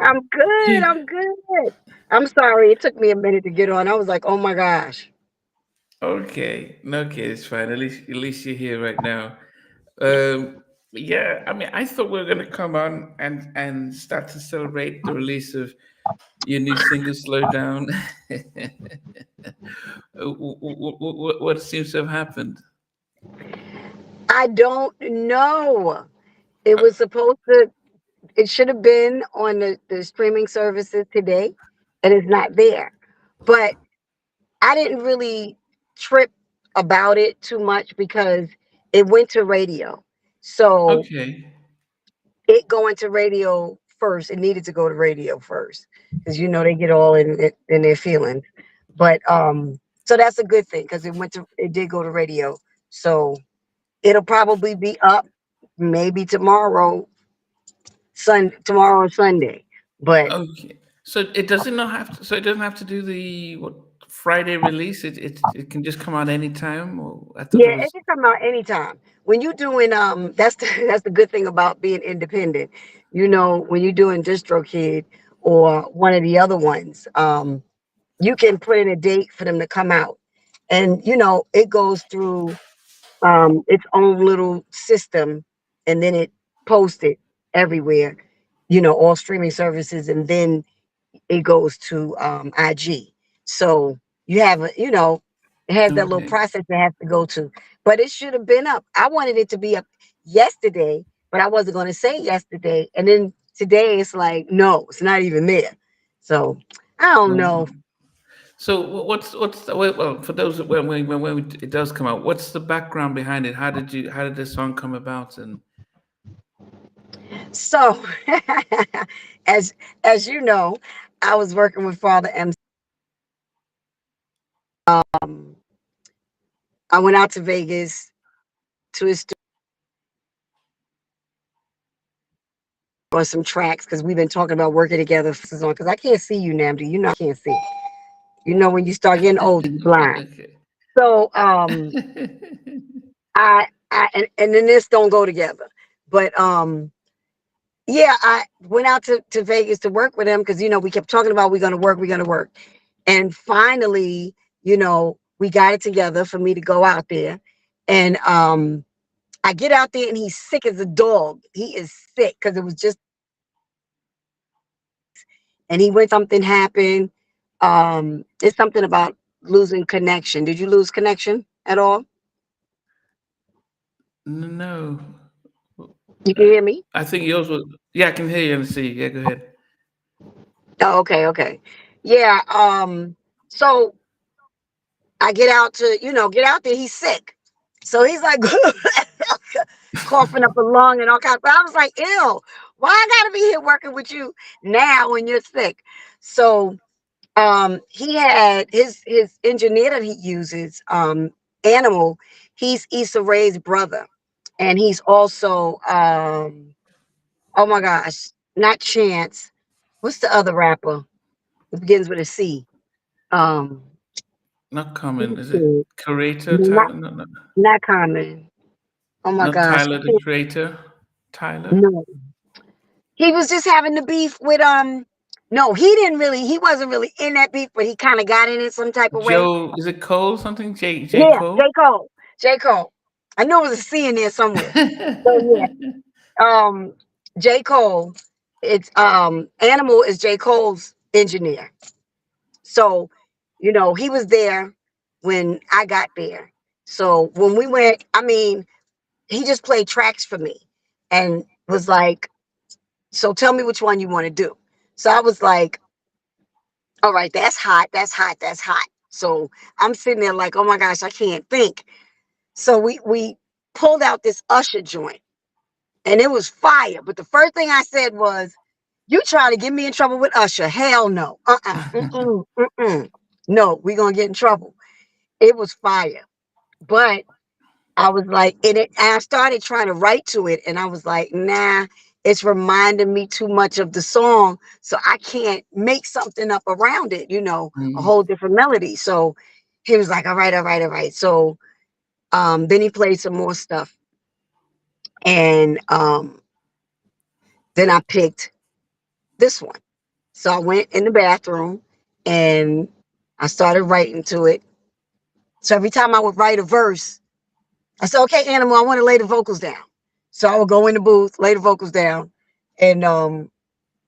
I'm good. I'm good. I'm sorry. It took me a minute to get on. I was like, oh my gosh. Okay, no, okay, it's fine. At least you're here right now. Yeah, I mean, I thought we were gonna come on and start to celebrate the release of your new single, "Slow Down." What seems to have happened? I don't know. It Uh, was supposed to, it should have been on the streaming services today, and it's not there. But I didn't really trip about it too much because it went to radio. So okay. it going to radio first. It needed to go to radio first because they get all in their feelings. But so that's a good thing because it did go to radio. So it'll probably be up maybe tomorrow or Sunday. But Okay. So it doesn't not have to, so it doesn't have to do the what Friday release. It can just come out anytime. Or I thought it yeah, it was can come out anytime. When you doing that's that's the good thing about being independent. When you're doing DistroKid or one of the other ones, you can put in a date for them to come out. And it goes through its own little system, and then it posts it everywhere, all streaming services, and then it goes to IG. So it has that little okay. process it has to go to. But it should have been up. I wanted it to be up yesterday, but I wasn't going to say yesterday. And then today it's like, no, it's not even there. So I don't know. So what's the, well, for those that when it does come out, what's the background behind it? How did this song come about? And So as as you know, I was working with Father M. Um, I went out to Vegas to his studio on some tracks because we've been talking about working together for so long. Because I can't see you, Namdi. I can't see. When you start getting older, you blind. okay. So and then this don't go together. But yeah, I went out to Vegas to work with him because we kept talking about we're gonna work. And finally, we got it together for me to go out there. And I get out there and he's sick as a dog. He is sick because it was just, and he went, something happened. It's something about losing connection. Did you lose connection at all? No, You can hear me? I think yours was. Yeah, I can hear you and see. Yeah, go ahead. Oh, okay, okay. Yeah. So I get out to, get out there. He's sick. So he's like coughing up a lung and all kinds. But I was like, ew, why I gotta be here working with you now when you're sick? So he had his engineer that he uses, Animal. He's Issa Rae's brother. And he's also oh my gosh, not Chance. What's the other rapper? It begins with a C. Um Not common. Is it no, creator not Tyler? No, no, not Common. Oh my not gosh. Tyler the creator. Tyler. No. He was just having the beef with no, he wasn't really in that beef, but he kind of got in it some type of way. Joe. Is it Cole? Something. J Yeah, Cole. J. Cole. J. Cole. I know it was a C in there somewhere. So yeah. Um J. Cole, it's Animal is J. Cole's engineer. So, he was there when I got there. So when we went, I mean, he just played tracks for me and was like, so tell me which one you want to do. So I was like, all right, that's hot, that's hot, that's hot. So I'm sitting there like, oh my gosh, I can't think. So we pulled out this Usher joint and it was fire. But the first thing I said was, you trying to get me in trouble with Usher? Hell no. Mm-mm, mm-mm. No, we gonna get in trouble. It was fire. But I was like, and I started trying to write to it, and I was like, nah, it's reminding me too much of the song, so I can't make something up around it, a Mm. whole different melody. So he was like, all right, all right, all right. So then he played some more stuff, and then I picked this one. So I went in the bathroom and I started writing to it. So every time I would write a verse, I said, okay, Animal, I want to lay the vocals down. So I would go in the booth, lay the vocals down, and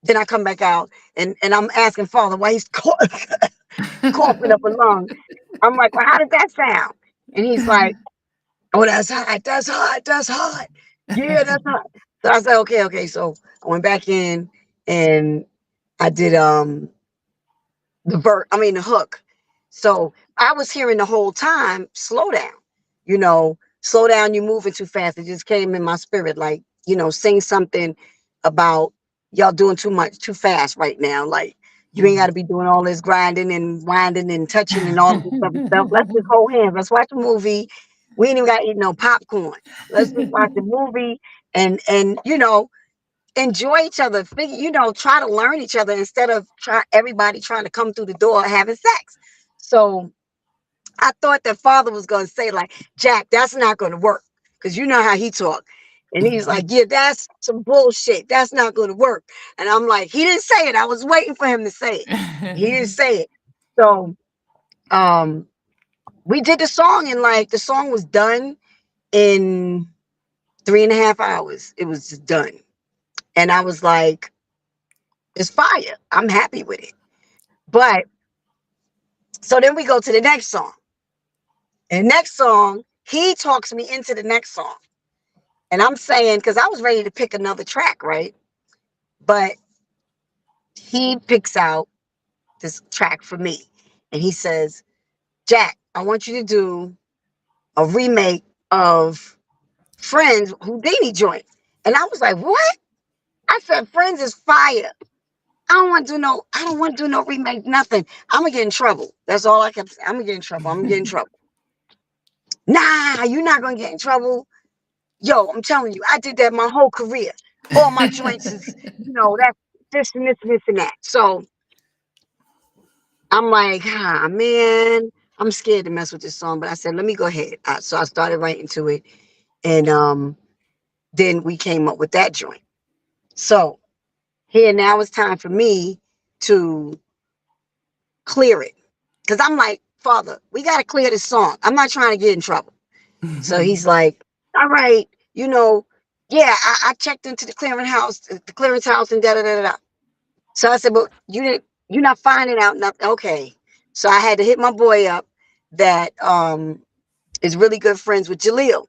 then I come back out and I'm asking Father why he's coughing up a lung. I'm like, well, how does that sound? And he's like, oh, that's hot, that's hot, that's hot. Yeah, that's hot. So I said, okay, okay. So I went back in and I did the hook. So I was hearing the whole time, slow down, slow down, you're moving too fast. It just came in my spirit, like, sing something about y'all doing too much, too fast right now. Like, you ain't got to be doing all this grinding and winding and touching and all this other stuff. Let's just hold hands. Let's watch a movie. We ain't even got to eat no popcorn. Let's just watch a movie and enjoy each other. Try to learn each other instead of everybody trying to come through the door having sex. So I thought that Father was going to say, like, Jack, that's not going to work, because you know how he talk. And he's like, yeah, that's some bullshit. That's not going to work. And I'm like, he didn't say it. I was waiting for him to say it. He didn't say it. So um, we did the song, and like the song was done in 3.5 hours. It was just done. And I was like, it's fire. I'm happy with it. But so then we go to the next song. And the next song, he talks me into the next song. And I'm saying, because I was ready to pick another track, right? But he picks out this track for me. And he says, Jack, I want you to do a remake of Friends Houdini joint. And I was like, what? I said, Friends is fire. I don't want to do no remake, nothing. I'm gonna get in trouble. That's all I kept saying. I'm gonna get in trouble. I'm gonna get in trouble. Nah, you're not gonna get in trouble. Yo, I'm telling you, I did that my whole career. All my joints is, that's this and this and this and that. So I'm like, ah, man, I'm scared to mess with this song. But I said, let me go ahead. So I started writing to it. And then we came up with that joint. So here now it's time for me to clear it. Because I'm like, Father, we got to clear this song. I'm not trying to get in trouble. So he's like, all right, yeah, I checked into the clearance house and da da da da. So I said, but you're not finding out nothing. Okay. So I had to hit my boy up that is really good friends with Jaleel.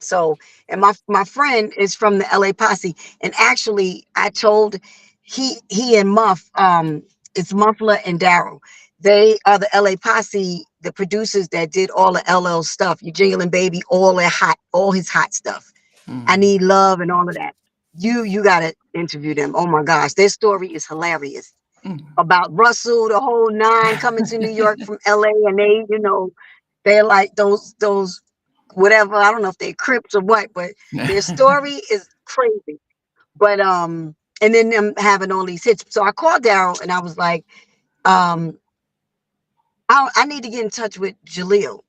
So, and my friend is from the LA Posse. And actually I told he and Muff, it's Muffler and Daryl. They are the LA Posse, the producers that did all the LL stuff. You Jingling Baby, all his hot stuff. I Need Love and all of that. You gotta interview them. Oh my gosh, their story is hilarious. About Russell, the whole nine coming to New York from LA, and they're like those whatever. I don't know if they're Crips or what, but their story is crazy. But and then them having all these hits. So I called Daryl and I was like, um, I need to get in touch with Jaleel,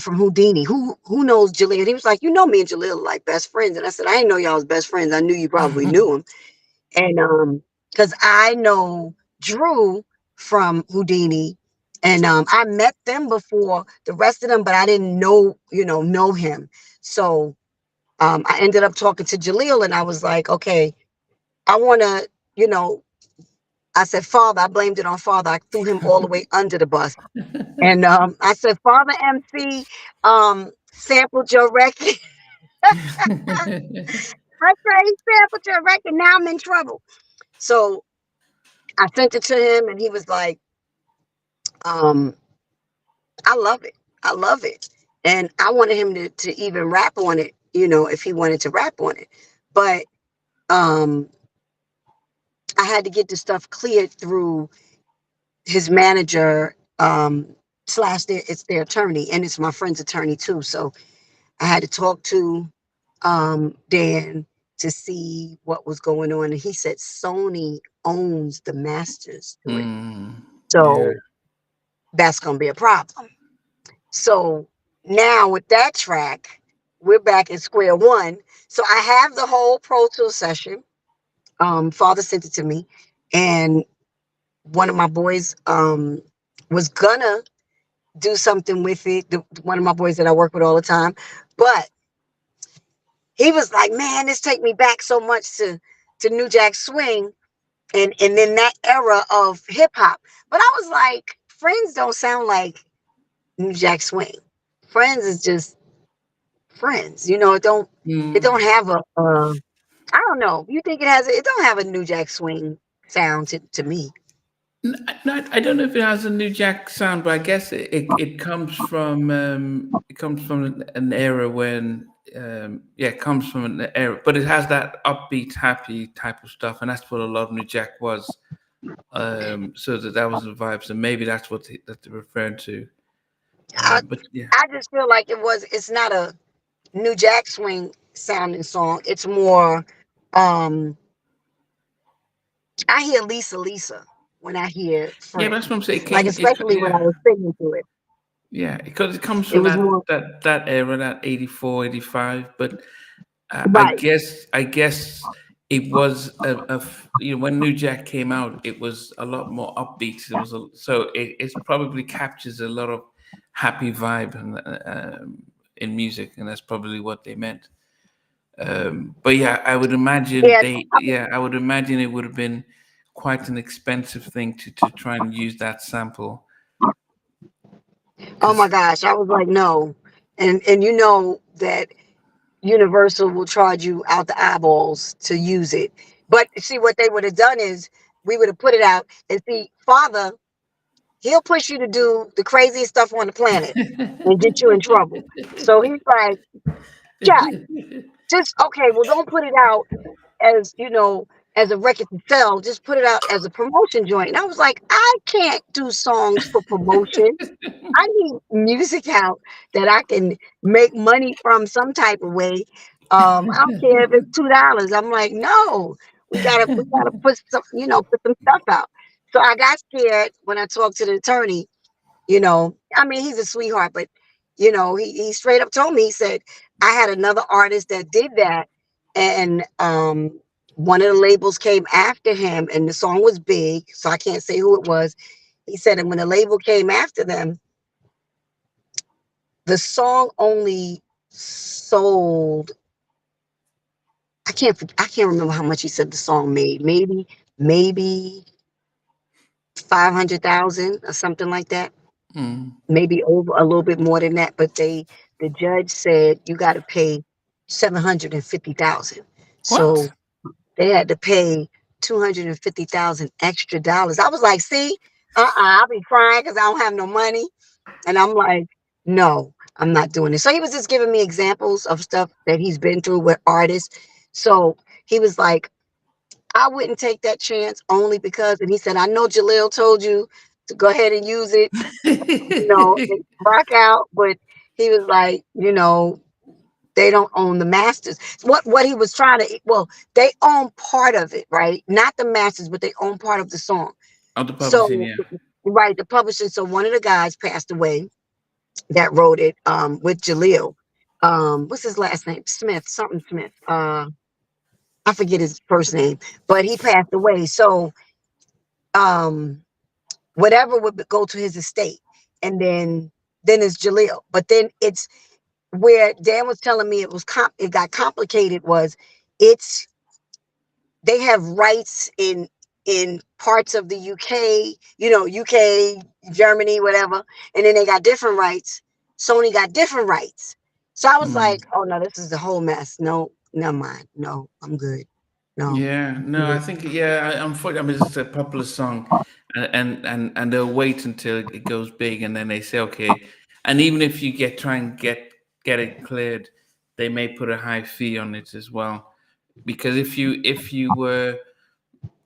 from Houdini. Who knows Jaleel? And he was like, me and Jaleel are like best friends. And I said, I didn't know y'all was best friends. I knew you probably knew him. And because I know Drew from Houdini, and I met them before the rest of them, but I didn't know him. So I ended up talking to Jaleel, and I was like, okay, I want to, I said, Father, I blamed it on Father. I threw him all the way under the bus. And I said, Father MC sampled your record. I said, he sampled your record. Now I'm in trouble. So I sent it to him and he was like, um, I love it. I love it. And I wanted him to even rap on it, if he wanted to rap on it. But um, I had to get the stuff cleared through his manager, slash it's their attorney, and it's my friend's attorney too. So I had to talk to Dan to see what was going on. And he said Sony owns the masters to it. Yeah. So that's going to be a problem. So now with that track, we're back at square one. So I have the whole Pro Tool session. Father sent it to me, and one of my boys was gonna do something with it. One of my boys that I work with all the time, but he was like, "Man, this take me back so much to New Jack Swing and then that era of hip hop." But I was like, Friends don't sound like New Jack Swing. Friends is just Friends. It don't Mm. have I don't know. You think it don't have a New Jack Swing sound to me. No, I don't know if it has a New Jack sound, but I guess it comes from an era when yeah, it comes from an era, but it has that upbeat, happy type of stuff, and that's what a lot of New Jack was. So that was the vibe. So maybe that's that they're referring to. I, But yeah, I just feel like it's not a New Jack Swing sounding song. It's more um I hear Lisa when I hear yeah, but that's what I'm Friends. saying. Like especially when I Yeah, was singing to it. yeah, because it comes It from was more that era, that 84, 85. But right. I guess it was when New Jack came out, it was a lot more upbeat. So it probably captures a lot of happy vibe in music, and that's probably what they meant. But yeah, Yeah. I would imagine it would have been quite an expensive thing to try and use that sample Oh my because gosh. I was like, no. And you know that Universal will charge you out the eyeballs to use it. But see what they would have done is we would have put it out and see Father, he'll push you to do the craziest stuff on the planet and get you in trouble. So he's like, yeah, just okay, well don't put it out as as a record to sell, just put it out as a promotion joint. And I was like, I can't do songs for promotion. I need music out that I can make money from some type of way. I don't care if it's $2. I'm like, no, we gotta put some stuff out. So I got scared when I talked to the attorney. I mean, he's a sweetheart, but he straight up told me, he said, I had another artist that did that, and one of the labels came after him, and the song was big, so I can't say who it was. He said, and when the label came after them, the song only sold. I can't remember how much he said the song made. Maybe 500,000 or something like that. Mm. Maybe over a little bit more than that. But the judge said you got to pay 750,000. What? So they had to pay 250,000 extra dollars. I was like, see, I'll be crying because I don't have no money. And I'm like, no, I'm not doing this. So he was just giving me examples of stuff that he's been through with artists. So he was like, I wouldn't take that chance only because, and he said, I know Jaleel told you to go ahead and use it, and rock out, but he was like, they don't own the masters. What he was trying to, well, they own part of it, right? Not the masters, but they own part of the song. Of the publishing, So, yeah. right, the publishing. So one of the guys passed away that wrote it with Jaleel. What's his last name? Smith, something Smith. I forget his first name, but he passed away. So um, whatever would go to his estate, and then it's Jaleel. But then it's where Dan was telling me it got complicated was it's they have rights in parts of the UK, UK, Germany, whatever, and then they got different rights. Sony got different rights. So I was Mm. like, oh no, this is a whole mess. No, never mind. No, I'm good. No. Yeah, I'm no, I good. think unfortunately, I mean, it's a popular song, and they'll wait until it goes big, and then they say, okay, and even if you try and get it cleared, they may put a high fee on it as well, because if you were,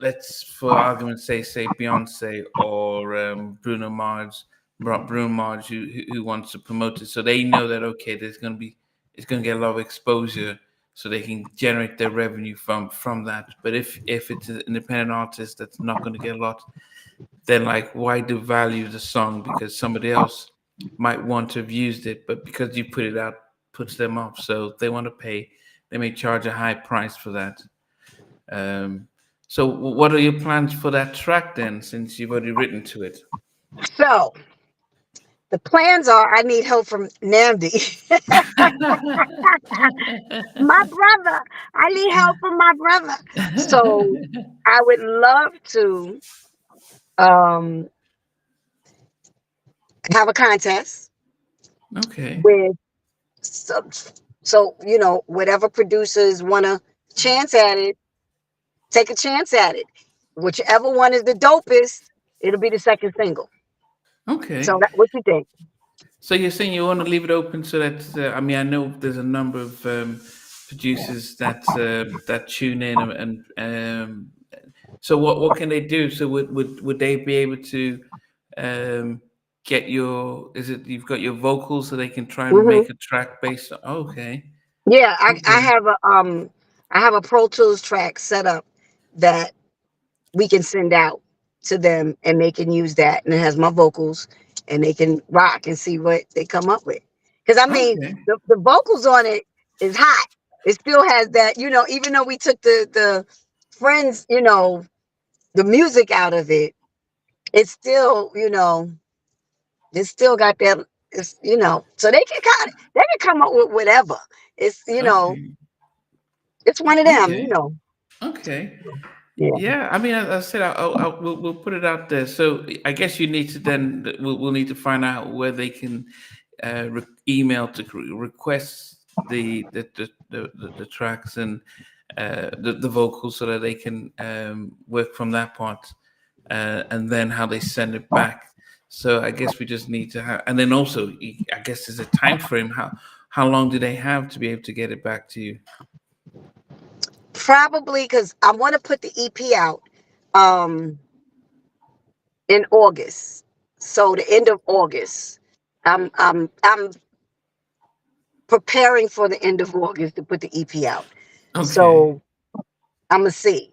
let's for argument's sake say Beyonce or Bruno Mars who wants to promote it, so they know that okay, it's going to get a lot of exposure, so they can generate their revenue from that. But if it's an independent artist that's not going to get a lot, then like why devalue the song because somebody else might want to have used it, but because you put it out puts them off, so they want to pay. They may charge a high price for that. So, what are your plans for that track then, since you've already written to it? So the plans are I need help from Namdi. My brother. I need help from my brother. So I would love to um have a contest Okay. with some, so whatever producers want to chance at it, take a chance at it. Whichever one is the dopest, it'll be the second single. So Okay. that what you think? So you're saying you want to leave it open so that I mean I know there's a number of producers that that tune in and so what can they do? So would they be able to um, get your is it you've got your vocals so they can try and Hmm. make a track based on okay. Yeah, I Okay. have a Pro Tools track set up that we can send out to them and they can use that and it has my vocals and they can rock and see what they come up with. Because I mean Okay. the vocals on it is hot. It still has that, even though we took the friends, the music out of it, it's still, it's still got that it's so they can come up with whatever. It's Okay. it's one of them, Okay. Okay. Yeah. Yeah, I mean, as I said, we'll put it out there. So I guess you need to then we'll need to find out where they can email to request the tracks and the vocals so that they can work from that part, and then how they send it back. So I guess we just need to have, and then also I guess there's a time frame. How long do they have to be able to get it back to you? Probably because I want to put the EP out um in August. So the end of August. I'm preparing for the end of August to put the EP out. Okay. So I'm gonna see.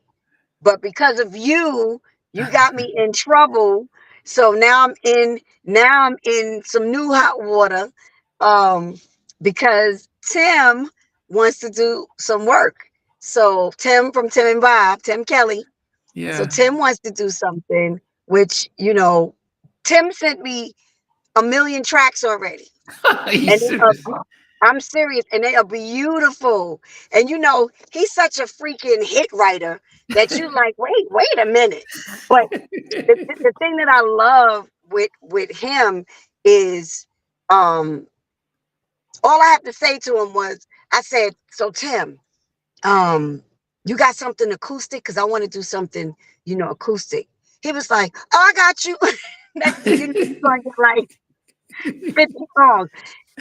But because of you, you got me in trouble. So now I'm in some new hot water. Um because Tim wants to do some work. So Tim from Tim and Bob, Tim Kelly. So Yeah. Tim wants to do something, which, Tim sent me a million tracks already. Are you And serious? I'm serious, and they are beautiful. And he's such a freaking hit writer that you like, wait a minute. But the thing that I love with him is um all I have to say to him was I said, so Tim, um, you got something acoustic? Because I want to do something, acoustic. He was like, oh, I got you. Next thing you know, you're going to get like 50 songs.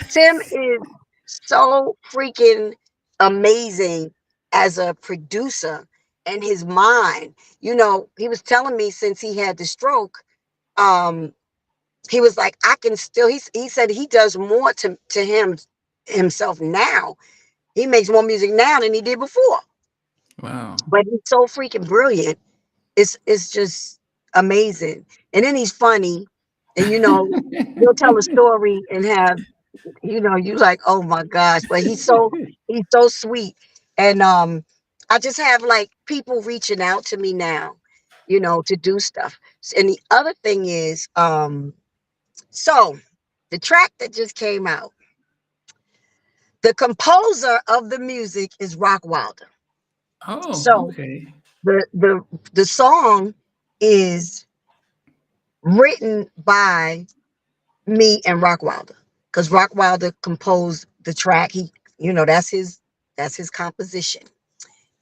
Tim is so freaking amazing as a producer and his mind. He was telling me since he had the stroke, um, he was like, I can still, he said he does more to himself now. He makes more music now than he did before. Wow. But he's so freaking brilliant. It's just amazing. And then he's funny. And he'll tell a story and have, you like, oh my gosh. But he's so sweet. And I just have like people reaching out to me now, to do stuff. And the other thing is, so the track that just came out, the composer of the music is Rock Wilder. Oh, So okay. the song is written by me and Rockwilder because Rockwilder composed the track. That's his composition.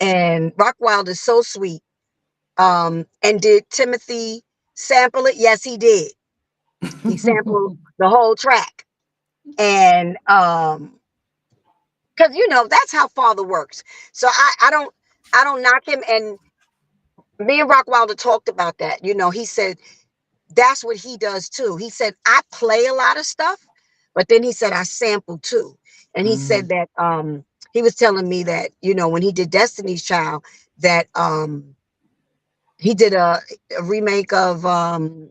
And Rockwilder is so sweet. And did Timothy sample it? Yes, he did. He sampled the whole track. And because that's how father works. So I don't knock him. And me and Rockwilder talked about that. He said that's what he does too. He said, I play a lot of stuff, but then he said, I sample too. And he said Mm. that he was telling me that, when he did Destiny's Child, that he did a remake of um,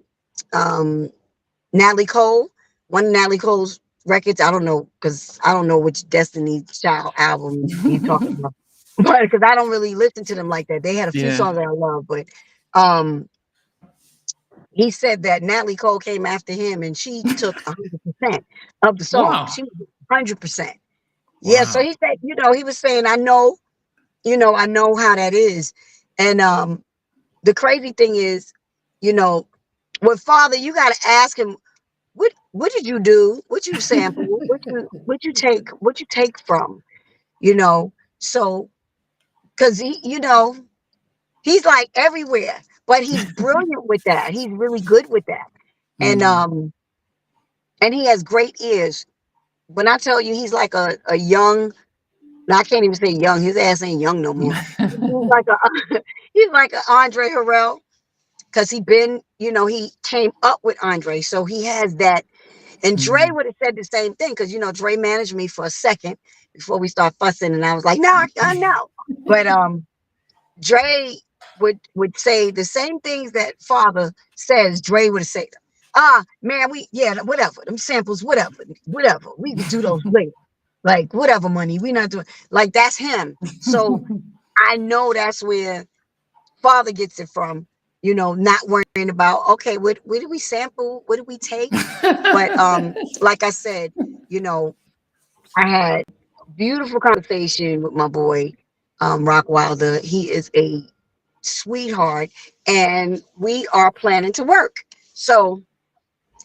Natalie Cole, one of Natalie Cole's records. I don't know, because I don't know which Destiny's Child album you talking about. but because I don't really listen to them like that. They had a few Yeah. songs that I love, but um, he said that Natalie Cole came after him and she took 100% of the song. Wow. She was 100%. Yeah, so Wow. he said, he was saying, I know how that is. And the crazy thing is, you know, with Father, you got to ask him, what did you do? What you sample? What you take from? You know, so because he's like everywhere, but he's brilliant with that. He's really good with that, and Mm. he has great ears. When I tell you, he's like a young. No, I can't even say young. His ass ain't young no more. He's like a he's like a Andre Harrell because he came up with Andre, so he has that. And Dre Mm. would have said the same thing because Dre managed me for a second before we start fussing, and I was like, no, I know. But Dre would say the same things that Father says. Dre would say, man, whatever them samples, whatever we could do those later, like whatever money we not doing, like that's him. So I know that's where Father gets it from. Not worrying about okay, what did we sample, what did we take, but like I said, you know, I had beautiful conversation with my boy, Rock Wilder. He is a sweetheart, and we are planning to work. So,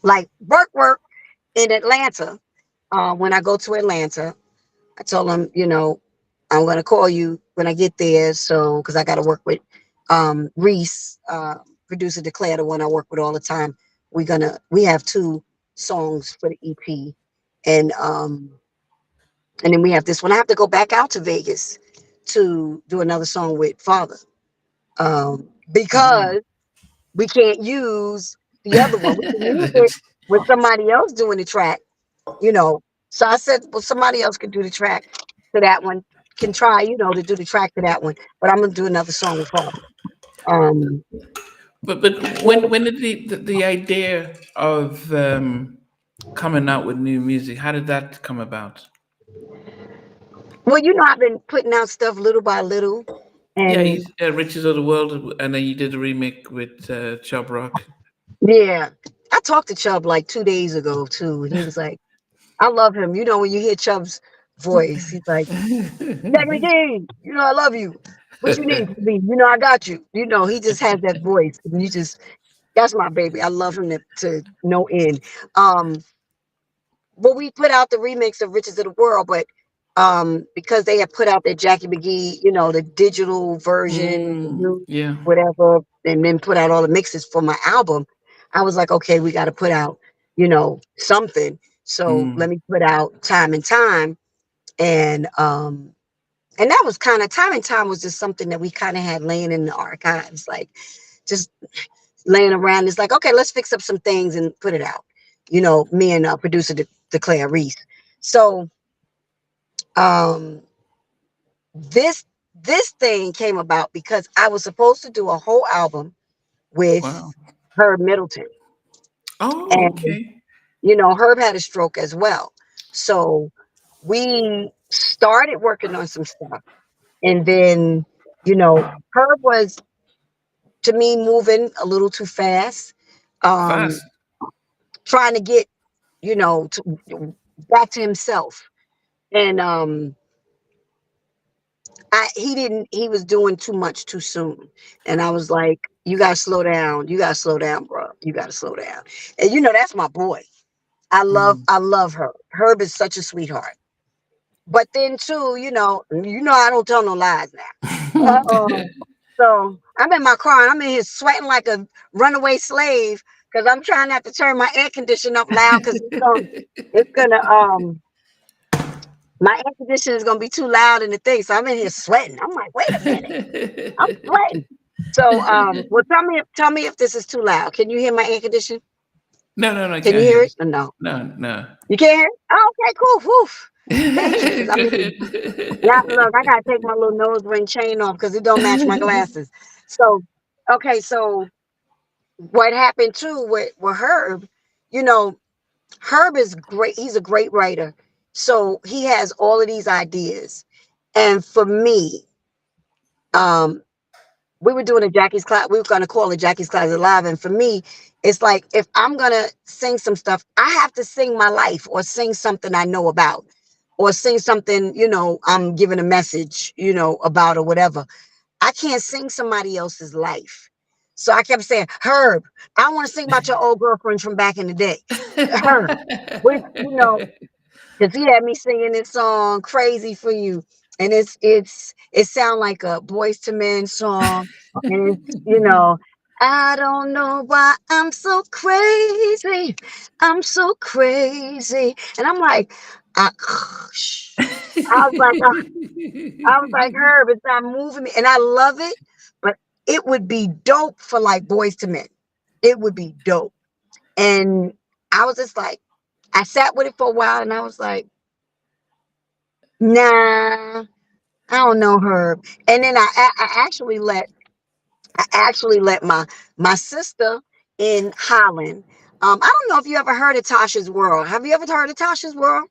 like work in Atlanta. When I go to Atlanta, I told him, I'm gonna call you when I get there. So, because I got to work with Reese, producer Declare, the one I work with all the time. We have two songs for the EP, and then we have this one. I have to go back out to Vegas to do another song with Father, Oh. because we can't use the other one. We can use it with somebody else doing the track, you know. So I said, well, somebody else can do the track to that one, can try, to do the track to that one. But I'm gonna do another song with Father. Um, But well, when did the idea of coming out with new music? How did that come about? I've been putting out stuff little by little, Yeah, and you, Riches of the World, and then you did a remake with Chub Rock. yeah, I talked to Chubb like 2 days ago too. He was like, I love him. When you hear Chubb's voice, he's like, Jacci McGhee, I love you. What you need from me? I got you. He just has that voice. And that's my baby. I love him to no end. Um, but we put out the remix of Riches of the World, but because they had put out their Jacci McGhee, the digital version with the Mm, new yeah. whatever, and then put out all the mixes for my album, I was like, okay, we got to put out, something. So let Mm, me put out Time and Time, and that was kind of Time and Time was just something that we kind of had laying in the archives, like just laying around. It's like, okay, let's fix up some things and put it out. Me and producer Declare Reese. So um, this this thing came about because I was supposed to do a whole album with wow. Herb Middleton, Oh, and okay. Herb had a stroke as well. So we started working on some stuff, and then Herb was, to me, moving a little too fast, um, Fast. trying to get, back to himself. And he was doing too much too soon. And I was like, you gotta slow down. You gotta slow down, bro. You gotta slow down. And that's my boy. Mm. I love Herb. Herb is such a sweetheart. But then too, I don't tell no lies now. So I'm in my car and I'm in here sweating like a runaway slave because I'm trying not to turn my air conditioner up loud because it's gonna my air conditioner is gonna be too loud in the thing. So I'm in here sweating. I'm like, wait a minute, I'm sweating. So well, tell me if this is too loud. Can you hear my air conditioner? No, no, no, I Can you can't hear hear. it? Or no, No, no. you can't hear it. Oh, okay, cool. Whew. Thank you, because yeah, look, I gotta take my little nose ring chain off because it don't match my glasses. So okay, so what happened too with Herb, you know, Herb is great. He's a great writer. So he has all of these ideas. And for me, Um, we were doing a Jackie's class. We were going to call it Jackie's Closet Live. And for me, it's like if I'm going to sing some stuff, I have to sing my life or sing something I know about or sing something, I'm giving a message, about or whatever. I can't sing somebody else's life. So I kept saying, Herb, I want to sing about your old girlfriend from back in the day. Herb, which, because he had me singing this song "Crazy for You," and it sound like a Boys to Men song, and it's I don't know why I'm so crazy, I'm so crazy, and I'm like, I, I was like, I was like, Herb, it's not moving me, and I love it, but it would be dope for like Boys to Men. It would be dope, and I was just like, I sat with it for a while, and I was like, nah, I don't know her. And then I actually let my sister in Holland. I don't know if you ever heard of Tasha's World. Have you ever heard of Tasha's World?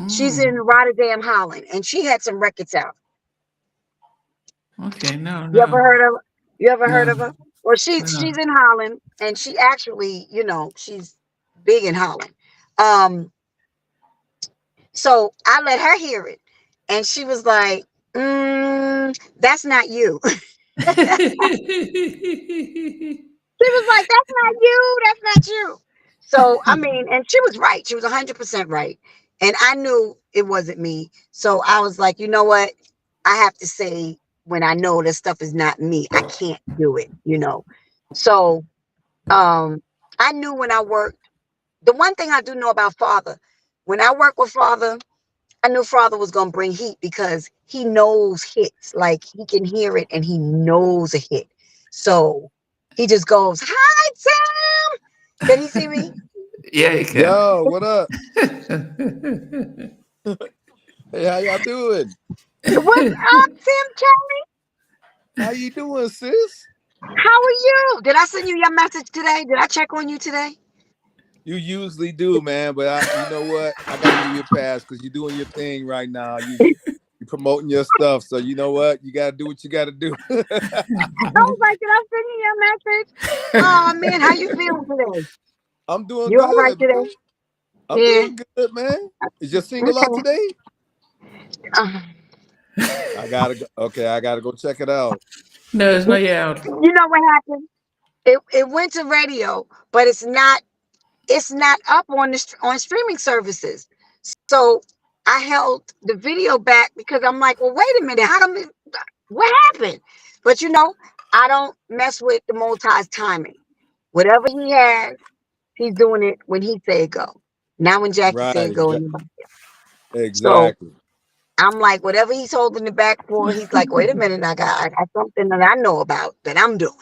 She's in Mm, Rotterdam, Holland, and she had some records out. okay, You ever heard of you ever heard no, of her? Well, no. she's in Holland, and she actually, she's big in Holland. Um, so I let her hear it, and she was like, "That's not you." She was like, "That's not you. That's not you." So, I mean, and she was right. She was 100% right. And I knew it wasn't me. So I was like, you know what? I have to say, when I know this stuff is not me, I can't do it. So, I knew when I worked, the one thing I do know about Father, when I work with Father, I knew Father was going to bring heat because he knows hits. Like he can hear it and he knows a hit. So he just goes, "Hi, Tim." Can he see me? Yeah, you can. Yo, what up? Hey, how y'all doing? What's up, Tim Kelly? How you doing, sis? How are you? Did I send you your message today? Did I check on you today? You usually do, man, but you know what? I got to give you a pass because you're doing your thing right now. You promoting your stuff, so you know what? You got to do what you got to do. I was like, did I send you your message? Oh man, how you feeling today? I'm doing You all right good, today? man. I'm Yeah. doing good, man. Is your single out Okay. today? Uh, I gotta go. Okay, I gotta go check it out. No, it's not yet out. you know what happened? It went to radio, but it's not up on streaming services. So I held the video back because I'm like, well, wait a minute, what happened? But I don't mess with the multi's timing. Whatever he has, he's doing it when he say go. Not when Jackie Right, say go. So exactly. I'm like, whatever he's holding it back for, he's like, wait a minute, I got something that I know about that I'm doing.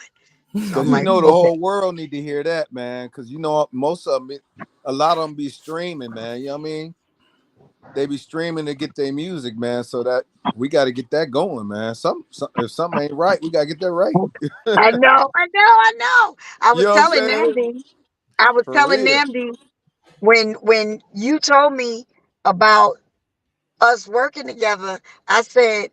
So I'm Because you like, know the okay. whole world need to hear that, man. Because you know most of them, a lot of them be streaming, man. You know what I mean? They be streaming to get their music, man. So that we got to get that going, man. If something ain't right, we got to get that right. I know. I You was know what I'm telling saying? Namdi, I was For telling real. Namdi when you told me about us working together, I said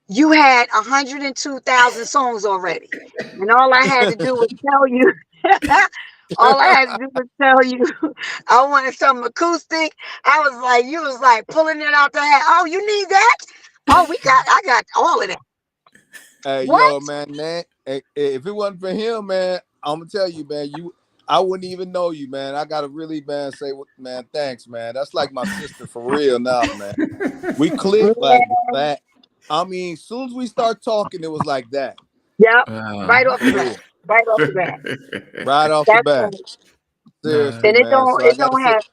you had 102,000 songs already. And all I had to do was tell you, all I had to do was tell you, I wanted some acoustic. You was like pulling it out the hat. Oh, you need that? Oh, I got all of that. Hey, What? yo, man, if it wasn't for him, man, I'm gonna tell you, man, I wouldn't even know you, man. I gotta really, man, say, man, thanks, man. That's like my sister for real now, man. We clicked like Yeah. that. I mean, as soon as we start talking, it was like that. Yep. Wow. Right off For the bat. real. Right off the bat. Right off the That's bat. right. No. Seriously, And it man. don't So I it gotta don't say, have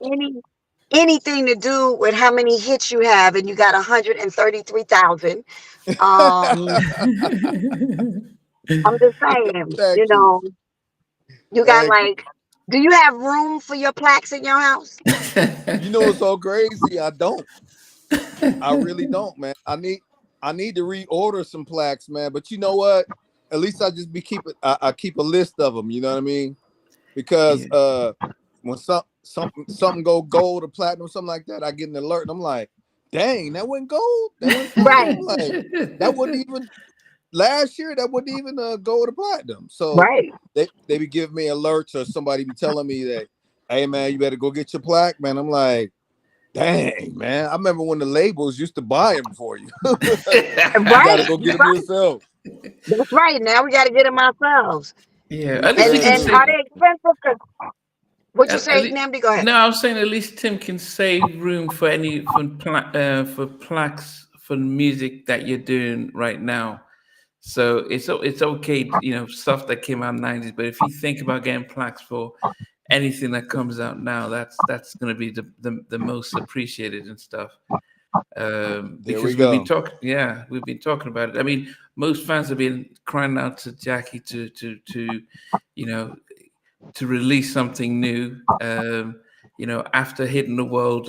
anything to do with how many hits you have, and you got 133,000. Um, I'm just saying, thank you. you got Thank you. like, do you have room for your plaques in your house? You know what's so crazy? I don't. I really don't, man. I need to reorder some plaques, man. But you know what? At least I just be keep it. I keep a list of them. You know what I mean? Because Yeah. when something go gold or platinum, something like that, I get an alert, and I'm like, dang, that went gold, that went Right, platinum. Like that wouldn't even last year. That wouldn't even go to platinum. So right. they be giving me alerts, or somebody be telling me that, hey man, you better go get your plaque, man. I'm like, dang, man. I remember when the labels used to buy them for you. You got to Right, go get them right. yourself. That's right. Now we got to get them ourselves. Yeah, We at least he sure can And do. are save. they expensive? 'Cause what you At say, least, Namdi? Go ahead. no, I was saying at least Tim can save room for any for plaques for music that you're doing right now. So it's okay, stuff that came out in the 90s. But if you think about getting plaques for anything that comes out now, that's going to be the most appreciated and stuff. There we Because go. we've been talking about it. I mean, most fans have been crying out to Jackie you know, to release something new. After hitting the world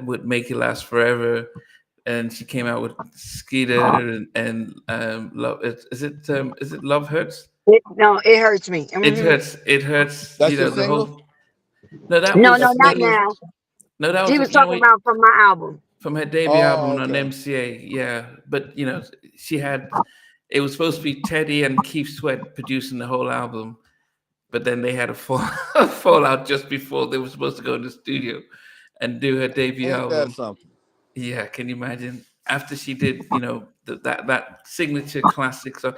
would make it last forever, and she came out with Skeeter and Love. Is it Love Hurts? No, it hurts me. It hurts. It hurts. That's your The single. whole. No, that No, no, was That's not that. Skeeter. now. No, that She was was talking about from my album. from her debut Oh, album on okay. MCA. Yeah, but she had. It was supposed to be Teddy and Keith Sweat producing the whole album, but then they had a a fallout just before they were supposed to go in the studio and do her debut Ain't that album. something? Yeah, can you imagine? After she did, that signature classic, so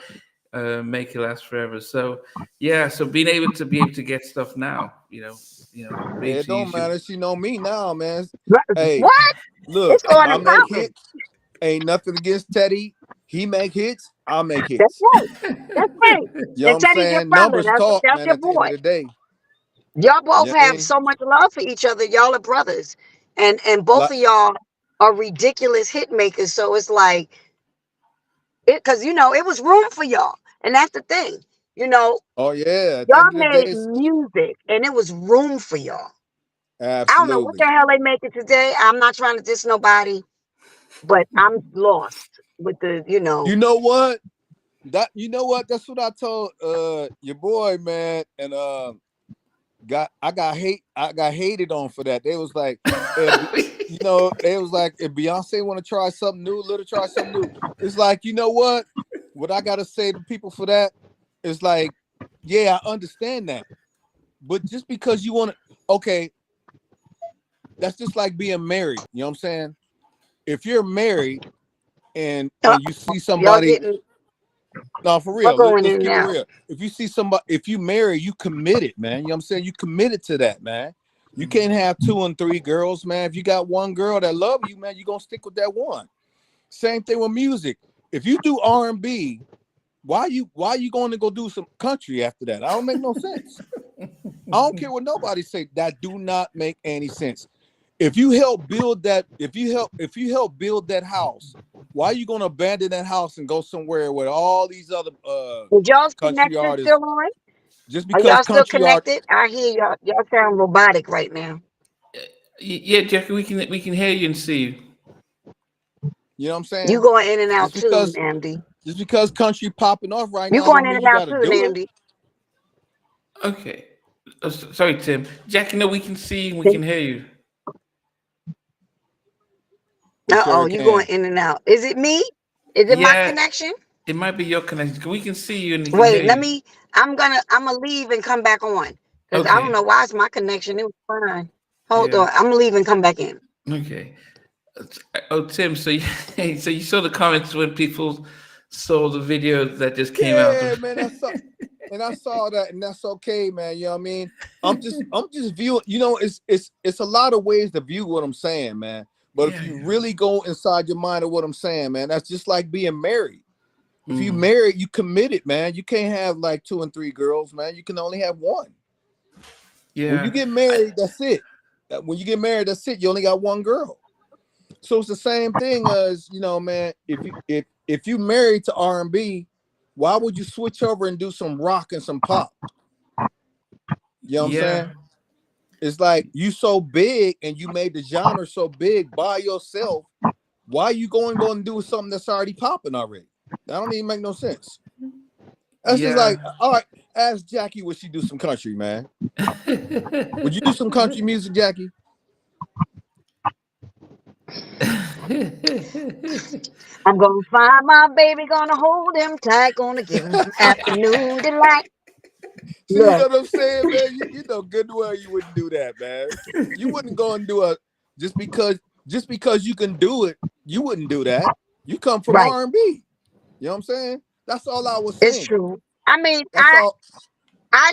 make it last forever. So yeah, so being able to get stuff now, It don't reintroduce you. matter. She know me now, man. Hey, What? look, It's on I and make popping. hits. Ain't nothing against Teddy. He make hits. I make That's hits. right. That's right. You know what And I'm Teddy's your saying? brother. Numbers talk, That's man. your At the end boy. of the day, Y'all you both know what I have mean? so much love for each other. Y'all are brothers, and both Like, of y'all are ridiculous hit makers. So it's like because it was room for y'all, and that's the thing. You know, oh yeah. At the y'all end of the day, made music, and it was room for y'all. I don't know what absolutely. the hell they making today. I'm not trying to diss nobody, but I'm lost with the. You know what? That's what I told your boy, man. And I got hated on for that. They was like, they was like, if Beyonce want to try something new, let her try something new. It's like, you know what? What I gotta say to people for that is like, yeah, I understand that. But just because you want to, okay, that's just like being married. You know what I'm saying? If you're married and you see Y'all somebody, getting no, for y'all real, going let's in keep it now. real. If you see somebody, if you marry, you committed, man. You know what I'm saying? You committed to that, man. You can't have 2 and 3 girls, man. If you got one girl that love you, man, you're gonna stick with that one. Same thing with music. If you do R&B, why you going to go do some country after that? I don't make no sense. I don't care what nobody say. That do not make any sense. If you help build that, if you help build that house, why are you gonna abandon that house and go somewhere where all these other Is y'all's country connection artists still on? just Are because y'all still country art, connected? I hear y'all. Y'all sound robotic right now. Yeah, Jackie, we can hear you and see you. you know what I'm You saying? going in and out Just too, because Namdi. just because country popping off right You now going don't in mean and you out got to too, do it. Namdi. Okay. Sorry, Tim. Jackie, no, we can see you. We can hear you. We sure You going can. in and out. Is it me? Is it my Yeah, connection? it might be your connection. We can see you and we can hear Wait, let you. me. I'm gonna leave and come back on because I don't Okay. know why it's my connection. It was fine. Hold Yeah. on. I'm gonna leave and come back in. Okay. Oh, Tim. So you, so you saw the comments when people saw the video that just came out. Yeah, man, I saw that, and that's okay, man. You know what I mean? I'm just viewing. It's a lot of ways to view what I'm saying, man. But if Yeah. you Yeah. really go inside your mind of what I'm saying, man, that's just like being married. If you Mm. married, you committed, man. You can't have like 2 and 3 girls, man. You can only have one. When you Yeah. get I, married, that's it. When you get married, that's it. You only got one girl. So it's the same thing as, man. If you married to R&B, why would you switch over and do some rock and some pop? You know what I'm yeah. saying? It's like you so big and you made the genre so big by yourself. Why are you going to go and do something that's already popping already? That don't even make no sense. That's just like, Yeah. all right, ask Jackie would she do some country, man? Would you do some country music, Jackie? I'm gonna find my baby, gonna hold him tight, gonna give him some afternoon delight. See Look, what I'm saying, man? You know good and well you wouldn't do that, man. You wouldn't go and do a just because you can do it. You wouldn't do that. You come from right. R&B. You know what I'm saying? That's all I was It's saying. true. I mean, That's all. I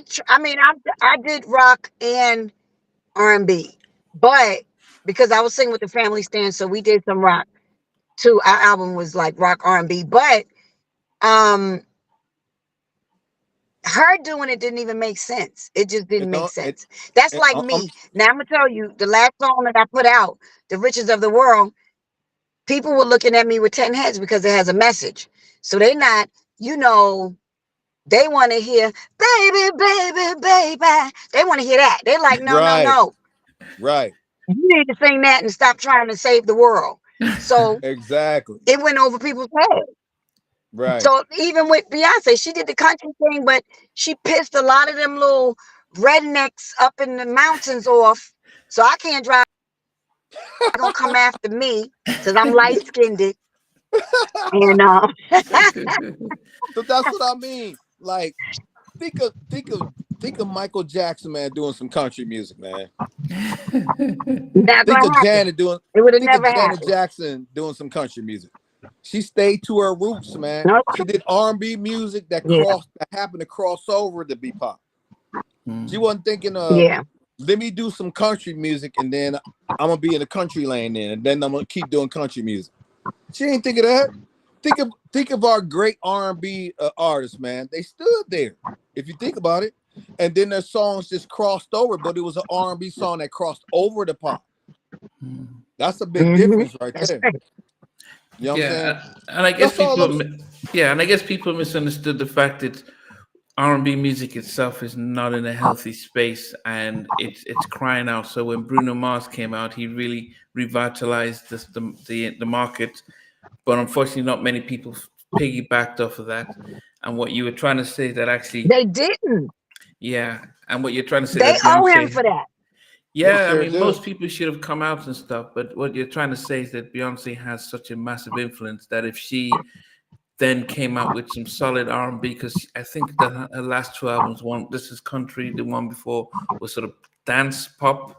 did rock and R&B, but because I was singing with the family stand, so we did some rock too. Our album was like rock R&B, but um, her doing it didn't even make sense. It just didn't It make don't. sense. That's like I'm me. Now I'm gonna tell you, the last song that I put out, "The Riches of the World," people were looking at me with 10 heads because it has a message. So they not, you know, they want to hear "baby, baby, baby." They want to hear that. They're like, no, no, right, no. right, You need to sing that and stop trying to save the world. So exactly, it went over people's heads. right. So even with Beyonce, she did the country thing, but she pissed a lot of them little rednecks up in the mountains off. So I can't drive. They're gonna come after me because I'm light skinned. And So that's what I mean. Like, think of Michael Jackson, man, doing some country music, man. not Think gonna of happen. Janet doing. It would have Think of never Janet happened. Jackson doing some country music. She stayed to her roots, man. No, She did R&B music that yeah, happened to cross over to be pop. She Mm. wasn't thinking of, yeah. let me do some country music and then I'm gonna be in the country lane then, and then I'm gonna keep doing country music. She ain't think of that. Think of our great R&B artists, man. They stood there, if you think about it, and then their songs just crossed over, but it was an R&B song that crossed over the pop. Mm. That's a big Hmm. difference right That's there. right. You know what I'm saying? And I guess That's all people, I'm saying. yeah, and I guess people misunderstood the fact that R&B music itself is not in a healthy space, and it's crying out. So when Bruno Mars came out, he really revitalized the market, but unfortunately, not many people piggybacked off of that. And what you were trying to say that actually, They didn't. yeah, and what you're trying to say They that owe him Beyonce, for that. They yeah, I sure mean, do. most people should have come out and stuff, but what you're trying to say is that Beyonce has such a massive influence that if she then came out with some solid R&B, because I think that her last two albums, one This Is Country, the one before was sort of dance pop,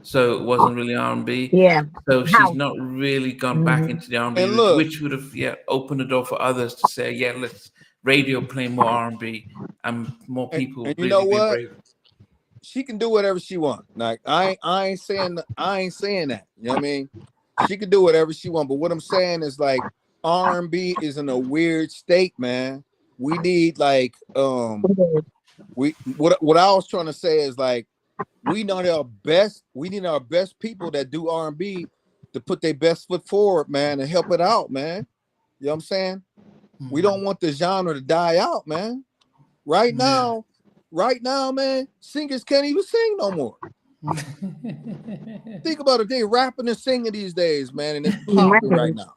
so it wasn't really R&B. Yeah. So she's How? not really gone back Hmm. into the R&B And route, look, which would have opened the door for others to say, yeah, let's radio play more R&B, and more and people you know really be what? brave. She can do whatever she wants. Like I ain't saying that. You know what I mean? She can do whatever she wants. But what I'm saying is like R&B is in a weird state, man. We need like what I was trying to say is like we need our best people that do R&B to put their best foot forward, man, and help it out, man. You know what I'm saying? We don't want the genre to die out, man. Right Yeah. now, man, singers can't even sing no more. Think about it, they rapping and singing these days, man, and it's popping right now.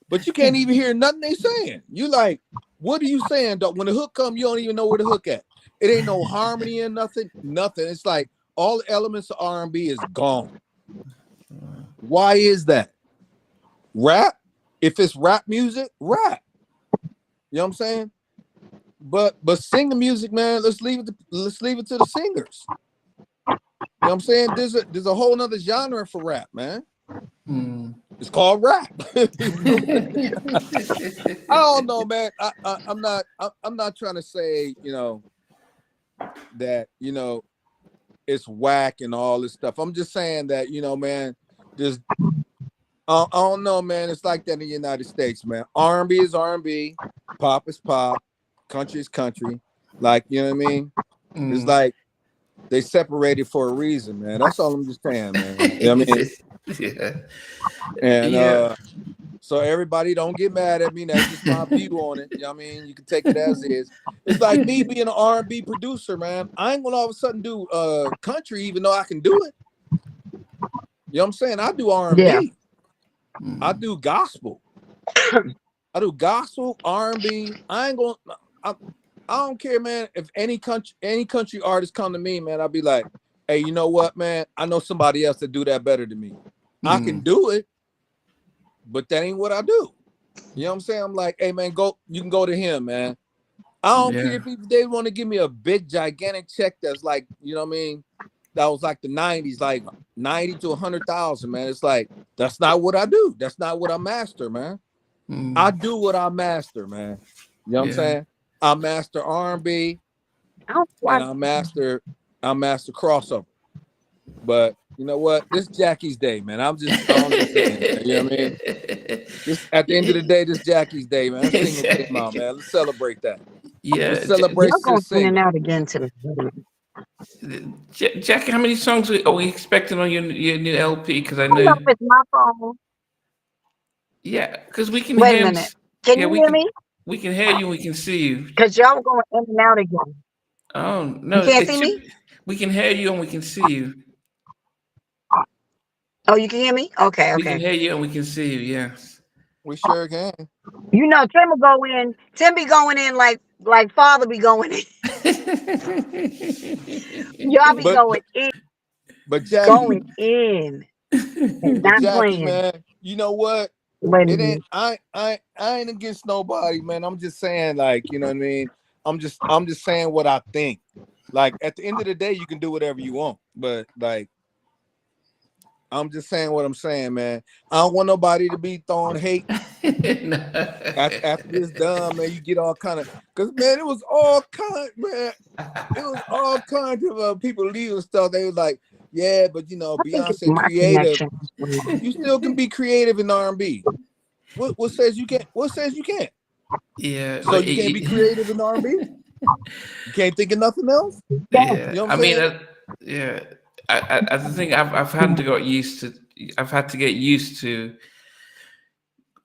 But you can't even hear nothing they saying. You like, what are you saying, dog? When the hook come, you don't even know where the hook at. It ain't no harmony and nothing. It's like all the elements of R&B is gone. Why is that? Rap, if it's rap music, rap. You know what I'm saying? But singing music, man, let's leave it to the singers. You know what I'm saying? There's a whole nother genre for rap, man. Mm. It's called rap. I don't know, man. I'm not trying to say, that, it's whack and all this stuff. I'm just saying that, man, there's I don't know, man. It's like that in the United States, man. R&B is R&B, pop is pop, country is country. Like, you know what I mean? It's Mm. like they separated for a reason, man. That's all I'm just saying, man. You know what I mean? Yeah. And Yeah. so everybody don't get mad at me. That's just my view on it. You know what I mean? You can take it as is. It's like me being an R&B producer, man. I ain't gonna all of a sudden do country, even though I can do it. You know what I'm saying? I do Yeah. R&B. I do gospel. I do gospel, R&B. I don't care, man. If any country artist come to me, man, I'll be like, hey, you know what, man? I know somebody else that do that better than me. I can Mm. do it, but that ain't what I do. You know what I'm saying? I'm like, hey man, go. You can go to him, man. I don't care if they want to give me a big gigantic check that's like, you know what I mean? That was like the 90s, like 90 to 100,000, man. It's like, that's not what I do. That's not what I master, man. I do what I master, man. You know what I'm saying? I master R&B and I master crossover. But you know what? This Jackie's day, man. I'm just saying, man. You know what I mean? This at the end of the day, this Jackie's day, man. That single came out, man. Let's celebrate that. Yeah, Let's celebrate Y'all this going in and single. out again today. Jackie, how many songs are we expecting on your new LP? Because I I don't know know, if it's my phone. yeah, because we can Wait a hear him. minute. Can Yeah, you hear me? we can hear you. We can see you. Because y'all were going in and out again. Oh You no, can't it see should. me? We can hear you and we can see you. Oh, you can hear me? Okay, We can okay. hear you and we can see you. Yes. We sure can. You know, Tim will go in. Tim be going in like father be going in. Y'all be But going in, but Jackie, going in, and not playing. man, you know what? Wait a It ain't minute. I ain't against nobody, man. I'm just saying, like, you know what I mean? I'm just saying what I think. Like at the end of the day, you can do whatever you want, but like I'm just saying what I'm saying, man. I don't want nobody to be throwing hate after this done, man. You get all kind of because man, it was all kind, man. It was all kinds of people leaving stuff. They was like, yeah, but you know, I think it's Beyonce my creative. connection. You still can be creative in R&B. What says you can't? What says you can't? Yeah, So you can't be creative in R&B? You can't think of nothing else? yeah. You know what I I'm mean, saying? yeah. I think I've had to get used to. I've had to get used to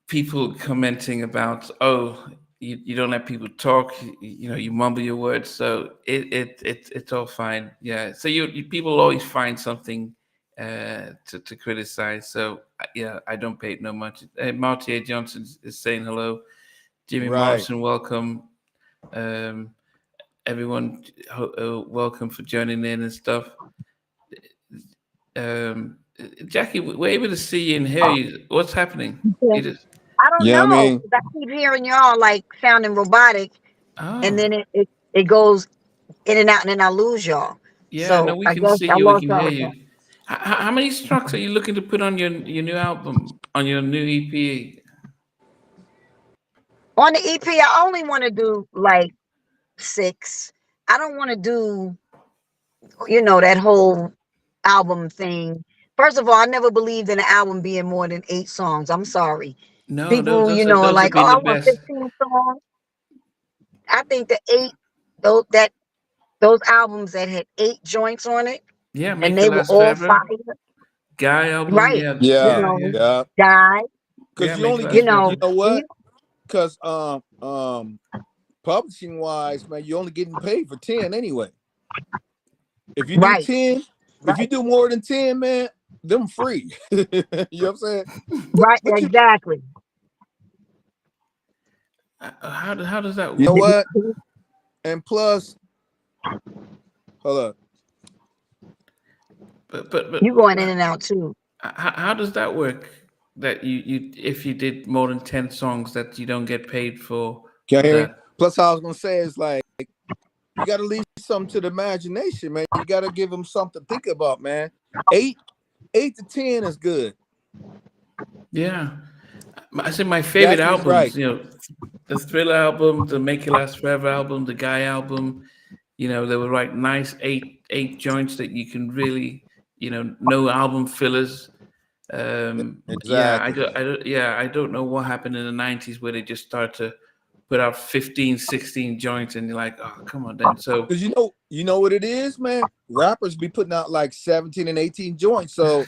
people commenting about, oh, you don't let people talk. You know, you mumble your words. So it's all fine. Yeah. So you people always find something to criticize. So yeah, I don't pay it no much. Marty A. Johnson is saying hello. Jimmy Right. Morrison, welcome. Everyone, welcome for joining in and stuff. Um, Jackie, we're able to see you and hear you. What's happening? Yeah. You just, I don't Yeah, I know. mean, 'Cause I keep hearing y'all like sounding robotic, and oh, then it goes in and out, and then I lose y'all. yeah, no, So we I can guess see I you. We lost can y'all hear again. you. How many tracks are you looking to put on your new album, on your new EP? On the EP, I only want to do like 6. I don't want to do, that whole album thing. First of all, I never believed in an album being more than 8 songs. I'm sorry. No, People, are those have like, oh, been the I want best. 15 songs. I think the 8, those albums that had 8 joints on it, Yeah, and Make It they were Last all fire, Forever. Guy album. right? Yeah, You yeah, know, yeah. yeah. die, Because Yeah, you Make It only Last get, Forever. you know when what? you, Because publishing wise, man, you're only getting paid for 10 anyway. If you do right, 10, if you right, do more than 10, man, them free. You know what I'm saying? right, But exactly. How does that you know work? what? And plus, hold up. But You going in and out too. how does that work? That you if you did more than 10 songs, that you don't get paid Can for you hear me? that. Plus, I was gonna say is like you got to leave something to the imagination, man. You got to give them something to think about, man. Eight, 8 to 10 is good. Yeah, I said my favorite Jackie's right. albums. The Thriller album, the Make It Last Forever album, the Guy album. They were like nice eight joints that you can really, no album fillers. Yeah, Exactly. I don't know what happened in the 90s where they just start to put out 15, 16 joints, and you're like, oh, come on then. So Because you know what it is, man. Rappers be putting out like 17 and 18 joints. So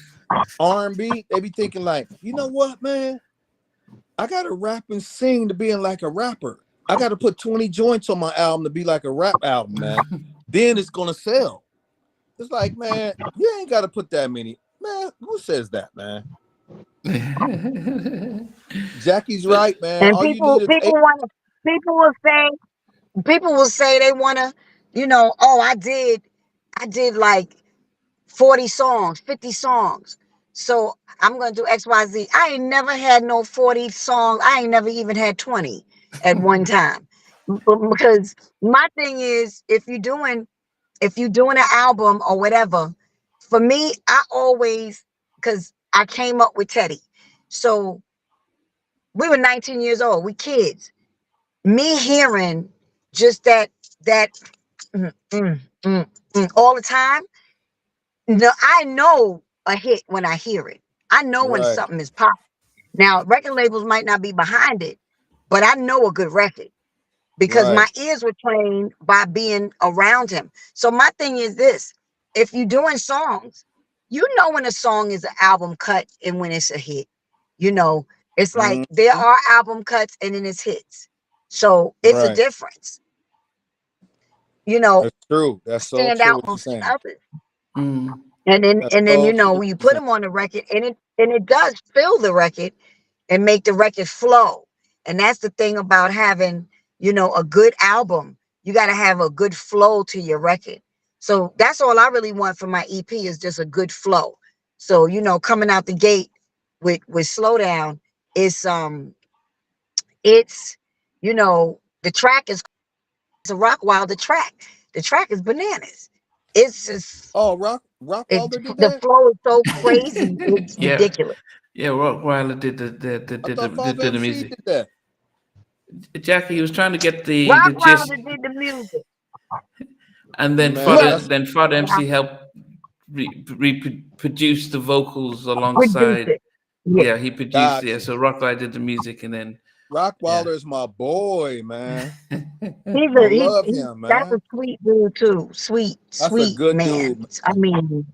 R&B, they be thinking like, you know what, man? I gotta rap and sing to being like a rapper. I gotta put 20 joints on my album to be like a rap album, man. Then it's gonna sell. It's like, man, you ain't gotta put that many. Man, who says that, man? Jackie's but right, man. And All you need is eight. people will say, they want to, oh, I did like 40 songs, 50 songs. So I'm gonna do XYZ. I ain't never had no 40 songs. I ain't never even had 20 at one time. Because my thing is, if you're doing an album or whatever, for me, I always, because I came up with Teddy. So we were 19 years old, we kids. Me hearing just that mm, mm, all the time. No, I know a hit when I hear it. I know when Right. something is pop. Now, record labels might not be behind it, but I know a good record because my Right. ears were trained by being around him. So my thing is this: if you're doing songs, you know when a song is an album cut and when it's a hit. You know, it's like Hmm. there are album cuts and then it's hits. So it's a Right. difference. You know, That's true. That's so stand true out what you're from the saying. others. Mm. That's And then so you true know what when you you're put saying. them on the record and it does fill the record and make the record flow. And that's the thing about having, you know, a good album. You got to have a good flow to your record. So that's all I really want from my EP is just a good flow. So, you know, coming out the gate with Slow Down, it's you know, the track is a rock wild the track. The track is bananas. It's just Oh, it Rockwilder did the that? flow is so crazy, it's Yeah, ridiculous. yeah. Rottweiler I thought Father did the MC music. did that. Jackie was trying to get the Rock gist, Wilder did the music. and Man, that's Then Father Yeah, MC helped reproduce the vocals produce alongside. it. Yeah. Yeah, he produced it. got Yeah, you. so Rottweiler did the music, and then yeah. Rockwilder is my boy, man. He's I a love he him, that's a man. sweet dude too. Sweet, That's a sweet good man. dude. I mean,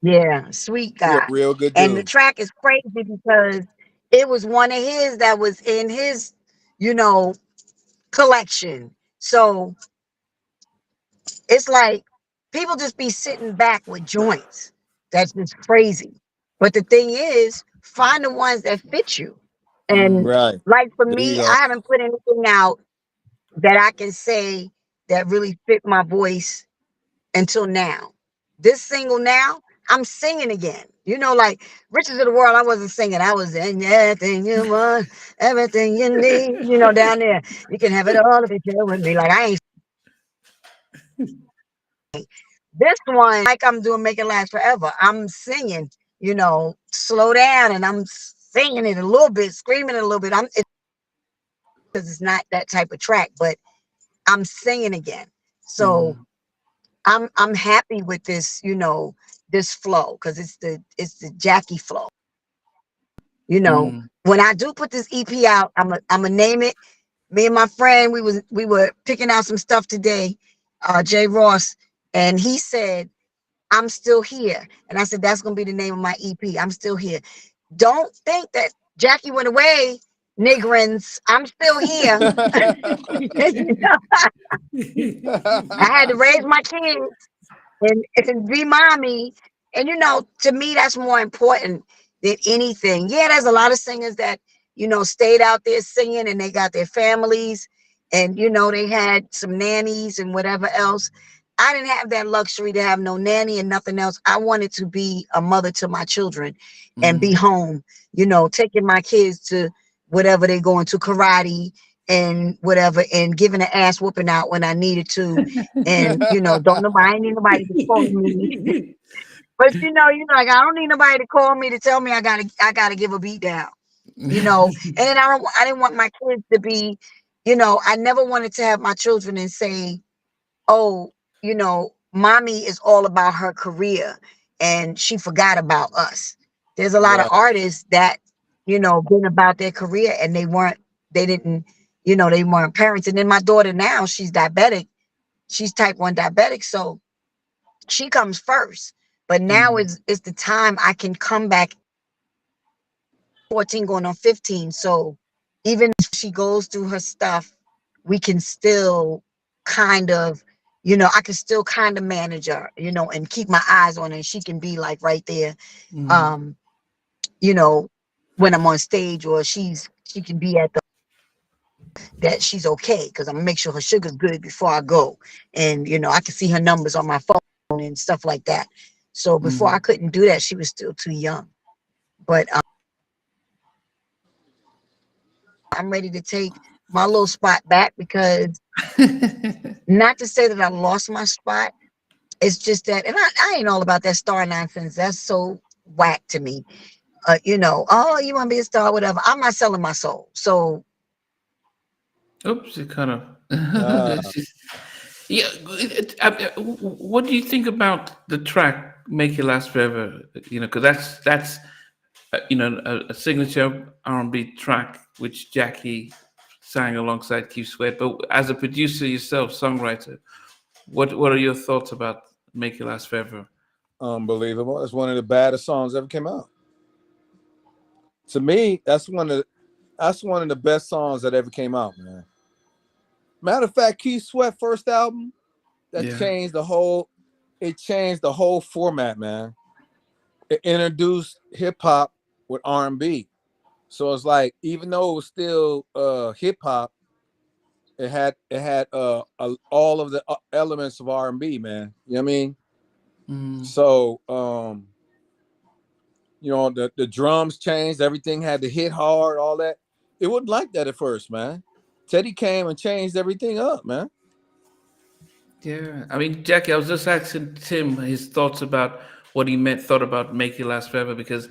yeah, sweet He a guy. real good And the dude. track is crazy because it was one of his that was in his, you know, collection. So it's like people just be sitting back with joints. That's just crazy. But the thing is, find the ones that fit you. And Mm, Right. like for There you me, go. I haven't put anything out that I can say that really fit my voice until now. This single now, I'm singing again. You know, like Riches of the World, I wasn't singing. I was in everything you want, everything you need, you know, down there. You can have it all if you chill with me. Like I ain't this one, like I'm doing Make It Last Forever. I'm singing, you know, slow down and I'm singing it a little bit, screaming it a little bit. Because it's not that type of track, but I'm singing again. So mm, I'm happy with this, you know, this flow because it's the Jackie flow. You know, mm, when I do put this EP out, I'm a name it. Me and my friend, we were picking out some stuff today, Jay Ross, and he said, "I'm still here," and I said, "That's gonna be the name of my EP. I'm still here. Don't think that Jackie went away, niggerins. I'm still here." You know, I had to raise my kids and be mommy. And you know, to me, that's more important than anything. Yeah, there's a lot of singers that, you know, stayed out there singing and they got their families and you know, they had some nannies and whatever else. I didn't have that luxury to have no nanny and nothing else. I wanted to be a mother to my children and be mm. home, you know, taking my kids to whatever they're going to karate and whatever and giving an ass whooping out when I needed to and you know, don't nobody I ain't need nobody to call me. But you know, like I don't need nobody to call me to tell me I gotta give a beat down. You know, and then I didn't want my kids to be, you know, I never wanted to have my children and say, oh, you know, mommy is all about her career and she forgot about us. There's a lot of Right. artists that, you know, been about their career and they didn't, you know, they weren't parents. And then my daughter now, she's diabetic. She's type 1 diabetic. So she comes first. But now Mm, it's the time I can come back 14 going on 15. So even if she goes through her stuff, we can still kind of, you know, I can still kind of manage her, you know, and keep my eyes on her. And she can be like right there, mm, um, you know, when I'm on stage or she can be at the that she's okay because I'm gonna make sure her sugar's good before I go. And you know, I can see her numbers on my phone and stuff like that. So before I mm. couldn't do that, she was still too young. but I'm ready to take my little spot back because not to say that I lost my spot. It's just that, and I ain't all about that star nonsense. That's so whack to me. Oh, you want to be a star, whatever. I'm not selling my soul. So, Oops, it kind of. Uh, It's just, yeah. What do you think about the track "Make It Last Forever"? Because that's a signature R&B track which Jackie sang alongside Keith Sweat. But as a producer yourself, songwriter, what are your thoughts about "Make It Last Forever"? unbelievable. It's one of the baddest songs ever came out. To me, that's one of the best songs that ever came out, man. Matter of fact, Keith Sweat first album that Yeah. changed the whole format, man. It introduced hip hop with R&B. So it's like even though it was still hip hop, it had all of the elements of R&B, man. You know what I mean? Mm. So the drums changed, everything had to hit hard, all that. It wasn't like that at first, man. Teddy came and changed everything up, man. Yeah, I mean, Jackie, I was just asking Tim his thoughts about what thought about "Make It Last Forever" because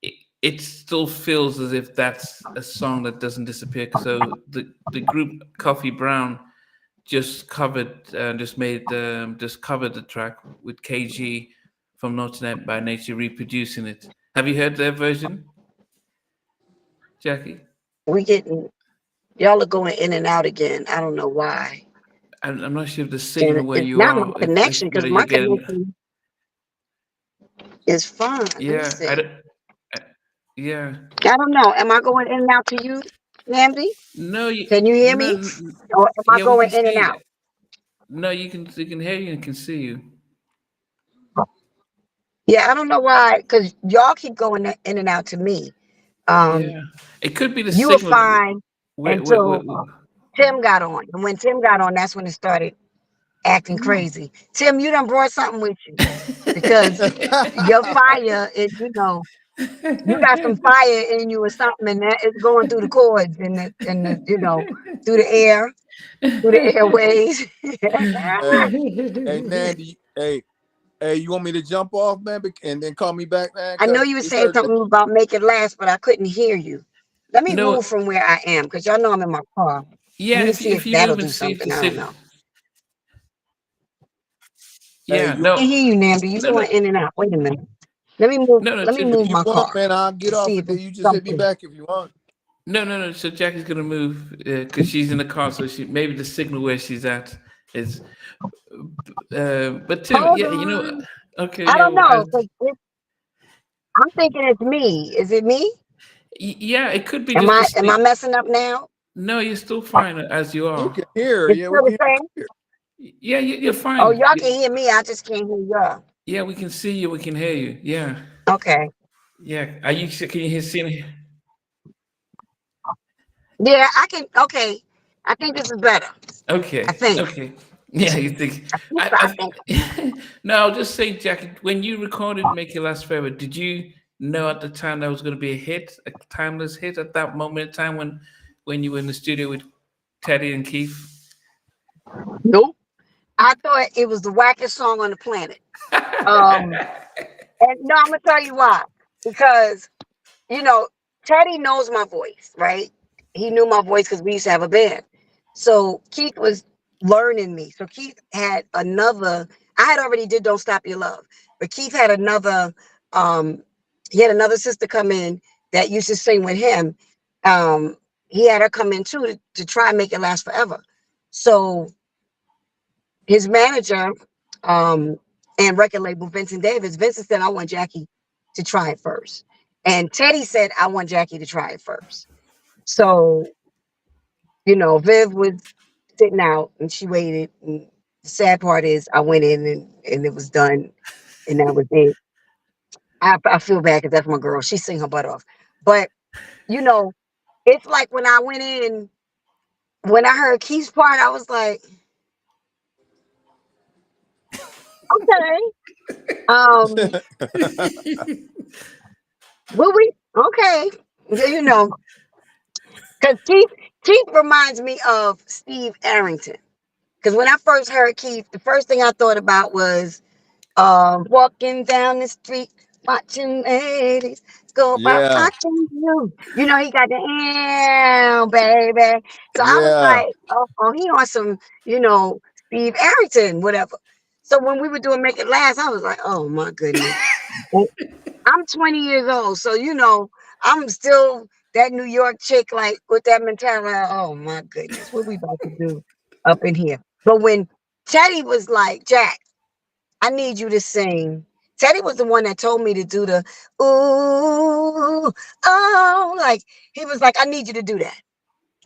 it, it still feels as if that's a song that doesn't disappear. So the group Coffee Brown just covered the track with KG from Naughty by Nature reproducing it. Have you heard their version, Jackie? we getting, y'all are going in and out again. I don't know why. I'm not sure if the And signal where it's you not my are, if connection because whether you're my getting. connection is fine. Let me Yeah, see. I- yeah. I don't know. Am I going in and out to you, Namdi? No, Can you hear no, me? Or am I yeah, we going can in and see out? you. No, you can hear you and can see you. Yeah, I don't know why, because y'all keep going in and out to me. Um, Yeah, it could be the you were signal. fine until Where- Tim got on. And when Tim got on, that's when it started acting crazy. Tim, you done brought something with you because your fire is, you got some fire in you or something, and that is going through the cords and through the air, through the airways. Hey, hey, Nandy, hey, you want me to jump off, man, and then call me back, man? I know Cause you were we saying heard that. something about make it last, but I couldn't hear you. Let me no, move from where I am because y'all know I'm in my car. yeah. Let me If see if if you that'll move and do see if something. the I don't signal. know. Hey, Yeah, you, I can no, hear you, Nambi. You no, no, going in and out. Wait a minute. Let me move. no, no, Let me Tim. if move you my want, car man, I'll get to off see it. if Then it's you just hit me something. back if you want. No, no, no. So Jackie's gonna move because she's in the car, so she maybe the signal where she's at is. But Tim, Hold yeah, on. okay, I yeah. don't know. 'Cause I'm thinking it's me. Is it me? Yeah, it could be Am just the I am I signal. messing up now? No, you're still fine as you We are. can hear. It's Yeah, we still the can same. hear. Yeah, you're Oh, fine. y'all can hear me. I just can't hear y'all. Yeah, we can see you. We can hear you. Yeah, Okay. yeah. Are you? Can you hear? See me? Yeah, I can. Okay. I think this is better. I Okay, think. okay. Yeah, you think? I think. No, I'll just say, Jackie. When you recorded "Make It Last Forever," did you know at the time that was going to be a hit, a timeless hit at that moment in time when you were in the studio with Teddy and Keith? Nope. I thought it was the wackest song on the planet. Um, and no, I'm gonna tell you why. Because you know, Teddy knows my voice, right? He knew my voice because we used to have a band. So Keith was learning me. So Keith had another. I had already did "Don't Stop Your Love," but Keith had another. Um, he had another sister come in that used to sing with him. Um, he had her come in too to try and make it last forever. So his manager um, and record label, Vincent Davis, Vincent said, I want Jackie to try it first. And Teddy said, I want Jackie to try it first. So, Viv was sitting out and she waited. And the sad part is I went in and it was done and that was it. I feel bad because that's my girl. She sing her butt off. But, you know, it's like when I went in, when I heard Keith's part, I was like, okay. Um, Will we? Okay. You know, because Keith reminds me of Steve Arrington. Because when I first heard Keith, the first thing I thought about was walking down the street, watching ladies go by, Yeah, watching you. You know, he got the baby. So I was yeah, like, oh, he on some, you know, Steve Arrington, whatever. So when we were doing Make It Last, I was like, oh my goodness. And I'm 20 years old, so you know, I'm still that New York chick, like with that mentality. Oh my goodness, what we about to do up in here? But when Teddy was like, Jack, I need you to sing. Teddy was the one that told me to do the ooh, oh, like he was like, I need you to do that.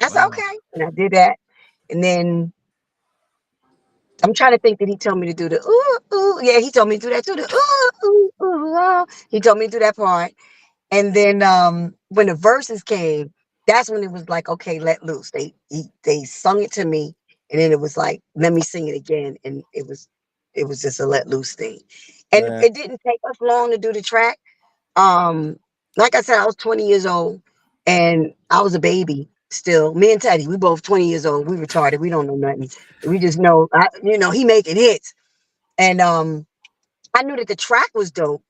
I said, Wow. okay. And I did that. And then I'm trying to think that he told me to do the ooh, ooh. Yeah, he told me to do that too. The ooh, ooh, ooh, oh. He told me to do that part. And then when the verses came, that's when it was like, okay, let loose. They sung it to me, and then it was like, let me sing it again. And it was just a let loose thing. And man. it didn't take us long to do the track. Um, like I said, I was 20 years old and I was a baby still. Me and Teddy, we both 20 years old. We retarded. We don't know nothing. We just know, he making hits. And I knew that the track was dope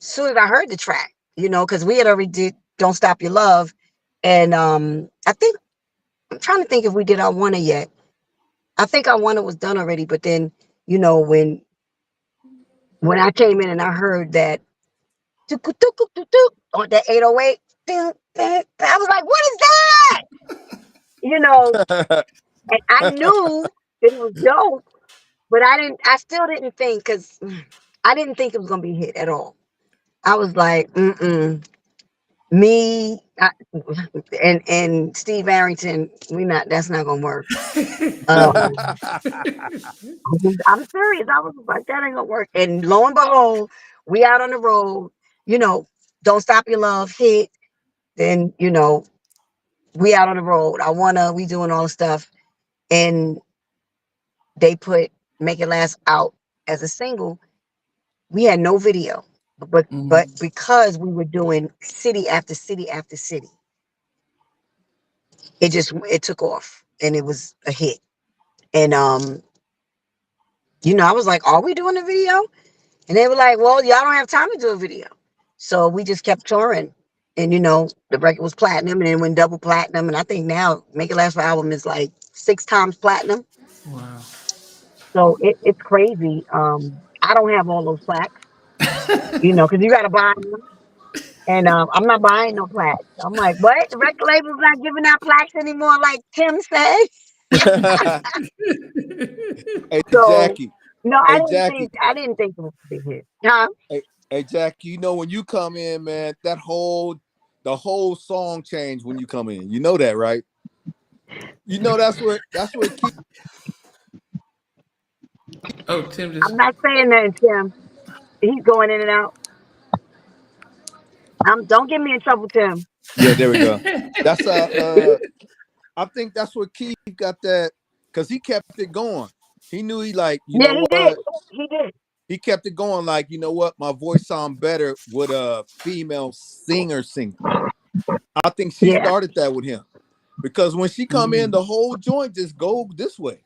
as soon as I heard the track, because we had already did Don't Stop Your Love. And I think, I'm trying to think if we did I Wanna yet. I think I Wanna was done already. But then, when I came in and I heard that on that 808. I was like, what is that? You know, and I knew that it was dope, but I still didn't think, because I didn't think it was gonna be a hit at all. I was like, me and Steve Arrington, that's not gonna work. Um, I'm serious. I was like, that ain't gonna work. And lo and behold, we out on the road, you know, Don't Stop Your Love hit. Then, we out on the road. We doing all the stuff. And they put Make It Last out as a single. We had no video. But Mhm. because we were doing city after city after city, it took off and it was a hit. And I was like, are we doing a video? And they were like, well, y'all don't have time to do a video. So we just kept touring. And the record was platinum and then went double platinum. And I think now Make It Last for album is like 6 times platinum. Wow. So it's crazy. I don't have all those plaques, because you got to buy them. And I'm not buying no plaques. I'm like, what? The record label's not giving out plaques anymore, like Tim said. Hey So Jackie, no, I hey didn't Jackie, think I didn't think it was a big hit. Huh? hey Jackie. You know when you come in, man, the whole song changed when you come in. You know that, right? You know that's what keep. Oh, Tim just. I'm not saying that, Tim. He's going in and out. Don't get me in trouble, Tim. Yeah, there we go. That's I think that's what Keith got that because he kept it going. He knew he like, you Yeah, know he did. what? He did. He kept it going like, you know what? My voice sound better with a female singer. I think she Yeah. started that with him because when she come in, Mm. the whole joint just go this way.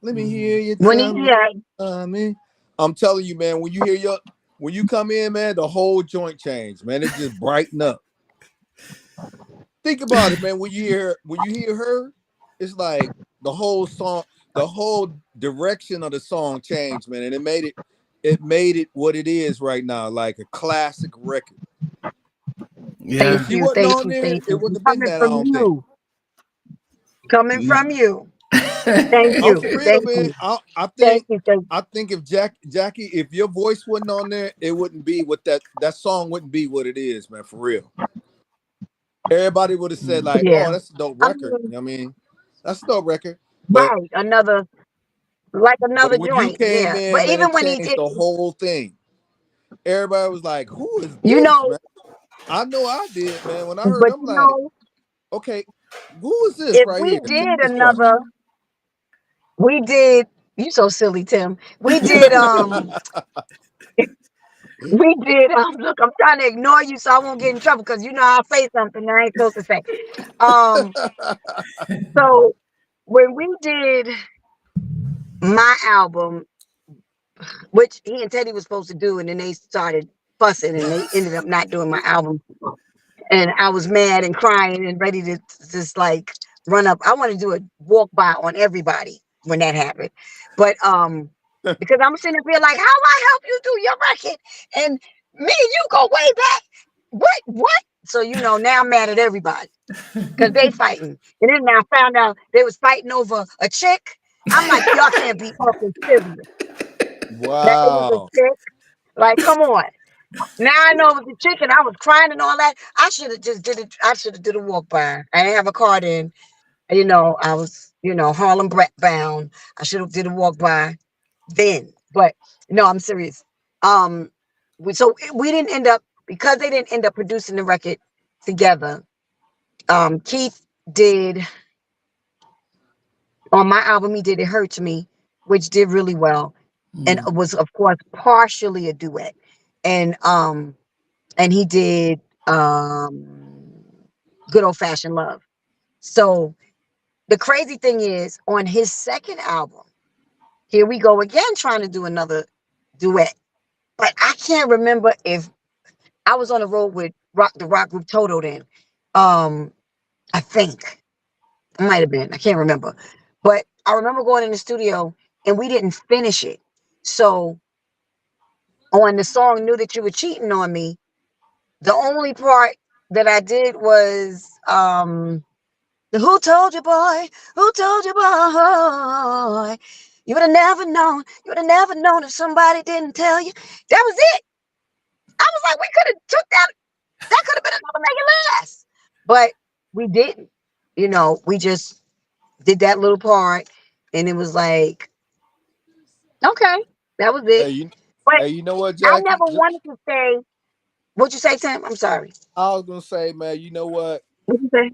Let me hear you When he tell me. yeah, Me. I'm telling you, man. When you come in, man, the whole joint changed, man. It just brighten up. Think about it, man. When you hear her, it's like the whole song, the whole direction of the song changed, man, and it made it what it is right now, like a classic record. If Yeah. thank she you, wasn't thank on you, there, thank it you. wouldn't have been Coming that. I from don't think. you. Coming No. from you. Thank I'm you. for real, Thank man. you. I Thank think you. Thank I think if Jackie, if your voice wasn't on there, it wouldn't be what that song wouldn't be what it is, man. For real. Everybody would have said you. like, Yeah. "Oh, that's a dope I record." You mean, know what I mean? That's a dope record. But right. Another when you joint. came Yeah. in, But man, even it when he changed did, the whole thing. Everybody was like, "Who is you this, know, man?" I know I did, man. When I heard, but I'm like, "Okay, who is this if right we here?" Tell did this guy. we did, you so silly, Tim. We did We did. Look, I'm trying to ignore you so I won't get in trouble because you know I'll say something I ain't supposed to say. Um, so when we did my album, which he and Teddy was supposed to do, and then they started fussing and they ended up not doing my album. And I was mad and crying and ready to just like run up. I want to do a walk by on everybody when that happened. But because I'm sitting up here like, how I help you do your record? And me and you go way back. What? So you know, now I'm mad at everybody because they fighting. And then I found out they was fighting over a chick. I'm like, y'all can't be fucking serious. That it was a Wow. chick. Like, come on. Now I know it was the chicken. I was crying and all that. I should have just did it. I should have did a walk by. I didn't have a card in. You know, I was, Harlem bound. I should have did a walk by then. But no, I'm serious. Um, we didn't end up because they didn't end up producing the record together. Keith did on my album. He did "It Hurts Me," which did really well, and it was of course partially a duet. And he did Good Old Fashioned Love. So the crazy thing is on his second album, here we go again trying to do another duet. But I can't remember if I was on the road with the rock group Toto then. I think it might have been. I can't remember. But I remember going in the studio and we didn't finish it. So on the song Knew That You Were Cheating on Me, the only part that I did was the Who Told You Boy, Who Told You Boy. You would have never known. You would have never known if somebody didn't tell you. That was it. I was like, we could have took that. That could have been another Make It Last. But we didn't. We just did that little part. And it was like, okay, that was it. Hey, you, But hey, you know what, I Jackie? never wanted to say, what'd you say, Tim? I'm sorry. I was gonna say, man, you know what? What'd you say?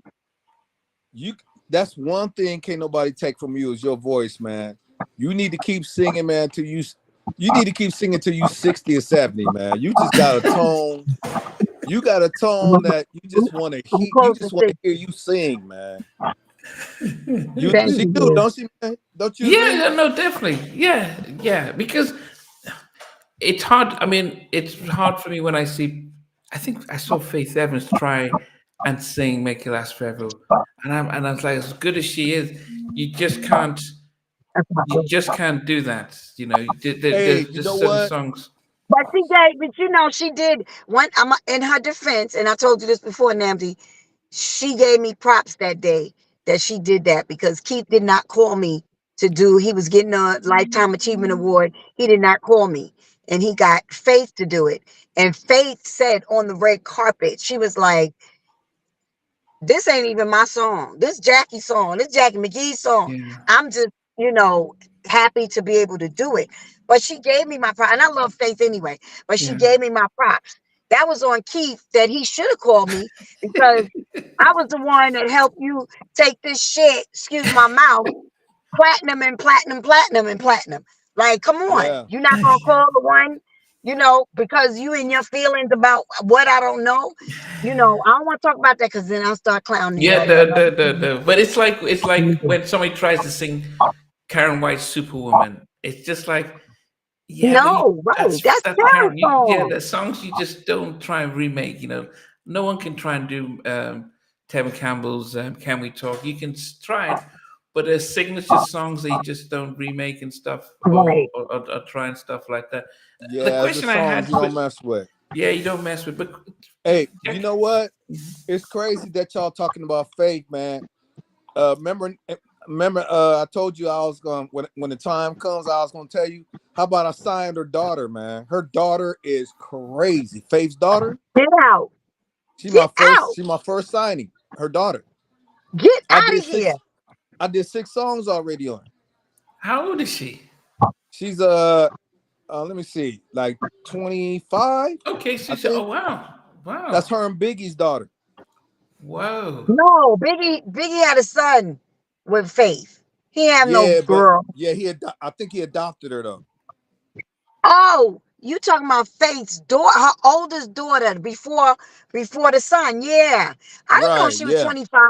You that's one thing can't nobody take from you is your voice, man. You need to keep singing, man, till you need to keep singing till you 60 or 70, man. You just got a tone. You got a tone that you just want to I'm hear. You close to just want to six. hear you sing, man. Thank She you, do, dear. don't she, man? Don't you Yeah, agree? yeah, no, definitely. Yeah, because it's hard. I mean, it's hard for me when I see. I think I saw Faith Evans try and sing "Make It Last Forever," and I was like, as good as she is, you just can't. That's my You favorite just part. can't do that. Hey, There's you know just certain what? songs. But she did one. I'm in her defense, and I told you this before, Namdi. She gave me props that day that she did that because Keith did not call me to do. He was getting a Lifetime Achievement Award. He did not call me, and he got Faith to do it. And Faith said on the red carpet, she was like, this ain't even my song. This Jackie song. This Jackie McGhee song. Yeah, I'm just, happy to be able to do it. But she gave me my props, and I love Faith anyway. But she yeah. gave me my props. That was on Keith that he should have called me because I was the one that helped you take this shit, excuse my mouth, platinum and platinum, platinum and platinum. Like, come on. Yeah. You're not gonna call the one, because you in your feelings about what I don't know. I don't want to talk about that because then I'll start clowning Yeah, y'all. Y'all know. but it's like when somebody tries to sing Karen White's Superwoman. It's just like, yeah, but No, right. That's that's Karen's Karen. Yeah, song. the songs you just don't try and remake. No one can try and do Tevin Campbell's "Can We Talk." You can try it, but there's signature songs that you just don't remake and stuff, or Right. or try and stuff like that. The Yeah, the question I songs had you for don't mess with. yeah, you don't mess with, but Hey, you Jack, know what? It's crazy that y'all talking about Faith, man. Remember, I told you I was going when the time comes, I was gonna tell you. How about I signed her daughter, man? Her daughter is crazy. Faith's daughter. Get out. She Get my first. out. She my first signing. Her daughter. Get I out did of here. six. I did 6 songs already on her. how old is she? She's let me see, like 25, Okay, I she's oh think. wow, That's wow, her and Biggie's daughter. whoa. No, Biggie had a son with Faith. He have no Yeah, but girl. yeah, I think he adopted her though. Oh, You talking about Faith's daughter, her oldest daughter, before the son. Yeah. I didn't know Right, she was yeah. 25.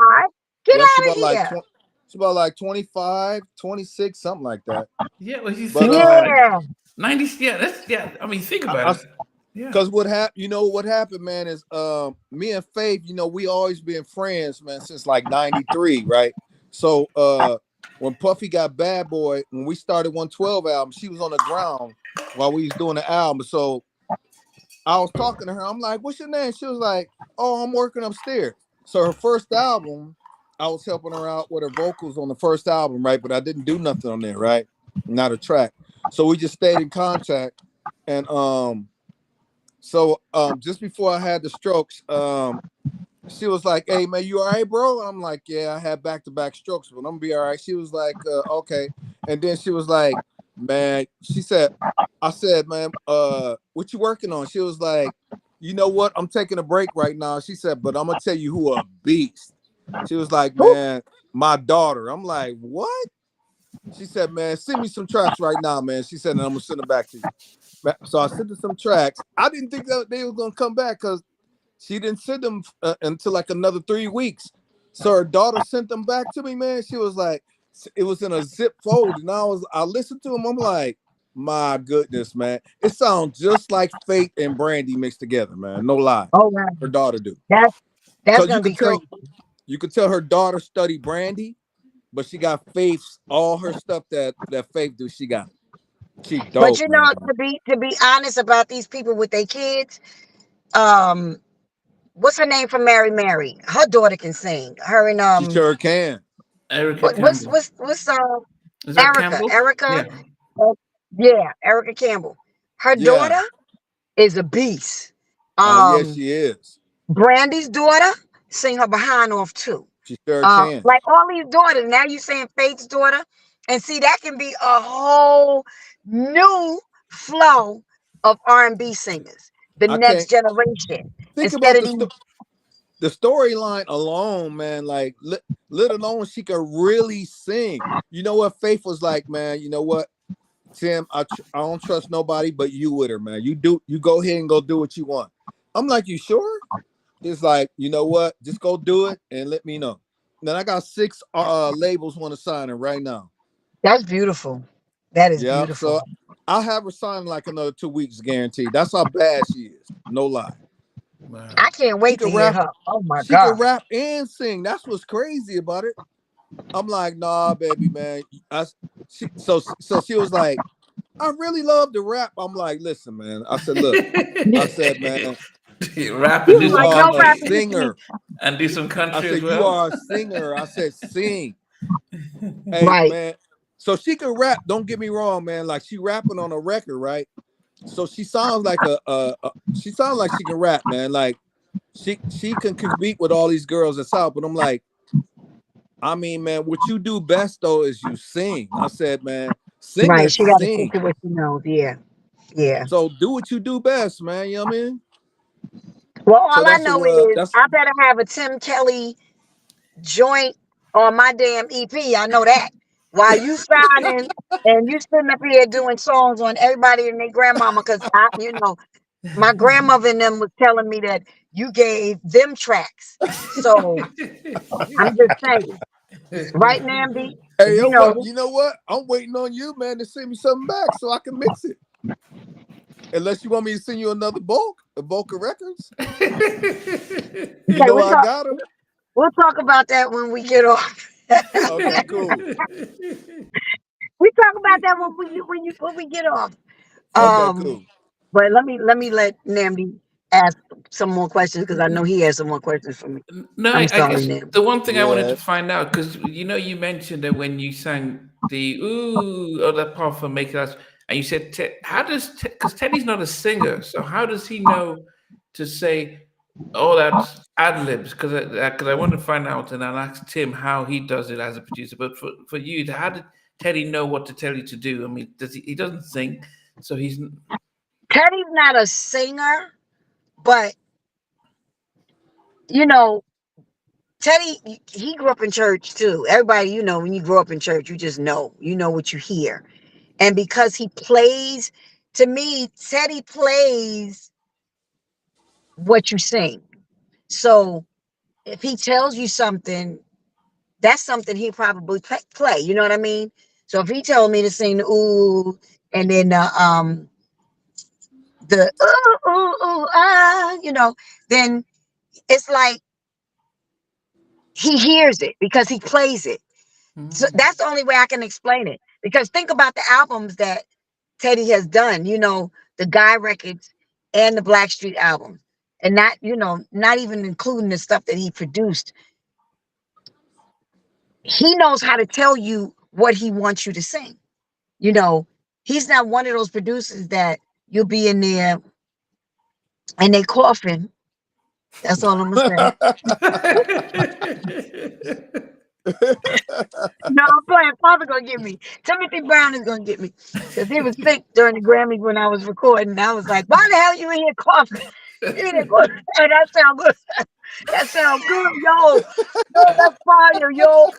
Get Yeah, she out of about like here. 20, she about like 25, 26, something like that. Yeah, well, he's But 65. Yeah. 90. Yeah, that's, yeah. I mean, think about I, it. Yeah. Cause what happened, what happened, man, is me and Faith, we always been friends, man, since like '93, right? So when Puffy got Bad Boy, when we started 112 album, she was on the ground while we was doing the album. So I was talking to her. I'm like, "What's your name?" She was like, "Oh, I'm working upstairs." So her first album, I was helping her out with her vocals on the first album, right? But I didn't do nothing on there, right? Not a track. So we just stayed in contact, and just before I had the strokes, she was like, "Hey man, you all right, bro?" I'm like, "Yeah, I had back-to-back strokes, but I'm gonna be all right." She was like, "Okay," and then she was like, "Man," she said, "I said, man, what you working on?" She was like, "You know what? I'm taking a break right now." She said, "But I'm gonna tell you who a beast." She was like, Who? "Man, my daughter." I'm like, "What?" She said, "Man, send me some tracks right now, man." She said, "And I'm gonna send them back to you." So I sent her some tracks. I didn't think that they were gonna come back because she didn't send them until like another 3 weeks. So her daughter sent them back to me, man. She was like, it was in a zip fold, and I listened to them. I'm like, my goodness, man, it sounds just like Faith and Brandy mixed together, man. No lie, Oh wow. her daughter do. That's that's Cause gonna be crazy. you could tell her daughter studied Brandy, but she got Faith's all her stuff that Faith do. She got. She But dope, man. to be honest about these people with their kids, um, what's her name from Mary Mary? Her daughter can sing. Her and She sure can. Erica what, what's Campbell. what's what's Is that Erica? Campbell? Erica? Yeah. Uh, yeah, Erica Campbell. Her Yeah. daughter is a beast. Yeah, Um, she is. Brandy's daughter sing her behind off too. She sure can. Like all these daughters. Now you saying Faith's daughter, and see that can be a whole new flow of R&B singers, the I next can't generation. think Instead about of these, the storyline alone, man. Like, let alone she could really sing. You know what? Faith was like, man. You know what, Tim? I don't trust nobody but you with her, man. You go ahead and go do what you want. I'm like, you sure? It's like, you know what? Just go do it and let me know. Then I got 6 labels want to sign her right now. that's beautiful. That is Yeah, beautiful. so I'll have her sign like another 2 weeks guaranteed. That's how bad she is. No lie. Wow. I can't She wait to could hear rap. her. Oh my She could God. rap and sing. That's what's crazy about it. I'm like, nah, baby, man. So she was like, I really love to rap. I'm like, listen, man. I said, look, I said, man, Rap and You do was some like, are no a country. rapping to me. singer. And do some I country as said, you well. are a singer. I said, sing. Hey, Right. man. So she could rap. Don't get me wrong, man. Like she rapping on a record, right? So she sounds like she sounds like she can rap, man. Like she can compete with all these girls that's out. But I'm like, I mean, man, what you do best though is you sing. I said, man, Right. singers She got to stick sing. to what she knows. Yeah. Yeah. So do what you do best, man. You know what I mean? Well, So all I know is I better have a Tim Kelly joint on my damn EP. I know that. While you signing and you sitting up here doing songs on everybody and their grandmama, because my grandmother and them was telling me that you gave them tracks. So I'm just saying, right now, B, hey, yo, what? you You know what? I'm waiting on you, man, to send me something back so I can mix it. Unless you want me to send you a bulk of records. You okay, know I got them. we'll talk about that when we get off. Okay, cool. We talk about that when we get off. Okay, Um, cool. but let me let Namdi ask some more questions because I know he has some more questions for me. No, I'm I sorry, guess Namdi. the one thing I wanted Yeah. to find out, because you mentioned that when you sang the ooh or that part for Make Us, and you said how does because Teddy's not a singer, so how does he know to say all that ad libs? Because I want to find out, and I'll ask Tim how he does it as a producer. But for you, how did Teddy know what to tell you to do? I mean, does he doesn't sing, so he's Teddy's not a singer, but you know, Teddy, he grew up in church too. Everybody, when you grow up in church, you just know what you hear. And because he plays to me, Teddy plays what you sing. So if he tells you something, that's something he probably play. You know what I mean? So if he told me to sing the ooh, and then the ooh ooh ooh ah, then it's like he hears it because he plays it. So Mm. that's the only way I can explain it. Because think about the albums that Teddy has done, the Guy records and the Blackstreet album. And not even including the stuff that he produced. He knows how to tell you what he wants you to sing. You know, he's not one of those producers that you'll be in there and they coughing. That's all I'm gonna say. No, I'm playing. Father gonna get me. Timothy Brown is gonna get me because he was sick during the Grammys when I was recording. And I was like, "Why the hell you in here coughing? You in here coughing? Hey, that sound good. That sound good, yo. Yo, that's fire, yo."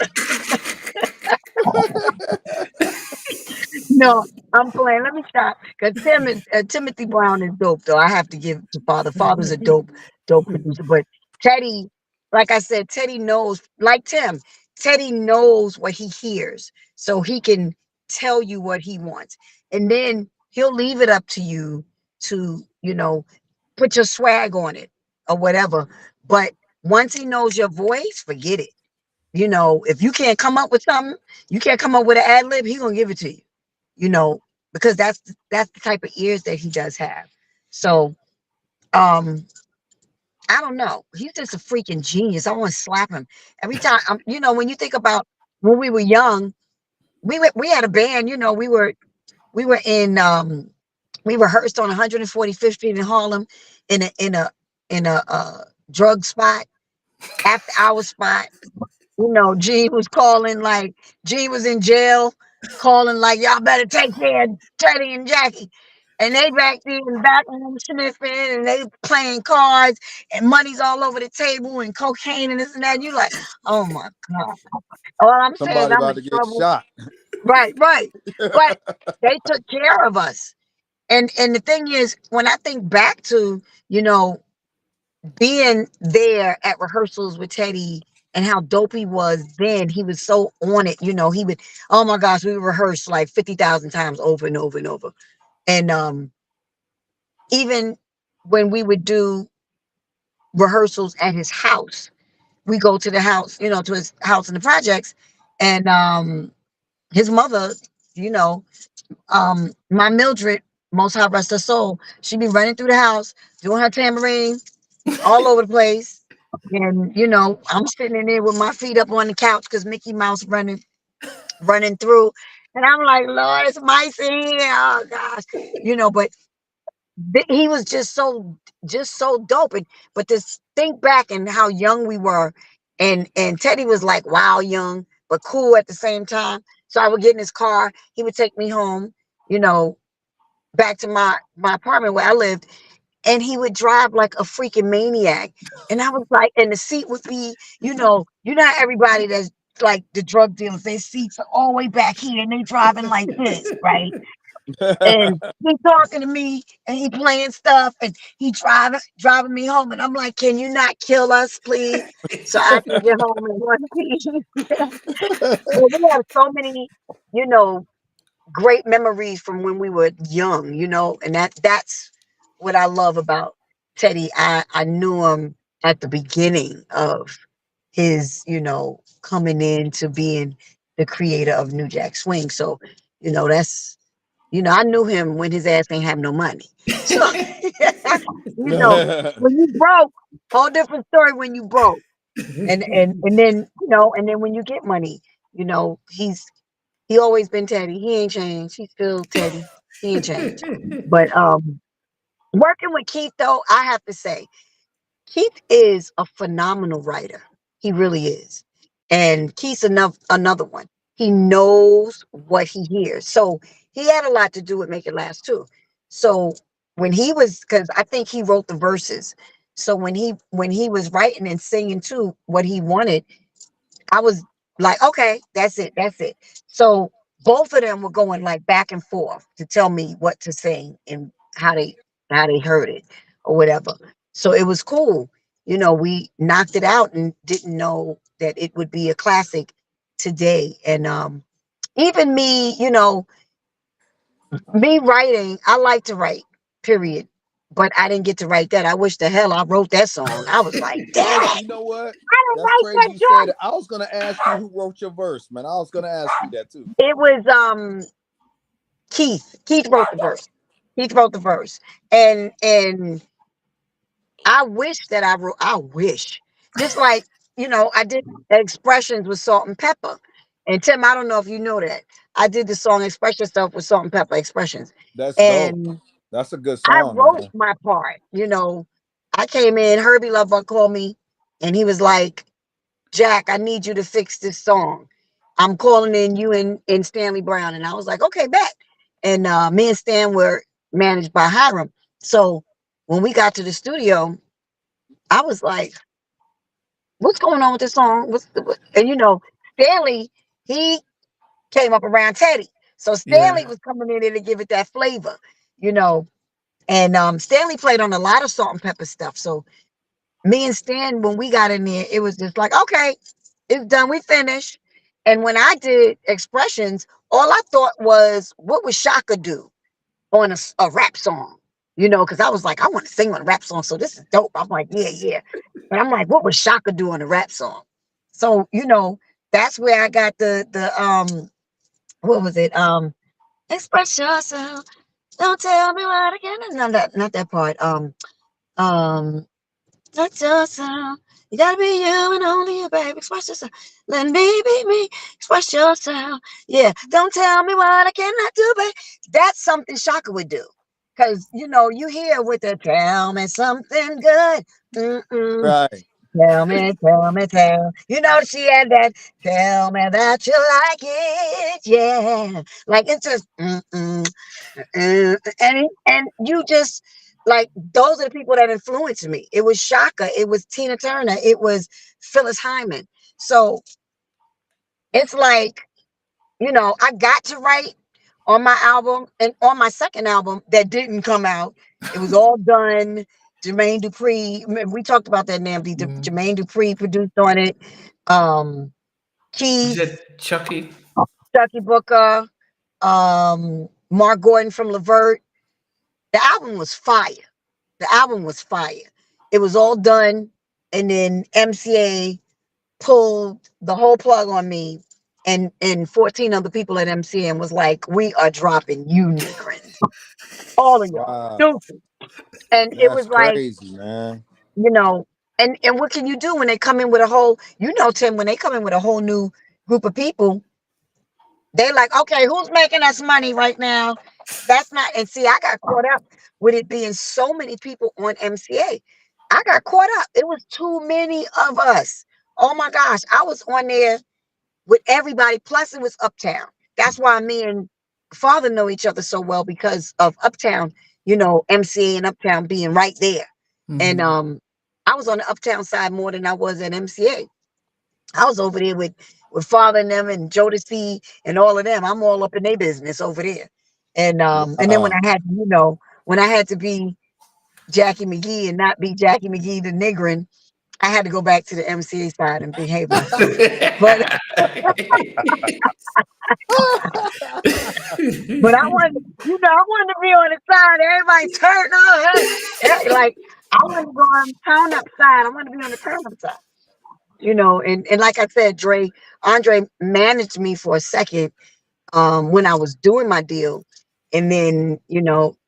No, I'm playing. Let me stop. Because Timothy Brown is dope, though. I have to give it to Father. Father's a dope producer. But Teddy, like I said, Teddy knows, like Tim, Teddy knows what he hears. So he can tell you what he wants. And then he'll leave it up to you to, put your swag on it or whatever. But once he knows your voice, forget it. If you can't come up with something, you can't come up with an ad lib, he gonna give it to you. You know, because that's the type of ears that he does have. So, um, I don't know. He's just a freaking genius. I want to slap him every time. When you think about when we were young, we had a band. We were in we rehearsed on 145th Street in Harlem in a drug spot, after hour spot. Gene was calling like Gene was in jail, calling like y'all better take care of Teddy and Jackie. And they back there in the back room sniffing and they playing cards and money's all over the table and cocaine and this and that. And you like, oh my God. All I'm saying is Somebody I'm about in to get trouble. shot. Right, right. But they took care of us. And the thing is, when I think back to, being there at rehearsals with Teddy and how dope he was then, he was so on it. He would, oh my gosh, we would rehearse like 50,000 times over and over and over. And even when we would do rehearsals at his house, we go to the house, to his house in the projects, and his mother, you know, my Mildred, most high rest her soul, she'd be running through the house doing her tambourine all over the place. And I'm sitting in there with my feet up on the couch because Mickey Mouse running through. And I'm like, Lord, it's mice in here. Oh gosh. But he was just so dope. And but to think back and how young we were, and Teddy was like wow young, but cool at the same time. So I would get in his car, he would take me home, you know, back to my apartment where I lived, and he would drive like a freaking maniac. And I was like, and the seat would be, how everybody that's like the drug dealers, their seats are all the way back here and they driving like this, right? And he talking to me and he playing stuff and he driving me home. And I'm like, can you not kill us, please? So I can get home in one piece. Well, we have so many, you know, great memories from when we were young, and that's what I love about Teddy. I knew him at the beginning of his, coming into being the creator of New Jack Swing. So, that's I knew him when his ass ain't have no money. So, when you broke, whole different story when you broke. And then, and then when you get money, he always been Teddy. He ain't changed. He's still Teddy. He ain't changed. But working with Keith though, I have to say, Keith is a phenomenal writer. He really is. And Keith's another one. He knows what he hears. So he had a lot to do with Make It Last too. So when he was, because I think he wrote the verses. So when he was writing and singing too what he wanted, I was like, okay, that's it. So both of them were going like back and forth to tell me what to sing and how they heard it or whatever. So it was cool. We knocked it out and didn't know that it would be a classic today. And even me, me writing, I like to write, period. But I didn't get to write that. I wish the hell I wrote that song. I was like, damn That's, it, you know what? I didn't That's write crazy that you said joint. it. I was gonna ask you who wrote your verse, man. I was gonna ask you that too. It was Keith. Keith wrote the verse. Keith wrote the verse. And I wish that I wrote, I wish. Just like, I did expressions with Salt and Pepper. And Tim, I don't know if you know that. I did the song Express Yourself with Salt and Pepper Expressions. That's dope. And That's a good I song, wrote man. my part. I came in, Herbie Lover called me and he was like, Jack, I need you to fix this song. I'm calling in you and Stanley Brown. And I was like, okay, bet. And me and Stan were managed by Hiram. So when we got to the studio, I was like, what's going on with this song? And Stanley, he came up around Teddy. So Yeah. Stanley was coming in there to give it that flavor, you know. And Stanley played on a lot of Salt and Pepper stuff. So me and Stan, when we got in there, it was just like, okay, it's done. We finished. And when I did expressions, all I thought was, what would Shaka do on a rap song? Because I was like, I want to sing on a rap song. So this is dope. I'm like, yeah, yeah. But I'm like, what would Shaka do on a rap song? So, that's where I got the what was it? Express yourself. Don't tell me what again. Not that part. Um, Express yourself. You gotta be you and only you, baby. Express yourself. Let me be me. Express yourself. Yeah. Don't tell me what I cannot do, baby. That's something Shaka would do. Cause you hear with the tell me something good. Mm-mm. Right. Tell me, tell me, tell. She had that. Tell me that you like it. Yeah. Like it's just and you just like those are the people that influenced me. It was Shaka, it was Tina Turner, it was Phyllis Hyman. So it's like, I got to write on my album and on my second album that didn't come out. It was all done. Jermaine Dupri, we talked about that name. Mm. Jermaine Dupri produced on it. Um, You Keith, said Chucky? Chucky Booker, Mark Gordon from Levert. The album was fire. The album was fire. It was all done, and then MCA pulled the whole plug on me, and 14 other people at MCA and was like, "We are dropping you niggers, all of y'all, Wow. stupid." And it That's was like, crazy, man. you know, and what can you do when they come in with a whole, Tim, when they come in with a whole new group of people, they're like, okay, who's making us money right now? That's not, and see, I got caught up with it being so many people on MCA. I got caught up. It was too many of us. Oh my gosh. I was on there with everybody. Plus, it was Uptown. That's why me and Father know each other so well because of Uptown, MCA and Uptown being right there. And Hmm. I was on the Uptown side more than I was at MCA. I was over there with Father and them and Jodeci and all of them. I'm all up in their business over there. And then when Wow. I had, when I had to be Jacci McGhee and not be Jacci McGhee the niggering, I had to go back to the MCA side and behave myself. But but I wanted, I wanted to be on the side. Everybody turn on. Like I wanted to go on the turn up side. I wanted to be on the turn up side. And like I said, Andre managed me for a second when I was doing my deal. And then,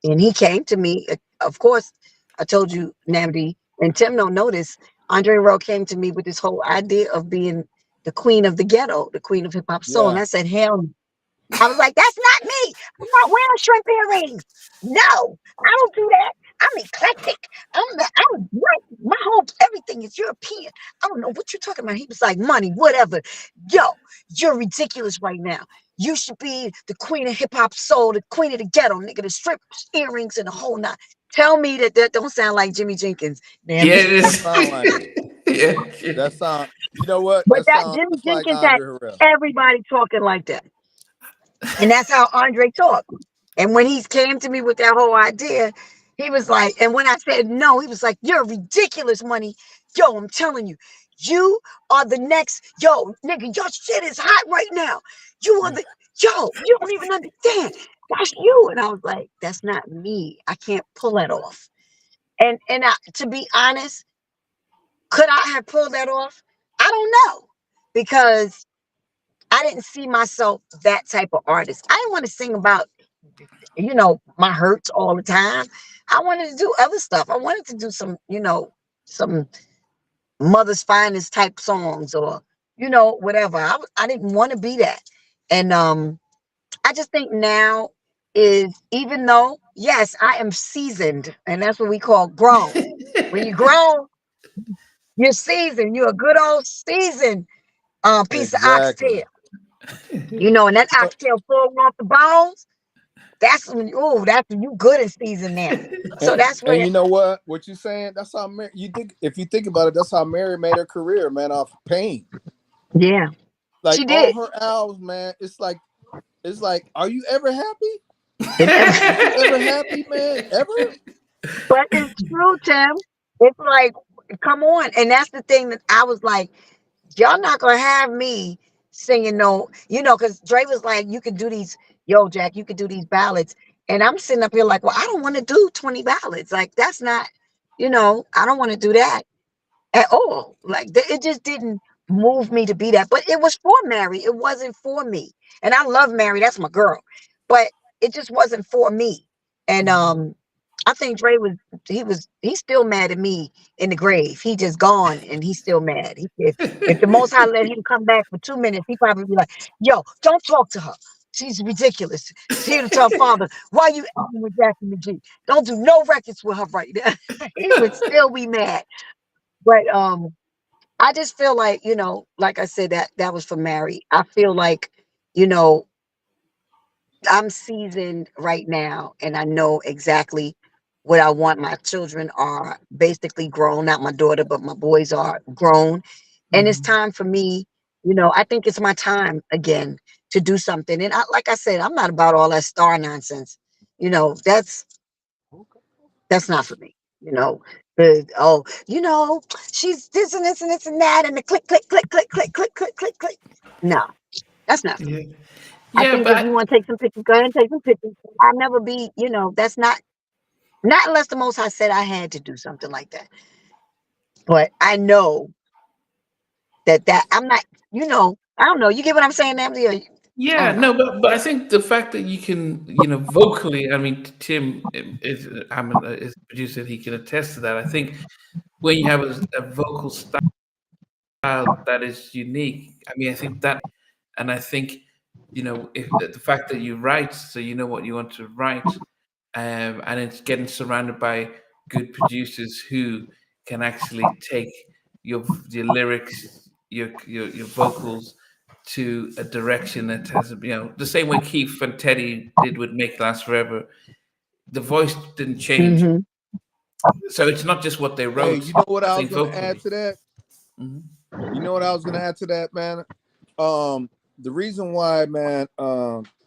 and he came to me. Of course, I told you, Namdi, and Tim don't notice, Andre Rowe came to me with this whole idea of being the queen of the ghetto, the queen of hip hop soul. And Yeah. I said, hell no. I was like, that's not me. I'm not wearing shrimp earrings. No, I don't do that. I'm eclectic. I'm my whole everything is European. I don't know what you're talking about. He was like, money, whatever. Yo, you're ridiculous right now. You should be the queen of hip hop soul, the queen of the ghetto, nigga, the strip earrings and the whole nine. Tell me that don't sound like Jimmy Jenkins, damn Yeah, me. it That is. sound like him. Yeah. That sound. You know what? But That that sounds Jimmy just like Jenkins had Andre Harrell. everybody talking like that. And that's how Andre talked. And when he came to me with that whole idea, he was like, and when I said no, he was like, "You're ridiculous, Money. Yo, I'm telling you, you are the next, yo, nigga, your shit is hot right now. You are the, yo, you don't even understand. That's you." And I was like, "That's not me. I can't pull that off." And to be honest, could I have pulled that off? I don't know. Because I didn't see myself that type of artist. I didn't want to sing about, my hurts all the time. I wanted to do other stuff. I wanted to do some, some mother's finest type songs, or, whatever. I didn't want to be that. And I just think now is, even though, yes, I am seasoned, and that's what we call grown. When you grown, you're seasoned. You're a good old seasoned piece of Exactly. oxtail. And that oxtail falling off the bones, that's when, that's when you good and seasoned now. So that's And where, you know what you're saying? That's how Mary, you think, if you think about it, that's how Mary made her career, man, off pain. yeah, Like she all did. her albums, man. It's like, are you ever happy? It ever, Is you ever happy, man? Ever? but it's true, Tim. It's like, come on. And that's the thing that I was like, y'all not gonna have me singing no, because Dre was like, you could do these, yo, Jack, you could do these ballads. And I'm sitting up here like, well, I don't want to do 20 ballads. Like, that's not, I don't want to do that at all. Like, it just didn't move me to be that. But it was for Mary. It wasn't for me. And I love Mary. That's my girl. But it just wasn't for me. And I think Dre he's still mad at me in the grave. He just gone and he's still mad. If the Most High let him come back for 2 minutes, he probably be like, "Yo, don't talk to her. She's ridiculous." He would tell father, "Why you acting with Jacci McGhee? Don't do no records with her right now." He would still be mad. But I just feel like, like I said, that was for Mary. I feel like, you know, I'm seasoned right now, and I know exactly what I want. My children are basically grown, not my daughter, but my boys are grown. And it's time for me, I think it's my time again to do something. And like I said, I'm not about all that star nonsense. You know, that's that's not for me. She's this and this and this and that, and the click, click, click, click, click, click, click, click, click. No, that's not for me. Yeah, I yeah, think if you but want to take some pictures, go ahead and take some pictures. I'll never be, that's not unless the Most High said I had to do something like that. But I know that I'm not, I don't know. You get what I'm saying, Namdi? I yeah, don't know. no, but I think the fact that you can, vocally, I mean, Tim is a producer, he can attest to that. I think when you have a vocal style that is unique, I mean, I think that, and I think, if the fact that you write, so you know what you want to write, and it's getting surrounded by good producers who can actually take your lyrics, your vocals to a direction that has, the same way Keith and Teddy did with Make Last Forever. The voice didn't change, Mm-hmm. so it's not just what they Hey, wrote. you know what I I was think gonna add vocally. to that? Mhm. You know what I was gonna add to that, man? The reason why, man,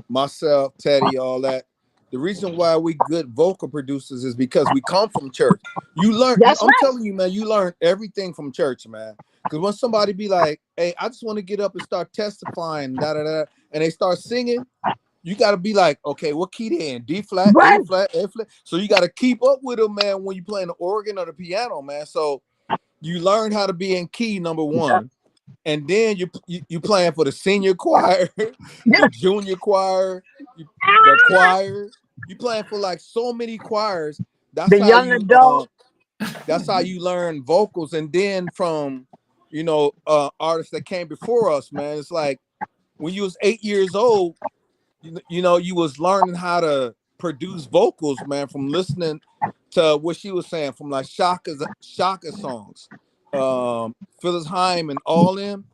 myself, Teddy, all that, the reason why we good vocal producers is because we come from church. That's I'm right. telling you, man, you learn everything from church, man. Because when somebody be like, "Hey, I just want to get up and start testifying," da da da, and they start singing, you got to be like, "Okay, what key they in? D flat, A Right. flat, A flat." So you got to keep up with them, man, when you playing the organ or the piano, man. So you learn how to be in key, number one, and then you playing for the senior choir, the junior choir, the choir. You playing for like so many choirs. That's The how young you adult. that's how you learn vocals. And then from artists that came before us, man. It's like when you was 8 years old, you was learning how to produce vocals, man, from listening to what she was saying, from like Shaka songs, Phyllis Hyman and all them.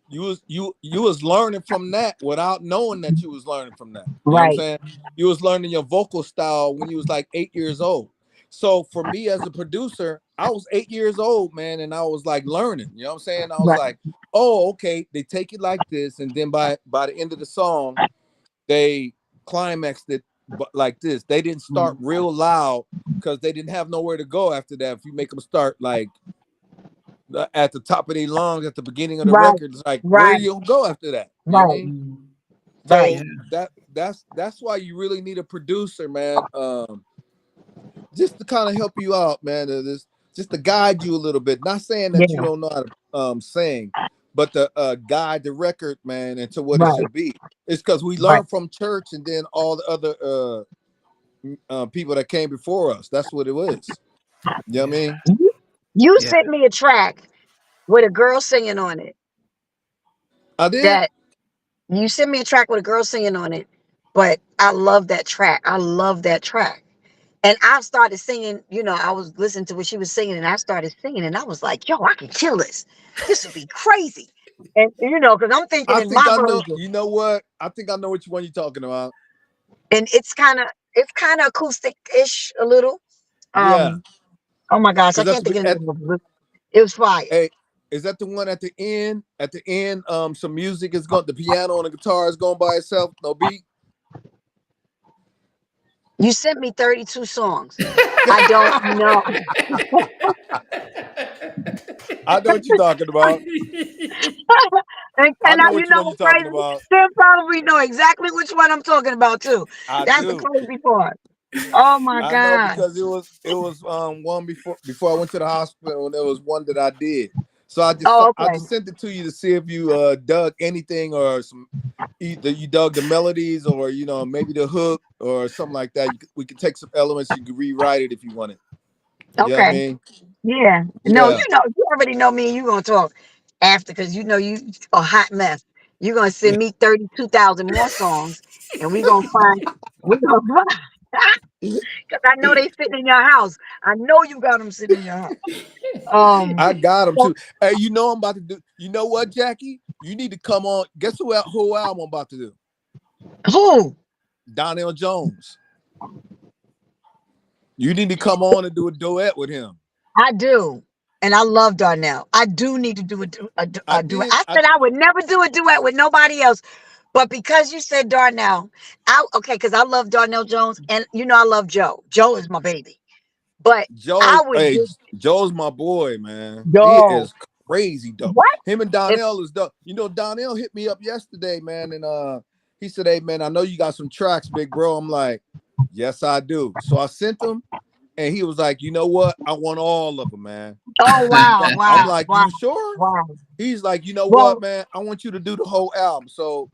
You was learning from that without knowing that you was learning from that. You know what I'm Right. saying? You was learning your vocal style when you was like 8 years old. So for me as a producer, I was 8 years old, man, and I was like learning. You know what I'm saying? I was Right. like, oh, okay, they take it like this, and then by the end of the song, they climaxed it but like this. They didn't start real loud because they didn't have nowhere to go after that. If you make them start like at the top of their lungs at the beginning of the Right, record, it's like where right, do you go after that? You know what I right, mean? right. So that's why you really need a producer, man. Just to kind of help you out, man. Just to guide you a little bit. Not saying that you Yeah, don't know how to sing, but to guide the record, man, into what it right, should be. It's because we right. learned from church and then all the other people that came before us. That's what it was. You know what I Yeah. mean? You Yeah. sent me a track with a girl singing on it. I did. That you sent me a track with a girl singing on it, but I love that track. I love that track. And I started singing, I was listening to what she was singing and I started singing and I was like, yo, I can kill this. This would be crazy. And because I'm thinking I in think my I know. version. You know what? I think I know which one you're talking about. And it's kind of acoustic-ish a little. Yeah, Oh my gosh, I because can't think of the name of it. It was fire. hey, is that the one at the end? At the end, some music is going. The piano and the guitar is going by itself. No beat. You sent me 32 songs. I don't know. I know what you're talking about. And I know you which know one you're what's talking crazy? about. Tim probably know exactly which one I'm talking about too. I That's the do. crazy part. Oh my I know God. because it was one before I went to the hospital, and there was one that I did. So Oh, I okay. just sent it to you to see if you dug anything or some either you dug the melodies or maybe the hook or something like that. We could take some elements. You could rewrite it if you wanted. You know what I Okay. mean? Yeah. No, Yeah. you already know me and you gonna talk after because you a hot mess. You're gonna send me 32,000 more songs and we gonna find because I know they sitting in your house. I know you got them sitting in your house. I got them So too. Hey, I'm about to do. You know what, Jackie? You need to come on. Guess who album I'm about to do? who? Donnell Jones. You need to come on and do a duet with him. I do. And I love Darnell. I do need to do I a duet. did. I said I would never do a duet with nobody else. But because you said Darnell, okay, because I love Darnell Jones and I love Joe. Joe is my baby. But I would Hey, do Joe's my boy, man. He Joe. is crazy dope. What? Him and If Donnell is dope. Donnell hit me up yesterday, man, and he said, "Hey, man, I know you got some tracks, big bro." I'm like, "Yes, I do." So I sent him, and he was like, "You know what? I want all of them, man." oh wow, I'm wow, like, wow, "You sure?" wow. He's like, "You know what, Well, man? I want you to do the whole album." So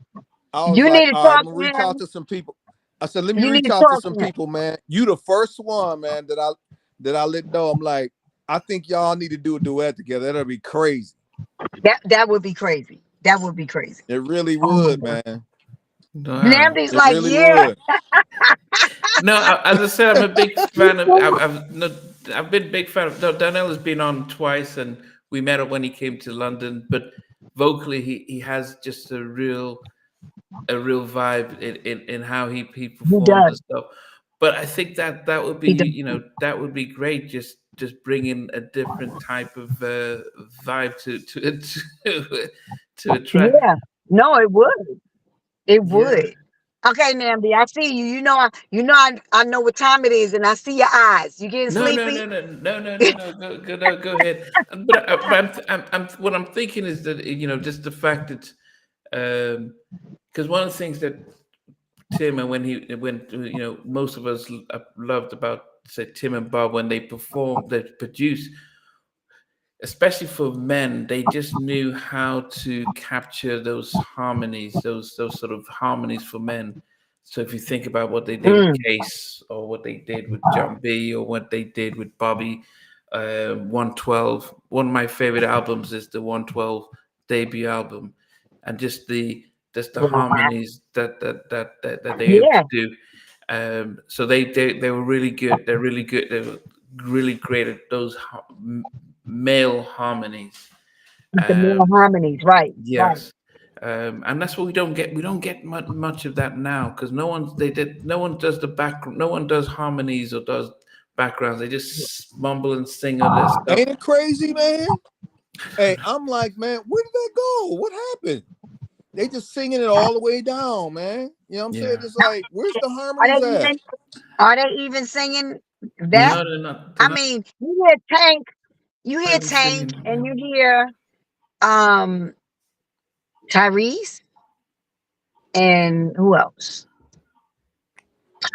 I was you like, need to "All right, I'm talk gonna to reach out him. to some people." I said, "Let me You need reach to out to talk some to him. people, man. You the first one, man, that I let know." I'm like, "I think y'all need to do a duet together. That'll be crazy. That would be crazy. That would be crazy. It really Oh my would, God. man. Wow. Namdi's It like, really yeah. would." No, as I said, I'm a big fan of. I've been a big fan of. Donnell has been on twice, and we met up when he came to London. But vocally, he has just a real vibe in how he He performs does. and stuff. But I think that would be He does. that would be great. Just bringing a different type of vibe to a track. Yeah. No, it would. It Yeah. would. Okay, Namdi, I see you. I know what time it is, and I see your eyes. You getting No, no, sleepy? no, no, no, no, no, no. Go, no, go ahead. But what I'm thinking is that just the fact that because one of the things that Tim and when most of us loved about say Tim and Bob when they perform they produce, especially for men, they just knew how to capture those harmonies, those sort of harmonies for men. So if you think about what they did with Mm, Case, or what they did with John B, or what they did with Bobby, 112. One of my favorite albums is the 112 debut album, and just the wow. harmonies that they're able Yeah, to do. So they were really good. They're really good. They were really great at those male harmonies. the male Um, harmonies, right, right. yes, and that's what we don't get. We don't get much of that now because no one does the back. No one does harmonies or does backgrounds. They just mumble and sing all their stuff. Ain't it crazy, man? Hey, I'm like, man, where did that go? What happened? they just singing it all the way down, man. You know what I'm saying? Yeah. It's like, where's the Are harmonies they at? even are they even singing that? No, they're not. They're I not mean, you hear even Tank singing. and you Yeah. hear um Tyrese and who else?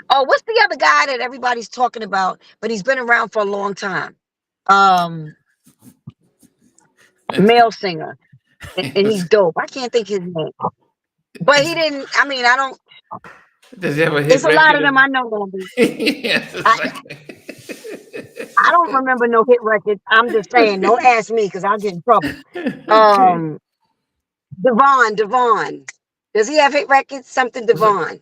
Oh, what's the other guy that everybody's talking about, but he's been around for a long time? Um Male singer. And he's dope. I can't think his name. But he didn't, I mean, I don't, Does he have a hit it's a lot of record? them I know. Gonna Yes, I, exactly. I don't remember no hit records. I'm just saying, don't ask me because I'll get in trouble. Okay. Um, Devon. Does he have hit records? Something Was it, Devon.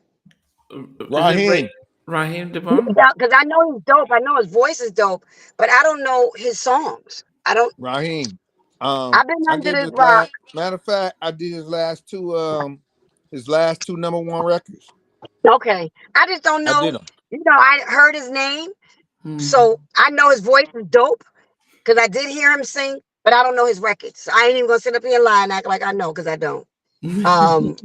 is it Raheem. Raheem Devon? Because I know he's dope. I know his voice is dope, but I don't know his songs. I don't. Raheem. I've been I under gave this his rock. last matter of fact, I did his last two #1 records. Okay, I just don't I did know. them. I heard his name, Hmm. so I know his voice is dope because I did hear him sing, but I don't know his records. So I ain't even gonna sit up here and lie and act like I know because I don't. Um,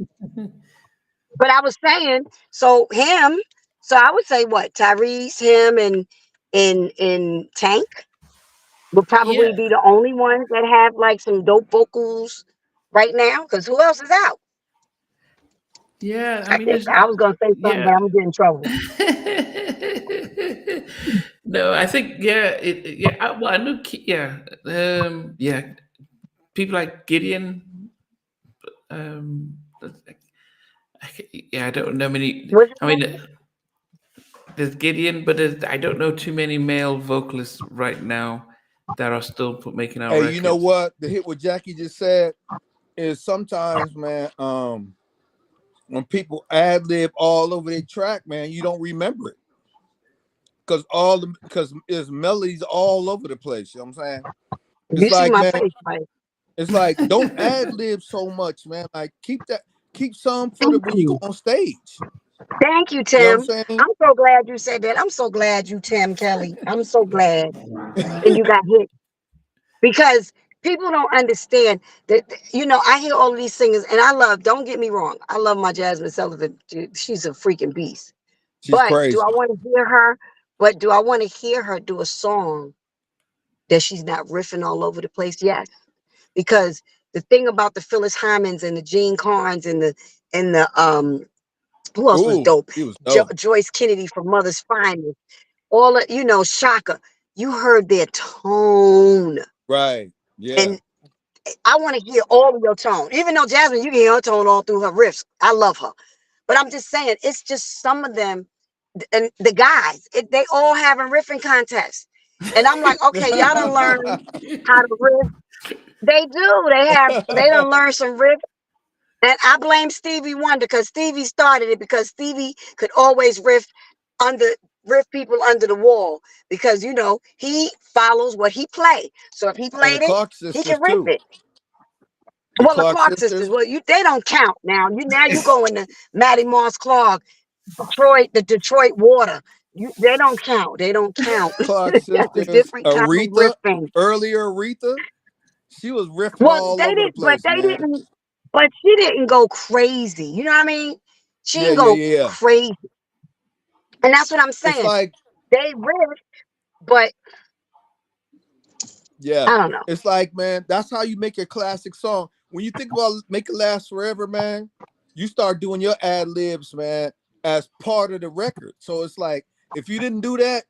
but I was saying, so him, so I would say what Tyrese, him, and Tank would probably Yeah, be the only ones that have like some dope vocals right now. Because who else is out? yeah. I I mean, think there's I was gonna say something, but yeah. I'm gonna get in trouble. No, I think yeah, yeah. Well, I know, yeah, yeah. People like Gideon. Um, yeah, I don't know many. What's his I mean, there's Gideon, but I don't know too many male vocalists right now that are still making out Hey, you know records. what? The hit what Jackie just said is sometimes, man, when people ad lib all over their track, man, you don't remember it. Because there's melodies all over the place. You know what I'm saying? name? It's You see like, my man, face, right? it's like don't ad lib so much, man. Like keep some for the Thank when you go you. on stage. Thank you, You know what Tim. I'm saying? I'm so glad you said that. I'm so glad you, Tim Kelly. I'm so glad. And you got hit because people don't understand that. I hear all of these singers, and don't get me wrong, I love my Jasmine Sullivan. She's a freaking beast. She's But do crazy. I want to hear her? But do I want to hear her do a song that she's not riffing all over the place? Yes, because the thing about the Phyllis Hymans and the Gene Carnes and the who else was Ooh, dope? he was dope. Joyce Kennedy from Mother's Finest. All of, Shaka. You heard their tone, Right. Yeah. and I want to hear all of your tone. Even though Jasmine, you can hear her tone all through her riffs. I love her, but I'm just saying, it's just some of them, and the guys, they all having riffing contests, and I'm like, okay, y'all done learn how to riff. They do. They done learn some riffs. And I blame Stevie Wonder because Stevie started it because Stevie could always under riff people under the wall because he follows what he play. So if he And the played it, Clark he sisters can riff too. it. The Well, the Clark Clark sisters, sisters. well, they don't count now. You go into Matty Moss Clark, the Detroit Water. They don't count. They don't count. Clark That's a sisters. different kind of Aretha. riffing. Earlier Aretha. She was riffing Well, all they over the didn't, but place, they man. didn't. But she didn't go crazy. You know what I mean? She Yeah, didn't yeah, go yeah. crazy. And that's what I'm It's saying. like, They riff, but yeah. I don't know. It's like, man, that's how you make a classic song. When you think about make it last forever, man, you start doing your ad libs, man, as part of the record. So it's like if you didn't do that,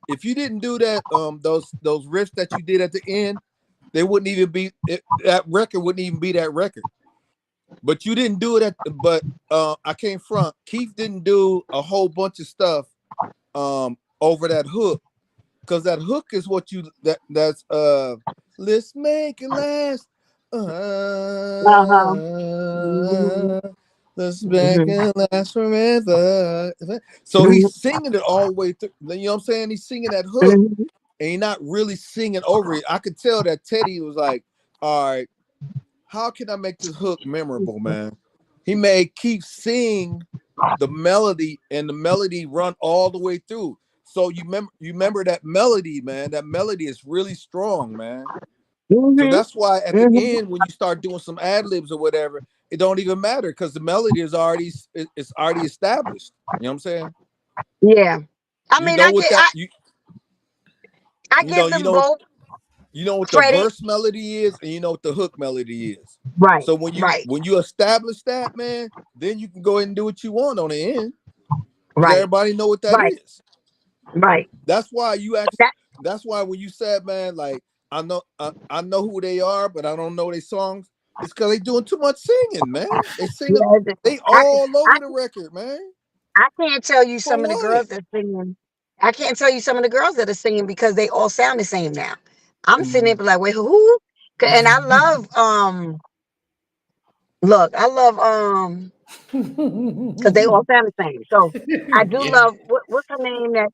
those riffs that you did at the end, they wouldn't even be that record wouldn't even be that record. But you didn't do it I came front. Keith didn't do a whole bunch of stuff over that hook. Because that hook is what that's let's make it last. Uh-huh. Mhm. Let's make Mhm. it last forever. So Mhm. he's singing it all the way through. You know what I'm saying? He's singing that hook Mhm. and he's not really singing over it. I could tell that Teddy was like, all right, how can I make this hook memorable, man? He made Keith sing the melody and the melody run all the way through. So you remember that melody, man. That melody is really strong, man. So Mhm. that's why at the Mhm. end, when you start doing some ad libs or whatever, it don't even matter because the melody is already it's already established. You know what I'm saying? Yeah. I You mean, know what that I you know give you them know both you know what the credit. verse melody is, and you know what the hook melody is. Right. So Right. when you establish that, man, then you can go ahead and do what you want on the end because Right. everybody know what that Right. is. Right. That's why you actually. That, That's why when you said, man, like I know who they are, but I don't know their songs. It's because they doing too much singing, man. They singing. yeah, They I, all I over the record, man. I can't tell you For some of the what? girls that singing. I can't tell you some of the girls that are singing because they all sound the same now. I'm sitting there Mm. be like, wait, who? And I love look, I love because they all sound the same. So I do Yeah. love what's her name that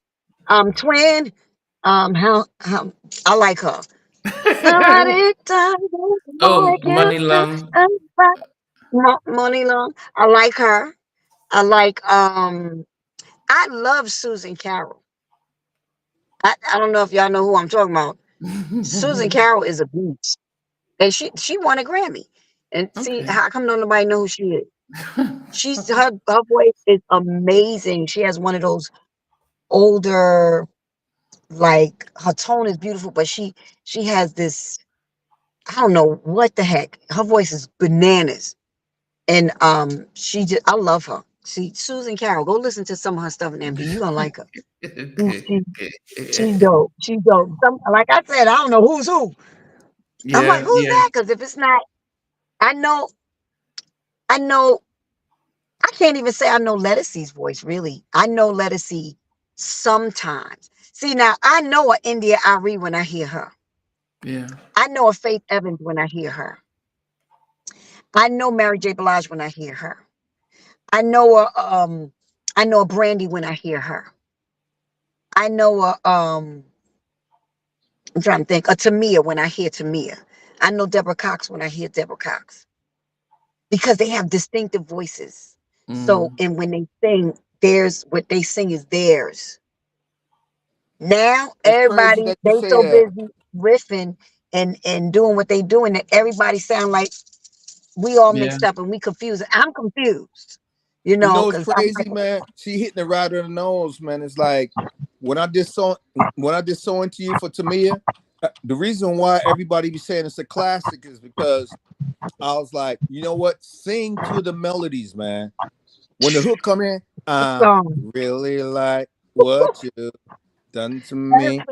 twin how I like her. Somebody done Oh, like you Money do, Long. Money long. I like her. I like I love Susan Carroll. I don't know if y'all know who I'm talking about. Susan Carroll is a beast. And she won a Grammy. And see, Okay. how come nobody know who she is? Her voice is amazing. She has one of those older, like her tone is beautiful, but she has this, I don't know what the heck. Her voice is bananas. And she just I love her. See, Susan Carroll, go listen to some of her stuff in MD. You're gonna like her. She, Okay. she, she's Okay. dope. She's dope. Like I said, I don't know who's who. I'm like, Yeah. who's Yeah. that? Because if it's not, I know, I know, I can't even say I know Lettucey's voice, really. I know Lettucey sometimes. See, now I know a India Ari when I hear her. Yeah. I know a Faith Evans when I hear her. I know Mary J. Blige when I hear her. I know I know a Brandy when I hear her. I know I'm trying to think, a Tamia when I hear Tamia. I know Deborah Cox when I hear Deborah Cox. Because they have distinctive voices. So, Mm. and when they sing, theirs, what they sing is theirs. Now, It's crazy everybody, that you they say so that. busy riffing and doing what they doing that everybody sound like we all Yeah. mixed up and we confused. I'm confused, you You know, know what's because I'm crazy, like, man? She hitting it right on the nose, man. It's like when I did so into you for Tamia. The reason why everybody be saying it's a classic is because I was like, you know what? Sing to the melodies, man. When the hook come in, I um, really like what you done to me.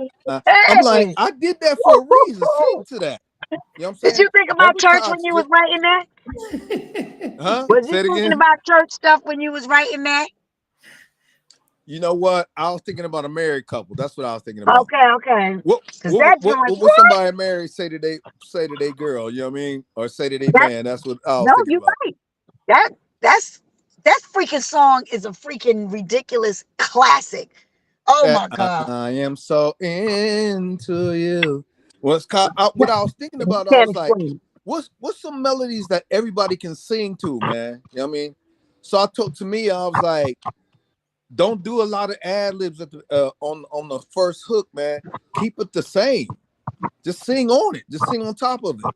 I'm like, hey, I did that for a reason. Sing to that. You know what I'm did saying? you think about Deborah church when Cox, you was writing that? huh? Was you Say it thinking again. about church stuff when you was writing that? You know what? I was thinking about a married couple. That's what I was thinking about. Okay, okay. Because that joint, What would somebody married say to their girl? You know what I mean? Or say to their that man? That's what I was no, thinking you're about. right. That that's that freaking song is a freaking ridiculous classic. Oh That my god. I am so into you. What I was thinking You about, I can't was like, explain what's some melodies that everybody can sing to, man? You know what I mean? So I told to me, I was like, don't do a lot of ad libs at on the first hook, man. Keep it the same. Just sing on it. Just sing on top of it.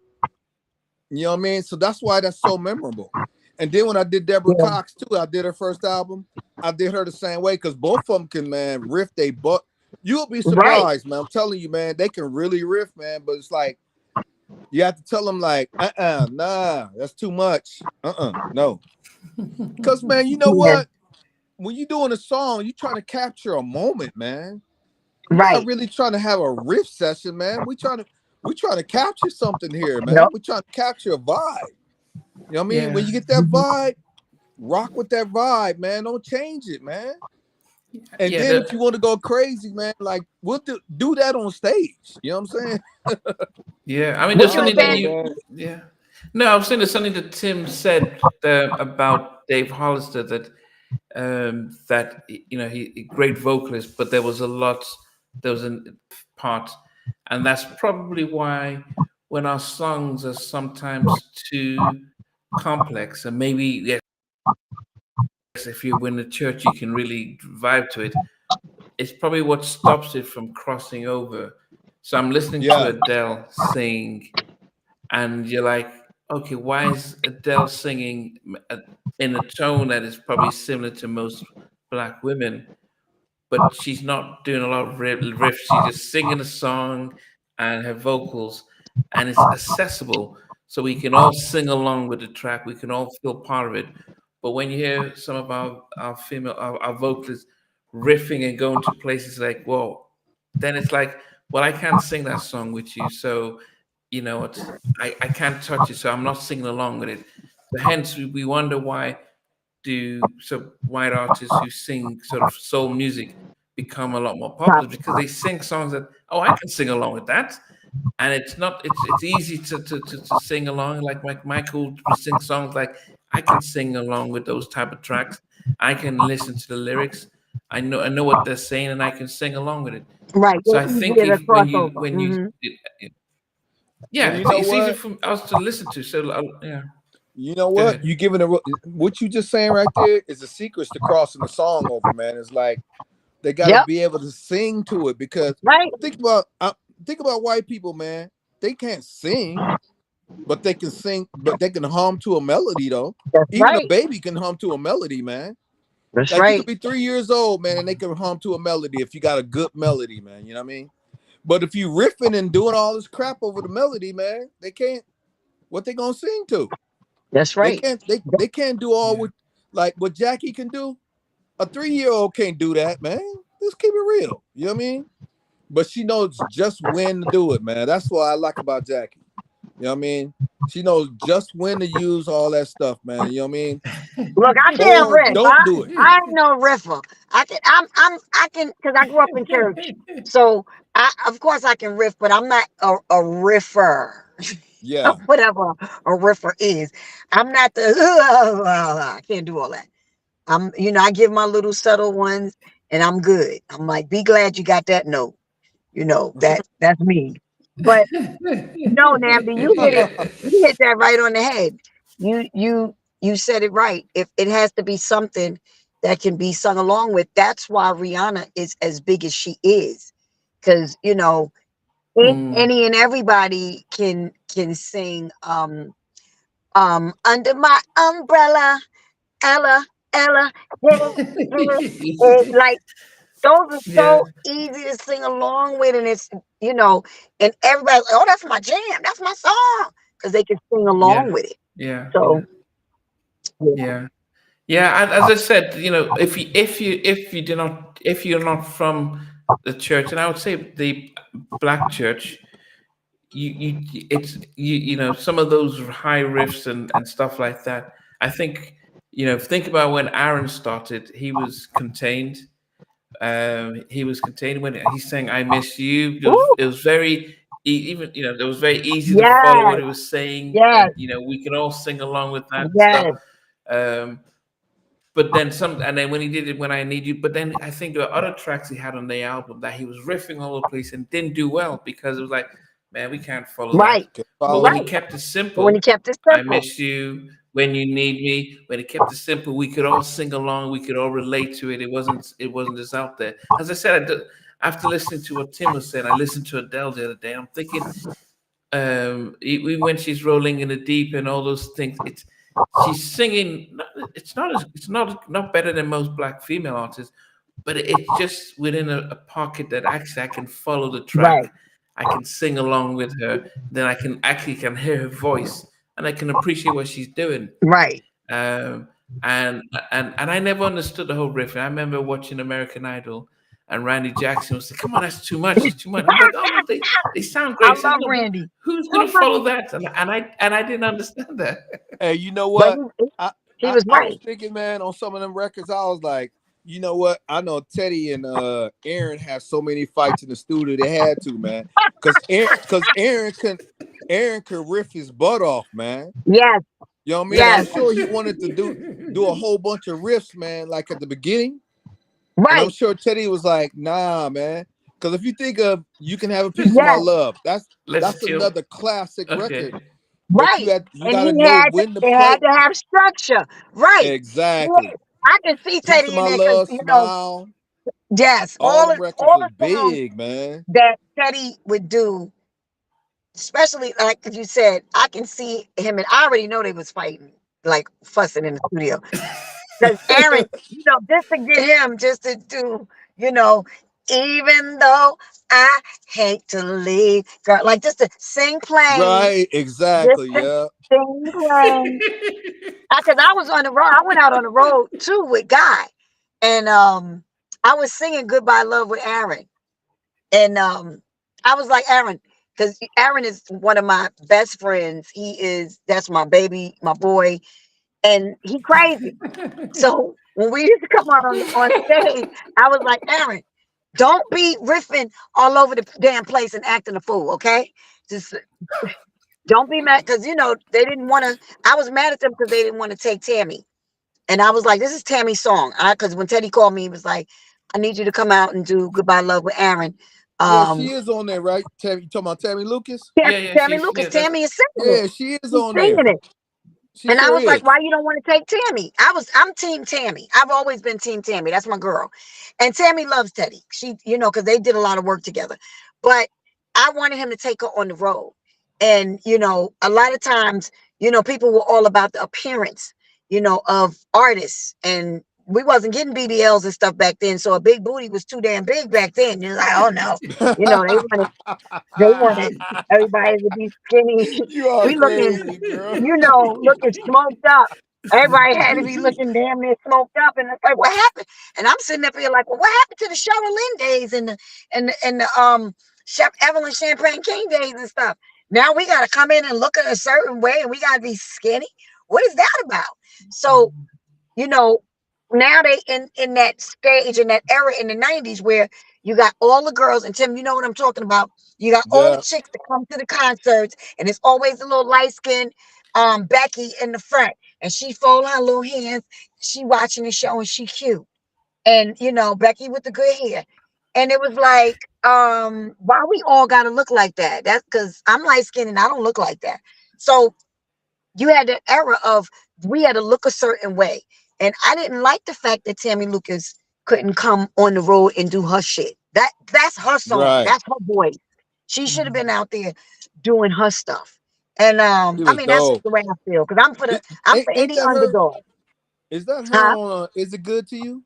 You know what I mean? So that's why that's so memorable. And then when I did Deborah it. Cox too, I did her first album. I did her the same way because both of them can, man, riff they butt. You'll be Right. surprised, man. I'm telling you, man, they can really riff, man. But it's like you have to tell them, like, nah, that's too much. No. Because, man, you know Yeah. what? When you're doing a song, you're trying to capture a moment, man. You're not Right. really trying to have a riff session, man. We trying to capture something here, man. Nope. We're trying to capture a vibe. You know what I mean? When Yeah. you get that vibe, rock with that vibe, man. Don't change it, man. And Yeah. then if you want to go crazy, man, like we'll do that on stage. You know what I'm saying? Yeah. I mean, What there's you were something Oh that no, saying? you. man. Yeah. No, I was saying there's something that Tim said about Dave Hollister that he a great vocalist, but there was a part, and that's probably why when our songs are sometimes too complex, and maybe yes, if you're in the church, you can really vibe to it. It's probably what stops it from crossing over. So I'm listening to Yeah. Adele sing, and you're like, okay, why is Adele singing in a tone that is probably similar to most black women, but she's not doing a lot of riffs. She's just singing a song and her vocals, and it's accessible, so we can all sing along with the track. We can all feel part of it. But when you hear some of our female our vocalists riffing and going to places like, whoa, then it's like, well, I can't sing that song with you, so you know what, I can't touch it, so I'm not singing along with it. So hence we wonder why do so white artists who sing sort of soul music become a lot more popular, because they sing songs that, oh, I can sing along with that. And it's not it's easy to sing along, like Michael sing songs like, I can sing along with those type of tracks. I can listen to the lyrics. I know what they're saying, and I can sing along with it. Right. So They're I think easier to if cross over. Hmm. yeah, And you it's, know it's easy what? for us to listen to. So yeah, You know go what? ahead. You giving what you just saying right there is the secrets to crossing the song over, man. It's like they got to Yep. be able to sing to it because Right. think about think about white people, man. They can't sing, but they can sing, but they can hum to a melody though. That's Even a right. baby can hum to a melody, man. That's Like you could right. be 3 years old, man, and they can hum to a melody if you got a good melody, man. You know what I mean? But if you riffing and doing all this crap over the melody, man, they can't. What they gonna sing to? That's They right. can't. They can't do all Yeah. what like what Jackie can do. A 3-year-old can't do that, man. Let's keep it real. You know what I mean? But she knows just when to do it, man. That's what I like about Jackie. You know what I mean? She knows just when to use all that stuff, man. You know what I mean? Look, I can't Or riff. don't do it. I ain't no riffer. I can because I grew up in church. So of course I can riff, but I'm not a riffer. Yeah. Whatever a riffer is. I'm not the I can't do all that. I give my little subtle ones and I'm good. I'm like, be glad you got that note. That's me. But no, Nambi, you hit it. You hit that right on the head. You said it right. If it has to be something that can be sung along with, that's why Rihanna is as big as she is. Because Mm. any and everybody can sing. Under my umbrella, Ella, Ella, hey, like those are Yeah, so easy to sing along with, and you know, and everybody's like, "Oh, that's my jam, that's my song," because they can sing along yeah, with it. yeah, yeah, So, yeah. yeah. Yeah, and as I said, if you do not if you're not from the church, and I would say the black church, you some of those high riffs and stuff like that. I think think about when Aaron started, he was contained when he sang "I Miss You." Woo! It was very even it was very easy to follow what Yes, he was saying, yes, and we can all sing along with that stuff. yes. Um, but then and then when he did it, "When I Need You," but then I think there were other tracks he had on the album that he was riffing all over the place and didn't do well because it was like, man, we can't follow that. Right, Can But follow when he it. right. kept it But when he simple, kept it "I simple, Miss You," "When You Need Me," when he kept it simple, we could all sing along, we could all relate to it. It wasn't just out there. As I said, after listening to what Tim was saying, I listened to Adele the other day. I'm thinking, even when she's rolling in the deep and all those things, she's singing. It's not better than most black female artists, but it's just within a pocket that actually I can follow the right, track. I can sing along with her. Then I can hear her voice, and I can appreciate what she's doing. right. Um, and I never understood the whole riff. And I remember watching American Idol, and Randy Jackson was like, "Come on, that's too much. It's too much." I'm like, "Oh no, they sound I great." He says, love "No, but Randy. who's I gonna love follow that?" And I didn't understand that. Hey, you know But what? I, he was I was right. thinking, man, on some of them records, I was like, you know what? I know Teddy and Aaron had so many fights in the studio. They had to, man, because Aaron could riff his butt off, man. Yes, You know what I mean? I'm yes, sure he wanted to do a whole bunch of riffs, man, like at the beginning. And I'm right. sure Teddy was like, nah, man. Because if you think of "You Can Have a Piece of My Yes, Love," Let's that's chill. another classic record. Okay. But right. you And gotta he know had to, when to it had play. to have structure. Right. Exactly. Yes. I can see "Piece of Teddy in My there because, Love," "Smile," yes, all them records all was the songs big, man. that Teddy would do, especially like you said, I can see him, and I already know they was fighting, like fussing in the studio. Because Aaron, just to get him, just to do, you know, even though I hate to leave, girl, like just to sing plain, Right, just exactly. to Yeah. sing plain. Because I was on the road, I went out on the road too with Guy, and I was singing "Goodbye Love" with Aaron, and I was like Aaron, because Aaron is one of my best friends. That's my baby, my boy, and he crazy. So when we used to come out on stage, I was like, Aaron, don't be riffing all over the damn place and acting a fool, okay? Just don't be mad, because they didn't want to. I was mad at them because they didn't want to take Tammy, and I was like, this is Tammy's song. Because when Teddy called me, he was like, I need you to come out and do "Goodbye Love" with Aaron. Yeah, she is on there, right? Tammy, you talking about Tammy Lucas? Yeah, yeah, Tammy she's Lucas, yeah. That's Tammy is singing it. Yeah, she is She's on there. singing it. She And I sure was is. like, why you don't want to take Tammy? I'm team Tammy. I've always been team Tammy. That's my girl. And Tammy loves Teddy. She, because they did a lot of work together. But I wanted him to take her on the road. And, a lot of times, people were all about the appearance, of artists. And we wasn't getting BBLs and stuff back then. So a big booty was too damn big back then. You're like, oh no. They wanted everybody to be skinny. You are We looking, crazy, girl. looking smoked up. Everybody had to be looking damn near smoked up, and it's like, what happened? And I'm sitting up here like, well, what happened to the Cheryl Lynn days and the Chef Evelyn Champagne King days and stuff? Now we got to come in and look at a certain way, and we got to be skinny. What is that about? So you know, now they in that stage, in that era in the 90s where you got all the girls, and Tim, you know what I'm talking about. You got all the Yeah. chicks that come to the concerts, and it's always a little light skinned Becky in the front, and she fold her little hands, she watching the show, and she cute. And Becky with the good hair. And it was like, why we all gotta look like that? That's because I'm light skinned and I don't look like that. So you had the era of we had to look a certain way. And I didn't like the fact that Tammy Lucas couldn't come on the road and do her shit. That's her song. Right. That's her voice. She should have been out there doing her stuff. And She I was mean that's just dope. the way I feel. Because I'm for Ain't any that her? underdog. Is that her Huh? on Is It Good to You?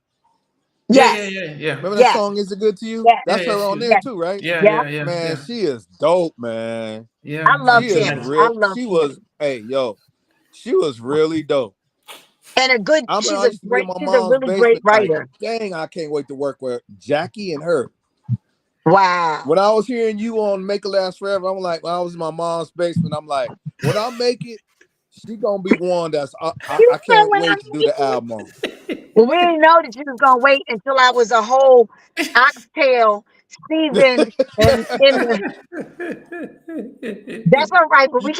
yeah, yeah, Yes. yeah, yeah, Remember that Yes. song, Is It Good to You? Yes. yeah, That's yeah. her She on was, there Yes. too, right? yeah, Yeah. yeah, yeah, Man, yeah, she is dope, man. I yeah. love She And is Tammy. then I real. love She Tammy. was, hey, yo, she was really dope. And I used to be in my she's a mom's really great basement, like, writer. dang, I can't wait to work with Jackie and her. Wow. When I was hearing you on Make It Last Forever, I'm like, when I was in my mom's basement, I'm like, when I make it, she gonna be one that's You I said can't when I wait to do make the it. album on. Well, we didn't know that you was gonna wait until I was a whole oxtail seasoned and in the. That's all right, but we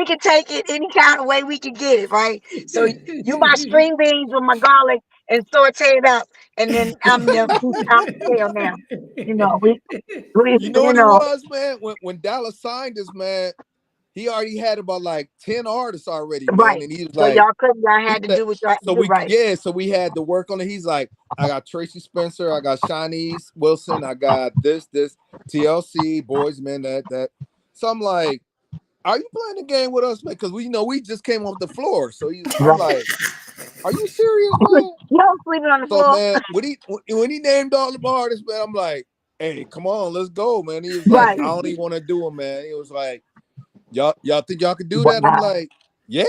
can take it any kind of way we can get it, right? So you my string beans with my garlic and saute it up, and then I'm your piece of oxtail now. You know, we You know what it was, man? When Dallas signed us, man, he already had about like 10 artists already, man. right. And he was So like, y'all he had to said, do what y'all had to so do, we right? yeah, so we had to work on it. He's like, I got Tracy Spencer, I got Shanice Wilson, I got this, TLC, Boys Man, that. So I'm like, are you playing the game with us, man? Because we just came off the floor. So I'm Right. like, are you serious, man? Y'all sleeping on the So floor, man, when he named all the artists, man, I'm like, hey, come on, let's go, man. He was like, right? I don't even want to do them, man. He was like, y'all think y'all could do that? I'm Wow. like, yeah.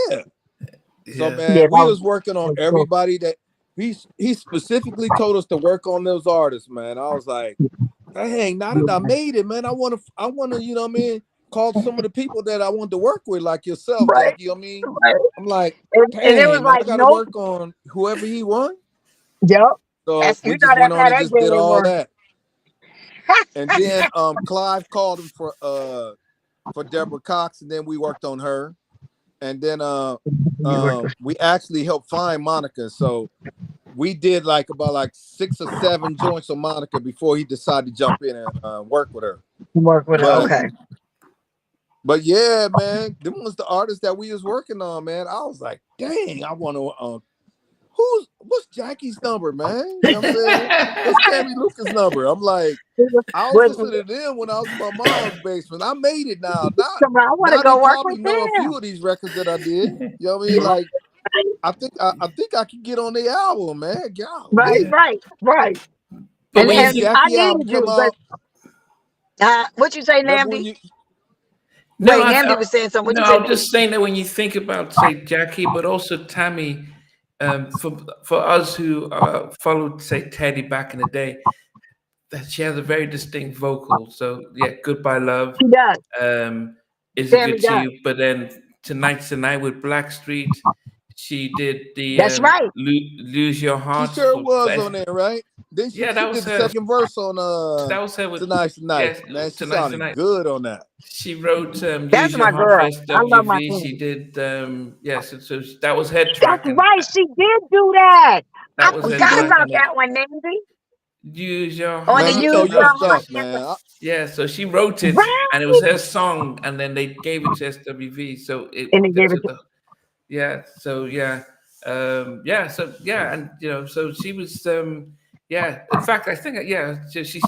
So yeah. Yeah, man, that we was, was working on that was cool. everybody that he specifically told us to work on those artists, man. I was like, dang, now that I made it, man, I wanna, you know what I mean, call some of the people that I want to work with, like yourself, Right, Jackie. I mean, right. I'm like, And it was dang, man, I like, gotta nope. work on whoever he want. Yep. So That's we just went that's on how and that just did game all works. that. And then Clive called him for Deborah Cox, and then we worked on her. And then we actually helped find Monica. So we did like about like 6 or 7 joints on Monica before he decided to jump in and work with her. Work with her. But Okay. but yeah, man, them was the artists that we was working on, man. I was like, dang, I want to what's Jackie's number, man? You know what I'm saying? What's Tammy Lucas' number? I'm like, I was Was, listening to them when I was in my mom's basement. I made it now. I want to Now they go work probably with know a few them. of these records that I did. You know what I mean? Like, I think I can get on the album, man. Right, Golly. right. But when When you the And think, I Jackie album need come you, but out, what you say, remember when Namdi? you no, Wait, Namdi was saying something. What no, you I say? was just saying that when you think about, say, Jackie, but also Tammy, for us who followed, say, Teddy back in the day, that she has a very distinct vocal. So yeah, Goodbye Love, She does. um, Is It Tammy Good to does. You? But then Tonight with Blackstreet, she did the That's right. Lose Your she Heart sure for was on there, right? Then yeah, she that was did the her. second verse on That was her with Tonight. yes, Man, she sounded Tonight. good on that. She wrote That's Use Your my Heart for girl. I love my SWV. She Tammy. did yes, so that was her That's track, and right. She did do that. I that was What her she forgot do? track, about and that one, Namdi. Use Your On the Man, you Heart. know use your your stuff, heart. man. Yeah, so she wrote it, and it was Right. her song, and then they gave it to SWV. So And they gave so it to yeah, so so yeah, and so she was yeah. In fact, I think so she's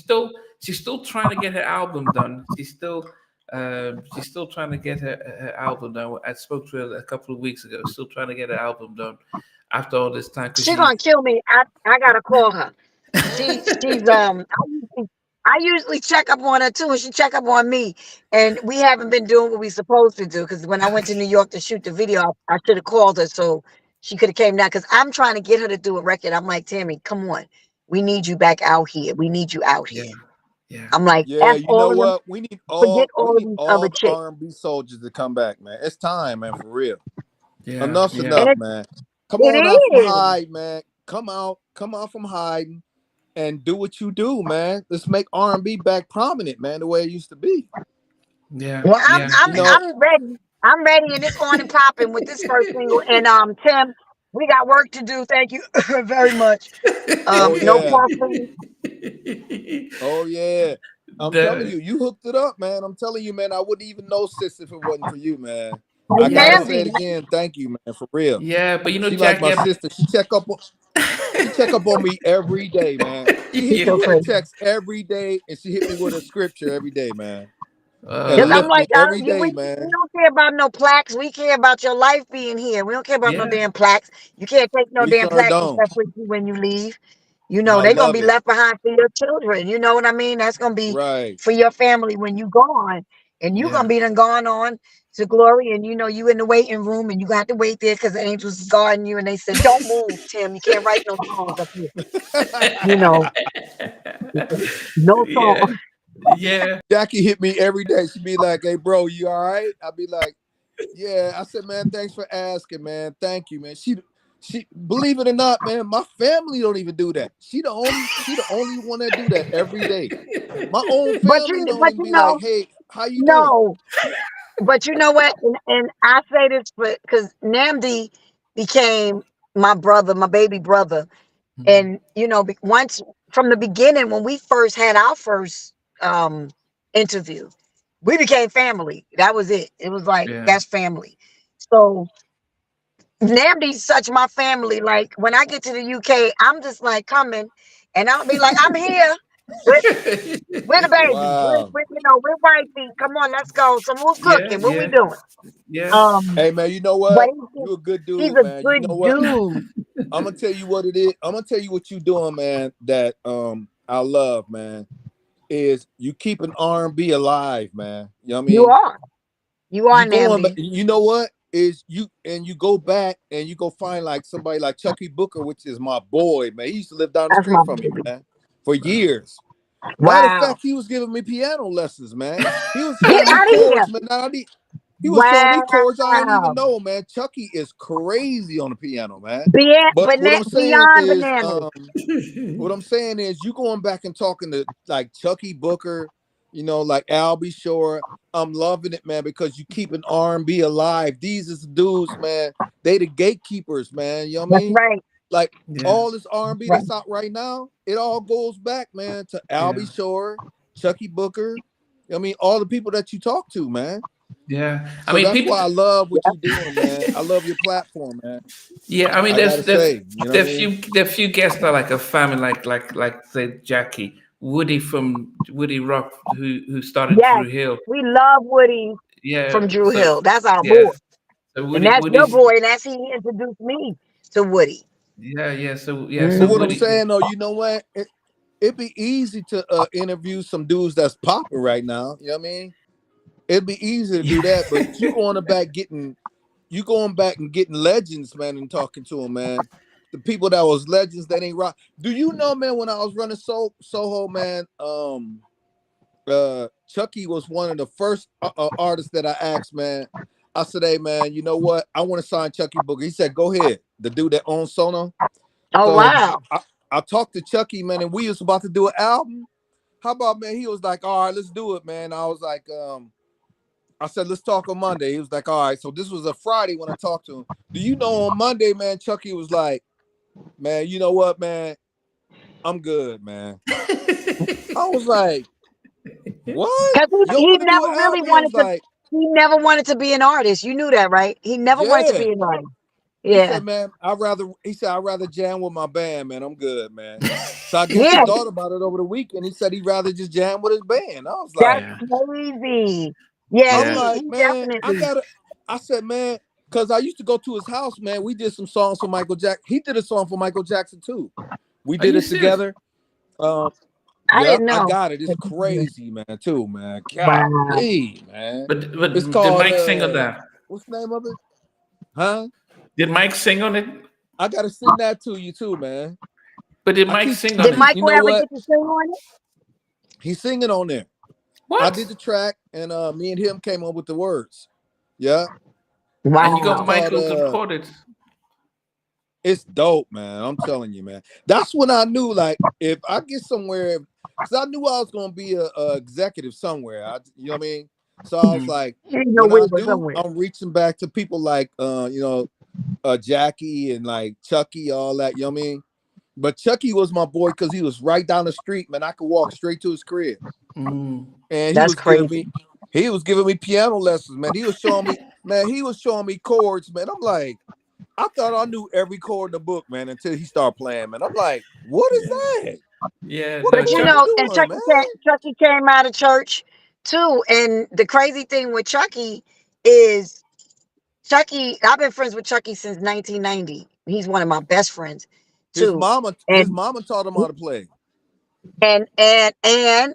still trying to get her album done. She's still trying to get her album done. I spoke to her a couple of weeks ago. Still trying to get her album done after all this time because she gonna kill me. I gotta call her. She's I usually check up on her too, and she check up on me. And we haven't been doing what we supposed to do because when I went to New York to shoot the video, I should have called her so she could have came down. Because I'm trying to get her to do a record. I'm like, Tammy, come on, we need you back out here. We need you out yeah, here. yeah, I'm like, Yeah, F you know all of them. what? Forget We all of need these other all the chicks. R&B soldiers to come back, man. It's time, man, for real. yeah, Enough's yeah, And enough, man. Come it on out from is. hide, man. Come out from hiding and do what you do, man. Let's make R&B back prominent, man, the way it used to be. yeah, Well, I'm yeah. I'm You know, I'm ready. I'm ready, and it's on and popping with this first single. And Tim, we got work to do. Thank you very much. oh No yeah. caffeine. Oh yeah. I'm telling the you, you hooked it up, man. I'm telling you, man, I wouldn't even know sis if it wasn't for you, man. Hey, I gotta yeah, say Namdi, it again. Thank you, man, for real. yeah, but She like Jack, my yeah. sister. She check up on me every day, man. She hit he's me so Yeah. with a crazy. text every day, and she hit me with a scripture every day, man, and Because I'm lift Uh, me like, every we day, we man. don't care about no plaques. We care about your life being here. We don't care about no yeah, damn plaques. You can't take no We damn sure plaques and don't. stuff with you when you leave. I They're gonna love be it. left behind for your children. You know what I mean? That's gonna be Right. for your family when you gone, and you yeah, gonna be done gone on to glory. And you in the waiting room, and you got to wait there because the angels is guarding you. And they said, "Don't move, Tim. You can't write no songs up here. You know, no yeah, song." yeah, Jackie hit me every day. She'd be like, "Hey, bro, you all right?" I'd be like, "Yeah." I said, "Man, thanks for asking, man. Thank you, man." She believe it or not, man, my family don't even do that. She the only one that do that every day. My own But family don't even be like, "Hey, how you doing?" no. But you know what? And I say this because Namdi became my brother, my baby brother. And once from the beginning, when we first had our first um interview, we became family. That was it. It was like yeah. that's family. So Namdi's such my family. Like when I get to the UK, I'm just like coming, and I'll be like, I'm here. With with the baby. Wow. We're wifey. Come on, let's go. So who's Yeah, cooking? What we yeah, doing? yeah. Um, Hey, man, you know but what? You a good he's dude, a man. You know good what? dude. I'm gonna tell you what it is. I'm gonna tell you what you doing, man. That I love, man. Is you keeping R&B alive, man. You know what I You mean? are. You are You going back, Namdi. you know what is you go back and you go find like somebody like Chucky Booker, which is my boy, man. He used to live down the That's my street from me, baby. man, for Wow. years. Matter of Wow. fact, he was giving me piano lessons, man. He was Get showing me out of here. chords, man. He was showing me chords I didn't even Wow. know, man. Chucky is crazy on the piano, man. Beyond, But what I'm saying beyond is, bananas. you going back and talking to like Chucky Booker, like Albie Shore. I'm loving it, man, because you keeping R&B alive. These is the dudes, man. They the gatekeepers, man. You know what I That's mean? right. Like Yeah, all this R&B Right. that's out right now, it all goes back, man, to yeah, Albie Shore, Chucky Booker. I mean, all the people that you talk to, man. Yeah, I So mean, that's people. why I love what you're doing, man. I love your platform, man. Yeah, I mean, I gotta say, you know what I mean? there few guests that are like a family, like say Jackie, Woody from Woody Rock, who started Yes, Drew Hill. we love Woody Yeah, from Drew so Hill. That's our boy. yes, so And that's your Woody's. boy, and that's he introduced me to Woody. But So what I'm Mhm. Woody. saying though, you know what? It'd be easy to interview some dudes that's popping right now. You know what I mean? It'd be easy to do that, but you going back and getting legends, man, and talking to them, man. The people that was legends that ain't rock. Do you know, man? When I was running Soho, man, Chucky was one of the first artists that I asked, man. I said, "Hey, man, you know what? I want to sign Chucky Booker." He said, "Go ahead." The dude that owns Sono. Oh So wow. I talked to Chucky, man, and we was about to do an album. How about, man? He was like, "All right, let's do it, man." I was like, I said, "Let's talk on Monday." He was like, "All right." So this was a Friday when I talked to him. Do you know on Monday, man? Chucky was like, "Man, you know what, man? I'm good, man." I was like, "What? Because You don't he want to do never an really album?" He was wanted to. like, He never wanted to be an artist. You knew that, right? He never wanted to "Yeah." be an artist. He Yeah. said, "Man, He said, "I'd rather jam with my band, man. I'm good, man." So I guess he Yeah. thought about it over the weekend. He said he'd rather just jam with his band. I was That's like, Yeah, crazy. Yeah. I'm yeah, like, He man, definitely. I said, man, because I used to go to his house, man. We did some songs for Michael Jackson. He did a song for Michael Jackson too. We are did you it serious? together. Um, I yep, didn't I know. got it. It's crazy, man, too, man. Wow. Golly, man. It's But did called Mike sing on that? what's the name of it? Huh? Did Mike sing on it? I gotta send that to you too, man. But did I Mike keep sing I on Did it? keep you Michael know ever what? get to sing on it? He's singing on there. I What? did the track and me and him came up with the words. Yeah. And you It's got Wow. called Michael to record it? it's dope, man. I'm telling you, man. That's when I knew, like, if I get somewhere, because I knew I was gonna be a executive somewhere. You know what I mean? So I was Mhm. like, He didn't know when where I he was do, somewhere. I'm reaching back to people like, Jackie and like Chucky, all that. You know what I mean? But Chucky was my boy because he was right down the street, man. I could walk straight to his crib, Mm. and That's crazy. he was giving me piano lessons, man. He was showing me, man. He was showing me chords, man. I'm like. I thought I knew every chord in the book, man, until he started playing, man. I'm like, what is Yeah, that? yeah. What No, the But you fuck Chuck. you know, and doing, man? Chucky came out of church too. And the crazy thing with Chucky is Chucky, I've been friends with Chucky since 1990. He's one of my best friends too. His And mama taught him how to play. and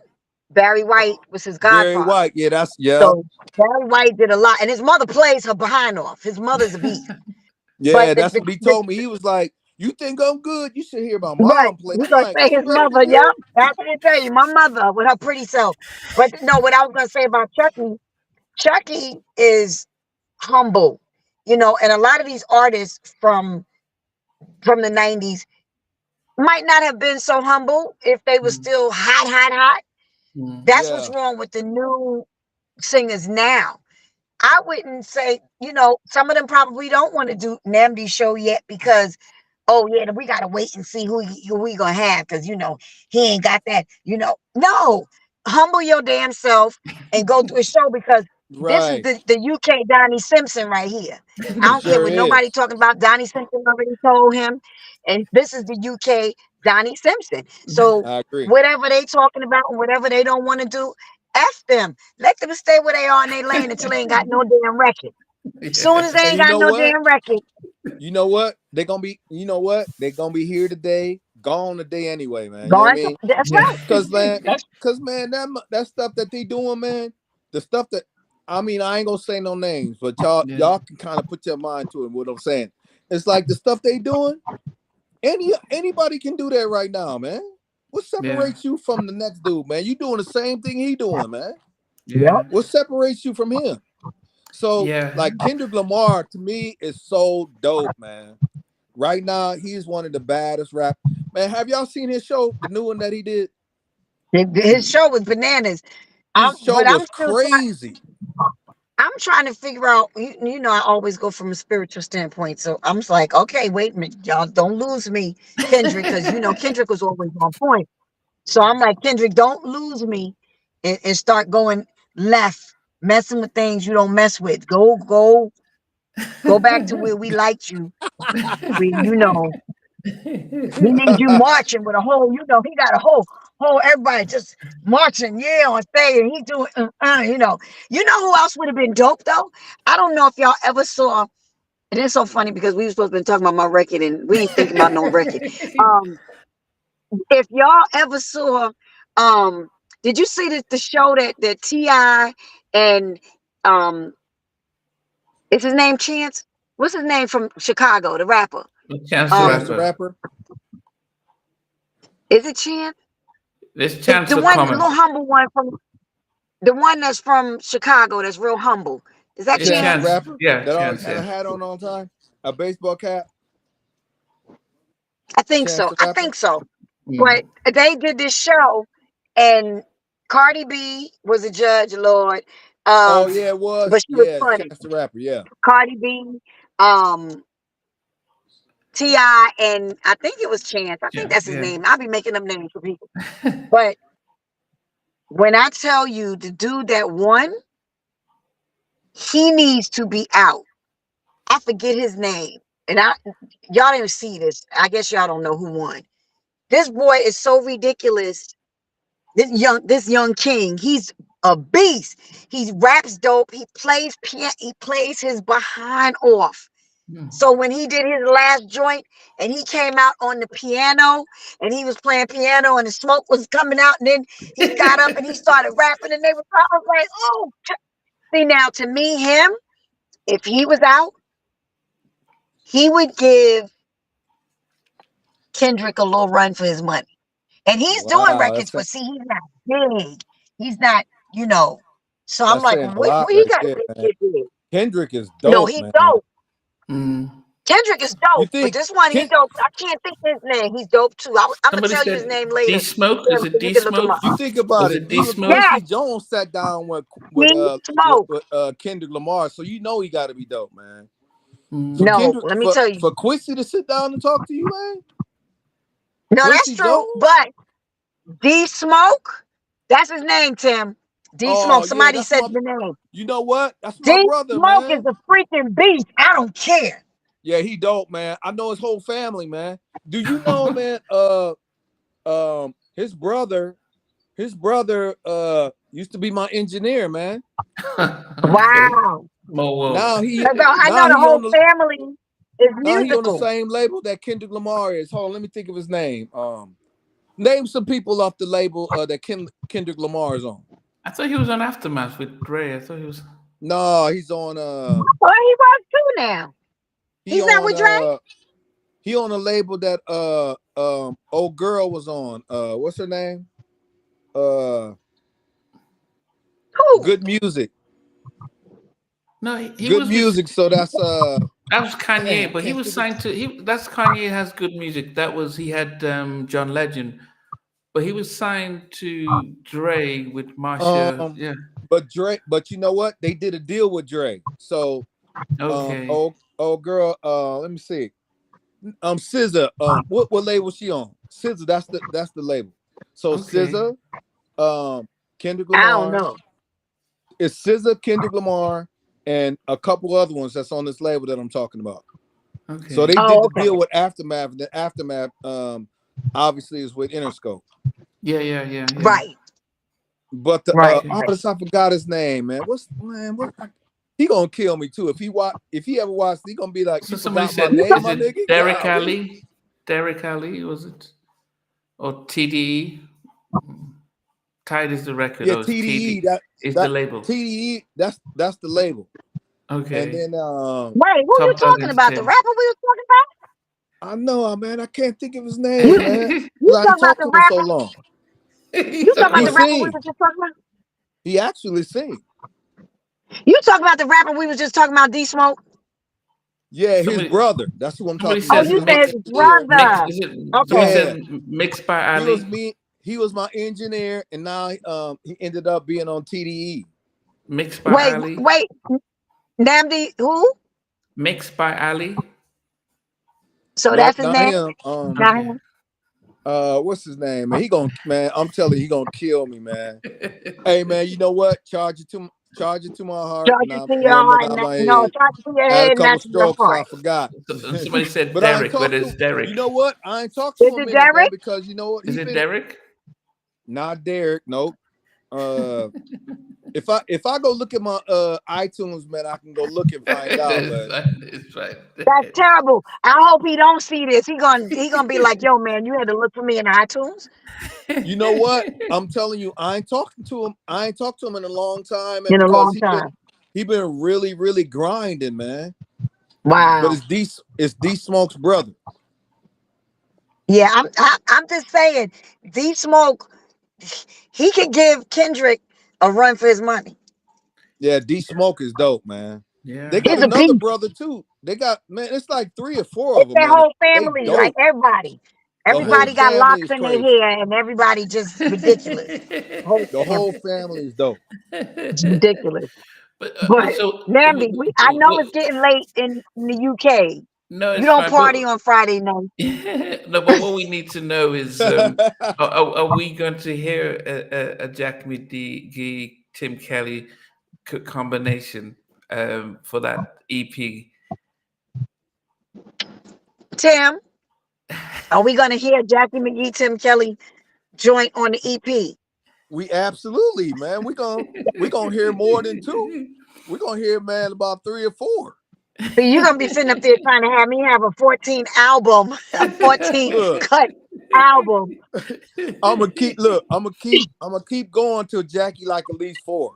Barry White was his Barry godfather. White, yeah, yeah, So Barry White did a lot. And his mother plays her behind off. His mother's a beast. But yeah. That's what he told me. He was like, "You think I'm good? You should hear my right, mom play." he I'm gonna like, say "She his better mother, than yep. you?" That's what he tell you, my mother with her pretty self. But no, what I was gonna say about Chucky is humble, and a lot of these artists from the 90s might not have been so humble if they were Mm, still hot, hot, hot. mm, That's what's Yeah, wrong with the new singers now. I wouldn't say, some of them probably don't want to do Namdi's show yet because, oh yeah, we gotta wait and see who we gonna have because he ain't got that. No, humble your damn self and go do a show because this is right. the UK Donnie Simpson right here. I It don't care sure what nobody is. talking about. Donnie Simpson already told him, and this is the UK Donnie Simpson. So I agree. whatever they talking about and whatever they don't want to do, F them. Let them stay where they are in their lane until they ain't got no damn record. Soon as yeah. they And ain't you got know no what? damn record, You know what? They're gonna be. You know what? They're gonna be here today, gone today anyway, man. You know what I gone. mean? That's Yeah. right. Cause man, That's that stuff that they doing, man, the stuff that I mean, I ain't gonna say no names, but Yeah. y'all can kind of put your mind to it. What I'm saying, it's like the stuff they doing. Anybody can do that right now, man. What Yeah. separates you from the next dude, man? You doing the same thing he doing, man. Yeah. yep. What separates you from him? So, Yeah. like Kendrick Lamar, to me, is so dope, man. Right now, he's one of the baddest rap. Man, have y'all seen his show, the new one that he did? His show was bananas. His show But I'm was still trying. crazy. I'm trying to figure out. I always go from a spiritual standpoint. So I'm just like, okay, wait a minute, y'all, don't lose me, Kendrick, because Kendrick was always on point. So I'm like, Kendrick, don't lose me and start going left. messing with things you don't mess with. Go back to where we liked you. Where we need you marching with a whole, he got a whole everybody just marching, on stage, and he's doing, you know. You know who else would have been dope though? I don't know if y'all ever saw, and it's so funny because we were supposed to be talking about my record and we ain't thinking about no record. If y'all ever saw, did you see the show that T.I. and is his name Chance? What's his name from Chicago, the rapper? Chance the Chance the Rapper. Rapper. Is it Chance? There's Chance The the one, the Common. little humble one the one that's from Chicago, that's real humble. Is that It's Chance? The Rapper. Yeah, That always Chance. had a Yeah. hat on all the time. A baseball cap. I think Chance so. the I Rapper. think so. Mm. But they did this show, and Cardi B was a judge, Lord. Oh yeah, it was. But she was Yeah, funny. Chance the Rapper. Yeah. Cardi B, um, T.I., and I think it was Chance. I think Chance. that's his Yeah. name. I'll be making up names for people. But when I tell you the dude that won, he needs to be out. I forget his name. And y'all didn't see this. I guess y'all don't know who won. This boy is so ridiculous. This young king, he's a beast. He raps dope. He plays piano. He plays his behind off. Mm. So when he did his last joint and he came out on the piano and he was playing piano and the smoke was coming out, and then he got up and he started rapping, and I was like, oh, see, now to me, if he was out, he would give Kendrick a little run for his money. And he's doing Wow, records, but see, he's not big. He's not, you know. So I'm that's like, saying a what lot he right got to there, man. get big? Kendrick is No, dope, he's man. dope. Mm. Kendrick is You dope, but think this one, he Ken, dope. I can't think his name. He's dope too. I'm gonna Somebody tell you his said name D later, Smoke. Is so it you D can look him Smoke? up. you think about Was it, it D even Smoke? Yes, Quincy Jones sat down with he smoke. Kendrick Lamar, so you know he got to be dope, man. For Mm. No, Kendrick, let me tell you. for Quincy to sit down and talk to you, man. No, that's Quincy true. Jones. But D Smoke, that's his name, Tim. D Smoke. Oh yeah, Somebody that's said my. the name. You know what? That's my D brother, Smoke is man. a freaking beast. I don't care. Yeah, he dope, man. I know his whole family, man. Do you know, man? His brother used to be my engineer, man. Okay. Wow. More world. Now he So I know now the he whole on the family is now he on the musical. same label that Kendrick Lamar is. Hold on, let me think of his name. Name some people off the label that Kendrick Lamar is on. I thought he was on Aftermath with Dre. I thought he was. No, he's on Well, he was too now. he He's not on with Dre. he on a label that old girl was on. What's her name? Uh Who? Good Music. No, he Good was with. Music. So that's That was dang, I Kanye, but he can't was think of signed to. That's Kanye has good music. That was he had John Legend, but he was signed to Dre with Marsha. um Yeah. but Dre, but you know what? They did a deal with Dre. So Okay. old girl, let me see. SZA, what label she on? SZA, that's the label. So Okay. SZA, Kendrick I don't Lamar, know. it's SZA, Kendrick Lamar, and a couple other ones that's on this label that I'm talking about. So Okay. they did Oh, the okay. deal with Aftermath, and the Aftermath obviously is with Interscope. Yeah. Yeah. Yeah. Yeah. Right. But the Right. Okay. Right. artist, I forgot his name, man. He gonna kill me too. If he ever watched, he gonna be like, So you somebody forgot my said, You name, talk, is my it nigga. Derek Golly. Ali? Derek Ali was it, or TDE? Tide is the record, Yeah, or is TDE. TD is the That label? TDE. That's the label. And Okay. then wait, who you Top Dog talking about? The Entertainment. rapper we was talking about? I know, man. I can't think of his name, You man. you 'Cause I ain't talking about talked the to him in so rapper? long. You He's talking talking about He the about. rapper we sing. was just talking about? He actually sing. You talking about the rapper we was just talking about? D Smoke. Yeah, his Somebody brother. That's who I'm somebody talking Oh, about. says He you was my said mix his engineer. mix. brother. Is it somebody Okay. Yeah, said mixed by he was Ali? me. He was my engineer, and now he ended up being on TDE. Mixed by Wait, Ali? wait. Namdi who? Mixed by Ali? So Nope, that's his not name. him. Not Okay. him. What's his name, man? I'm telling you, he gonna kill me, man. Hey, man, you know what? charge it to my heart, Charge and it I'm to your letting it heart, out and my no, head. charge it to your I had a head, and couple not to your strokes, so I heart. forgot. Somebody said But I ain't Derek, but talked it's to. You Derek. know what? I ain't talked Is to him it a minute, man, Derek? because you know what? Is He it been Derek? not Derek. Nope. Uh, if I go look at my iTunes, man, I can go look and find out. It's But fine. It's fine. That's terrible. I hope he don't see this. He gonna be like, yo, man, you had to look for me in iTunes you know what? I'm telling you, I ain't talking to him. I ain't talked to him in a long time, and in a because long time. he been really, really grinding, man. But Wow. it's D Smoke's brother. Yeah, I'm just saying, D Smoke, he could give Kendrick a run for his money. Yeah, D Smoke is dope, man. They Yeah. got He's a another beast. brother too. They got, man, it's like 3 or 4 of It's them, their man. whole They family, like dope. everybody. The whole Everybody got family locks is in their crazy. hair, and everybody just ridiculous. Whole The whole family, family is dope. it's ridiculous. But But so Nambi, I know it's getting late in the UK. no, You it's don't fine. But party on Friday night. no, but what we need to know is, are we going to hear a Jack McGhee, Tim Kelly combination for that EP? Tim, are we gonna hear Jacci McGhee, Tim Kelly joint on the EP? We absolutely, man. We gonna hear more than 2. We're gonna hear, man, about 3 or 4. So you're gonna be sitting up there trying to have me have a 14 album, a 14 Look, cut album. I'm gonna keep going till Jackie like at least 4.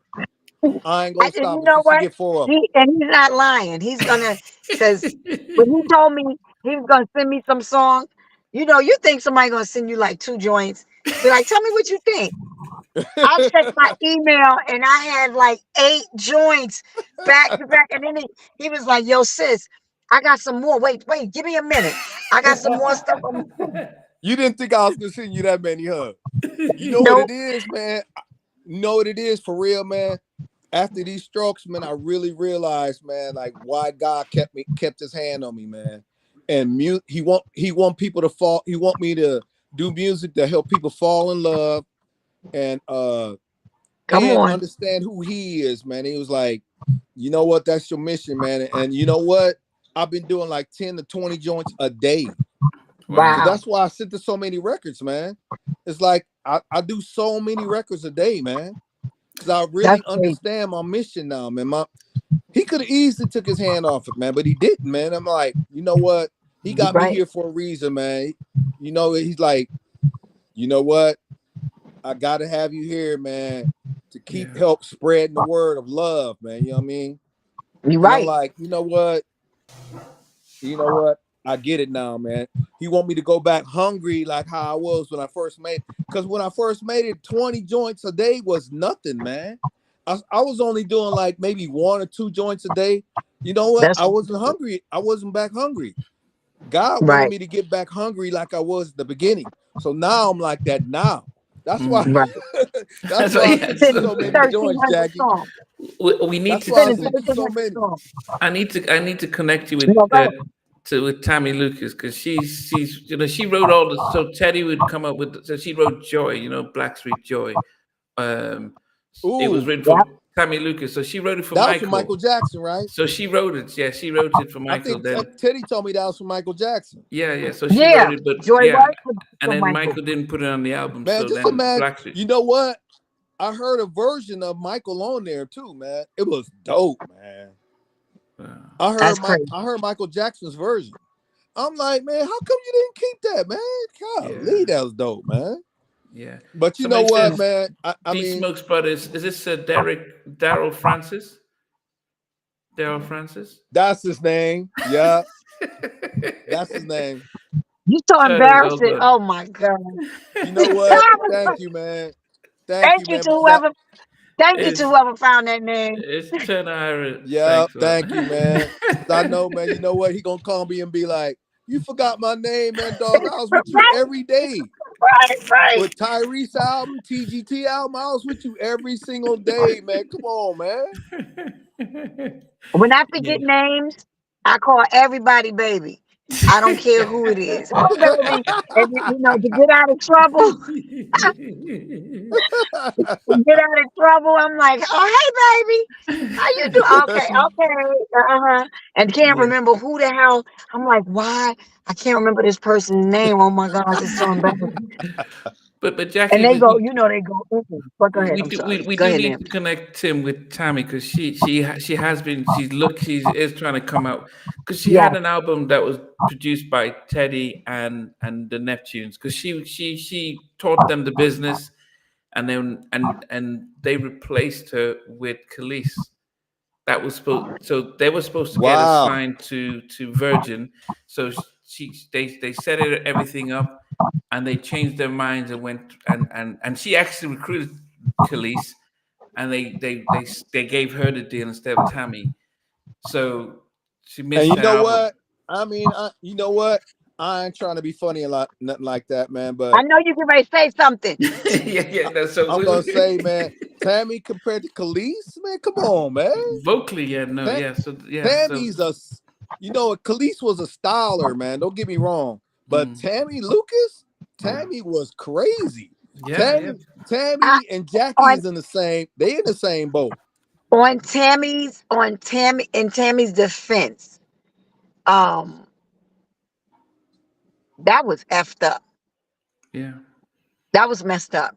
I ain't gonna And stop you know until she what? get 4 of them. He's not lying. He's gonna, because when he told me he was gonna send me some songs, you think somebody gonna send you like 2 joints? Be like, tell me what you think. I checked my email and I had like 8 joints back to back, and then he was like, "Yo, sis, I got some more. Wait, give me a minute. I got some more stuff." You didn't think I was gonna send you that many, huh? You know what it Nope. is, man. You know what it is for real, man. After these strokes, man, I really realized, man, like why God kept his hand on me, man. And he want people to fall. He want me to do music to help people fall in love and Come on. understand who he is, man. He was like, you know what, that's your mission, man. And you know what? I've been doing like 10 to 20 joints a day. So Wow. Wow. that's why I sent to so many records, man. It's like I do so many records a day, man. Because I That's really crazy. understand my mission now, man. He could have easily took his hand off it, man, but he didn't, man. I'm like, you know what? He got me Right. here for a reason, man. You know, he's like, you know what? I gotta have you here, man, to keep Yeah. help spreading the word of love, man. You know what I mean? You're And I'm right. like, you know what? You know what? I get it now, man. He want me to go back hungry like how I was when I first made. Because when I first made it, 20 joints a day was nothing, man. I was only doing like maybe 1 or 2 joints a day. You know what? That's I wasn't hungry. I wasn't back hungry. God wanted right. me to get back hungry like I was at the beginning. So now I'm like that now. That's why Mm. Right. that's So why I yeah, sent you Sending so you many so 1,300 joints, Jackie. songs. we need That's to. why I Sending sent you so 1,300 many. songs. I need to connect you with You know, with Tammy Lucas, because she's she wrote all the, so Teddy would come up with, so she wrote Joy, Blackstreet Joy. Um, it was Ooh, written yeah. for Tammy Lucas, so she wrote it for that was for Michael. Michael Jackson, right? So she wrote it. Yeah, she wrote it for I Michael. think Then Teddy told me that was for Michael Jackson. yeah. So she Yeah. wrote it, but Joy yeah, was and for then Michael. Michael didn't put it on the album. Man, So just then imagine. Blackstreet. You know what? I heard a version of Michael on there too, man. It was dope, man. That's crazy. I heard Michael Jackson's version. I'm like, man, how come you didn't keep that, man? Yeah, Golly, that was dope, man. yeah. But you know Somebody what, says man? I D mean, Smoke's brother is this Daryl Francis? Daryl Francis. that's his name. Yeah, that's his name. You so Shout out, well embarrassing. done. Oh my God. You know what? Thank you, man. Thank you, Thank you man. to Because I, whoever. Thank you to It's whoever found that name. it's Turner Ira. yeah, Thanks, man. thank you, man. Because I know, man. You know what? He gonna call me and be like, "You forgot my name, man, dog. I was with you Right, every day." right. With Tyrese album, TGT album, I was with you every single day, man. Come on, man. When I forget Yeah. names, I call everybody baby. I don't care who it is. Oh, baby. And you know, to get out of trouble, I'm like, oh, hey, baby. How you do? Okay, okay. Uh-huh. And can't Yeah. remember who the hell. I'm like, why? I can't remember this person's name. Oh my gosh, it's so embarrassing. But And Jackie, they go, you know, they go, but go ahead. I'm sorry. we Go do ahead, need now. to connect Tim with Tammy because she has been she is trying to come out because she Yeah. had an album that was produced by Teddy and the Neptunes because she taught them the business and then and they replaced her with Khalees. That was supposed so they were supposed to get Wow. assigned to Virgin. So they set everything up and they changed their minds and went and she actually recruited Khalees and they gave her the deal instead of Tammy. So she And missed you the know album. what? I mean, you know what? I ain't trying to be funny a lot, nothing like that, man. I But know you can ready to say something. Yeah. No, so I'm gonna say, man, Tammy compared to Khalees, man, come on, man. vocally, yeah, no, Ta- yeah. So yeah, so Tammy's you know, Khalees was a styler, man. Don't get me wrong, but mm, Tammy Lucas, yeah, Tammy was crazy. yeah. I, Tammy and Jackie on is in the same. They in the same boat. Tammy's defense, um, that was effed up. Yeah, That was messed up.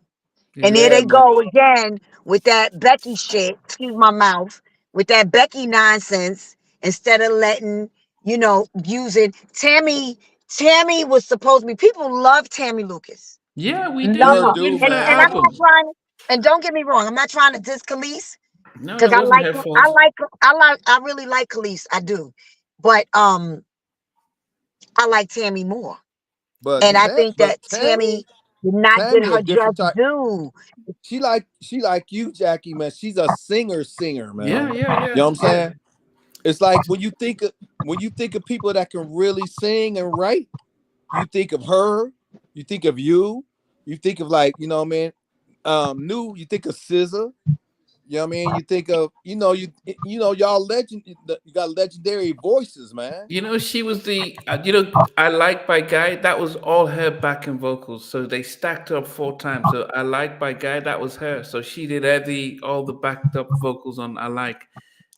And yeah. here Yeah, they man. go again with that Becky shit, excuse my mouth, with that Becky nonsense, instead of letting, you know, using Tammy was supposed to be, people love Tammy Lucas. Yeah, we do. Love We Sure her. were waiting do, for And that man. and I'm not album. trying, and don't get me wrong, I'm not trying to diss Khalees, No, because that wasn't her fault. I really like Khalees. I do. But I like Tammy more. But And I think but that Tammy did not get Tammy a her different just type. due. She like you, Jackie, man. She's a singer, Yeah, man. You know what I'm yeah. saying? It's like when you think of people that can really sing and write, you think of her, you think of you think of like, you know what I mean? New, you think of SZA, you know what I mean? You think of, you know, y'all you got legendary voices, man. You know, she was the, I Like by Guy, that was all her backing vocals. So they stacked up 4 times. So I Like by Guy, that was her. So she did all the backed up vocals on I Like.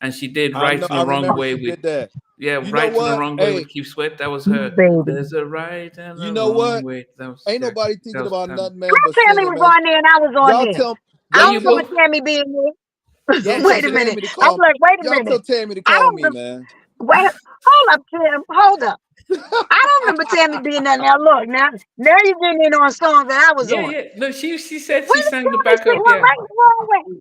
And she did I know Right in I the Wrong remember Way she with, did that. yeah, You know Right in the what? Wrong Way with Hey, Keith Sweat, that was her. Baby. There's a right and you a know wrong what? way. That was, Ain't yeah, nobody that thinking was about Tammy. nothing, man, but Tammy singing, was man. on there and I was on Y'all there. tell I Yeah, y'all don't you tell remember both? Tammy being there. y'all tell Wait a Tammy minute. to I'm call like, wait a y'all tell minute. Tammy to I call don't me, remember. man. Wait, hold up, Tim. Hold up. I don't remember Tammy being there. Now look, now you're getting in on songs that I was Yeah, on. yeah. No, she said she When did sang the Tammy sing backup. her Yeah. right the wrong way?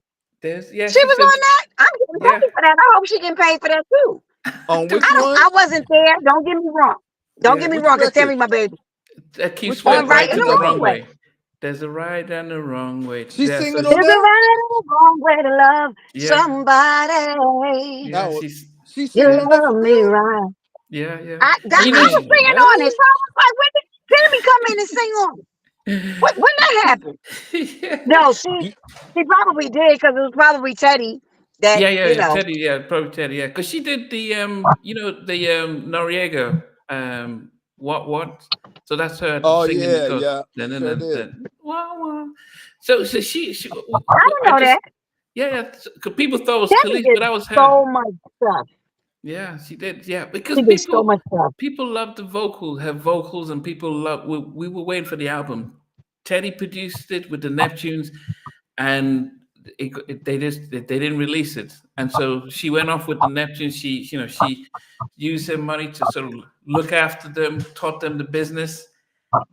Yeah, She she was said, on that. I'm getting yeah. paid for that. I hope she getting paid for that too. On which one? I wasn't there. Don't get me wrong. Don't Yeah. get me Which wrong, because record? Tammy my baby. Keep Which On Sweat, record right Right she and in the the got wrong Wrong on? way. Way. There's a right and a wrong way. She's Yeah, so singing There's on a that? right and a wrong way to love yeah, somebody. yeah, Now she's You singing on that love for me real? right. yeah. I And you know, was Damn, singing man. on it. So I was like, when did Tammy come in and sing on it? When that happened? yeah, No, You, she probably did, because it was probably Teddy that, yeah, Teddy, yeah, probably Teddy, yeah, because she did the the Noriega, what, so that's her oh singing the yeah, go, yeah. dun, dun, Sure dun, did. dun. Wah. So I don't I know just, that. yeah, 'cause people thought it was Tammy Khalees, but did that was her. so much stuff. Yeah, she did. Yeah, because She did so much stuff. people love the her vocals, and people love. We were waiting for the album. Teddy produced it with the Neptunes, and they didn't release it, and so she went off with the Neptunes. She used her money to sort of look after them, taught them the business,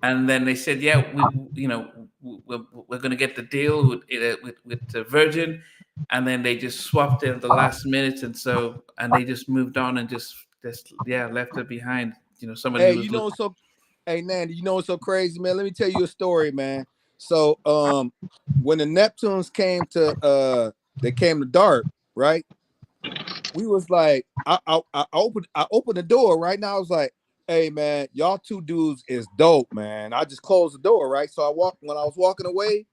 and then they said, "Yeah, we're going to get the deal with Virgin," and then they just swapped it at the last minute, and they just moved on and just yeah left her behind. Somebody Hey, who was hey Nandy, you know what's so crazy, man? Let me tell you a story, man. So when the Neptunes came to they came to Dart, right? We was like, I opened the door right now. I was like, hey man, y'all two dudes is dope, man. I just closed the door, right? So when I was walking away,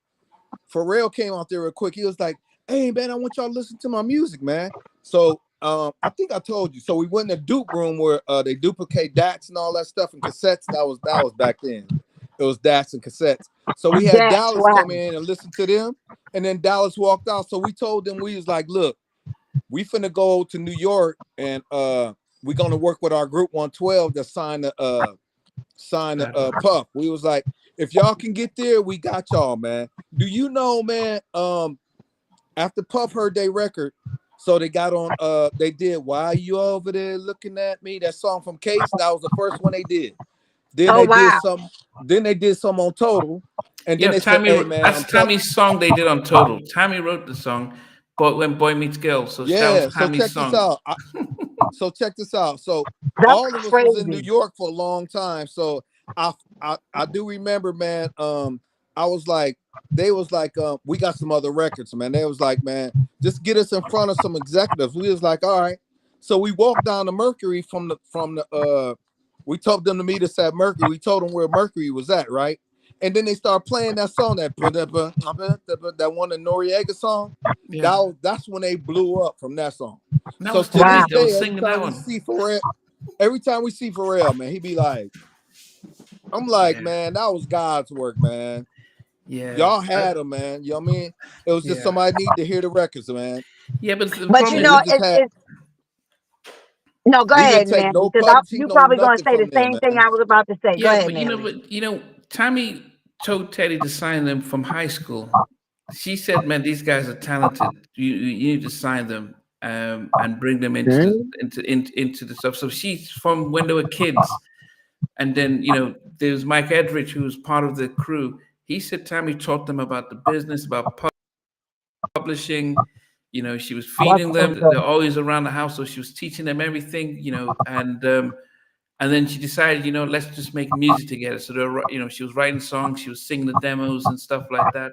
Pharrell came out there real quick. He was like, hey man, I want y'all to listen to my music, man. So I think I told you. So we went in the dupe room where they duplicate DATs and all that stuff and cassettes. That was back then. It was DATs and cassettes. So we had That's Dallas wow. come in and listen to them, and then Dallas walked out. So we told them, we was like, look, we finna go to New York, and we're gonna work with our group 112 to sign the Puff. We was like, if y'all can get there, we got y'all, man. Do you know, man? After Puff heard their record, so they got on. They did "Why You Over There Looking at Me," that song from Case. That was the first one they did. Then Oh they did wow. some. Then they did some on Total, and You then know, they said, Tommy. "Hey, man, That's I'm telling." Tommy's song they did on Total. Tommy wrote the song, but when Boy Meets Girl, so that was Yeah. So Tommy's check this song. out. So check this out. So That's all of us was in New crazy. York for a long time. So I do remember, man. I was like, they was like, we got some other records, man. They was like, man, just get us in front of some executives. We was like, all right. So we walked down to Mercury from the we told them to meet us at Mercury. We told them where Mercury was at, right? And then they started playing that song, that one, the Noriega song. Yeah, That's when they blew up from that song. that So was to Wow. this Teddy that day, was singing that one. every time we see Pharrell, man, he be like, I'm like, Yeah, man, that was God's work, man. yeah, Y'all had him, man. You know what I mean? It was just yeah, somebody need to hear the records, man. yeah. But the But you problem And is, know, we just had it's no. Go we didn't ahead, take Nancy, no because publishing, you no probably gonna nothing say the from them, same thing man. I was about to say. Go yeah, ahead, but Nancy. Tommy told Teddy to sign them from high school. She said, "Man, these guys are talented. You need to sign them and bring them Mhm. into the stuff." So she's from when they were kids, and then there's Mike Edrich, who was part of the crew. He said Tammy taught them about the business, about publishing. She was That's feeding so them. They're good. always around the house, so she was teaching them everything. And then she decided, let's just make music together. So she was writing songs, she was singing the demos and stuff like that.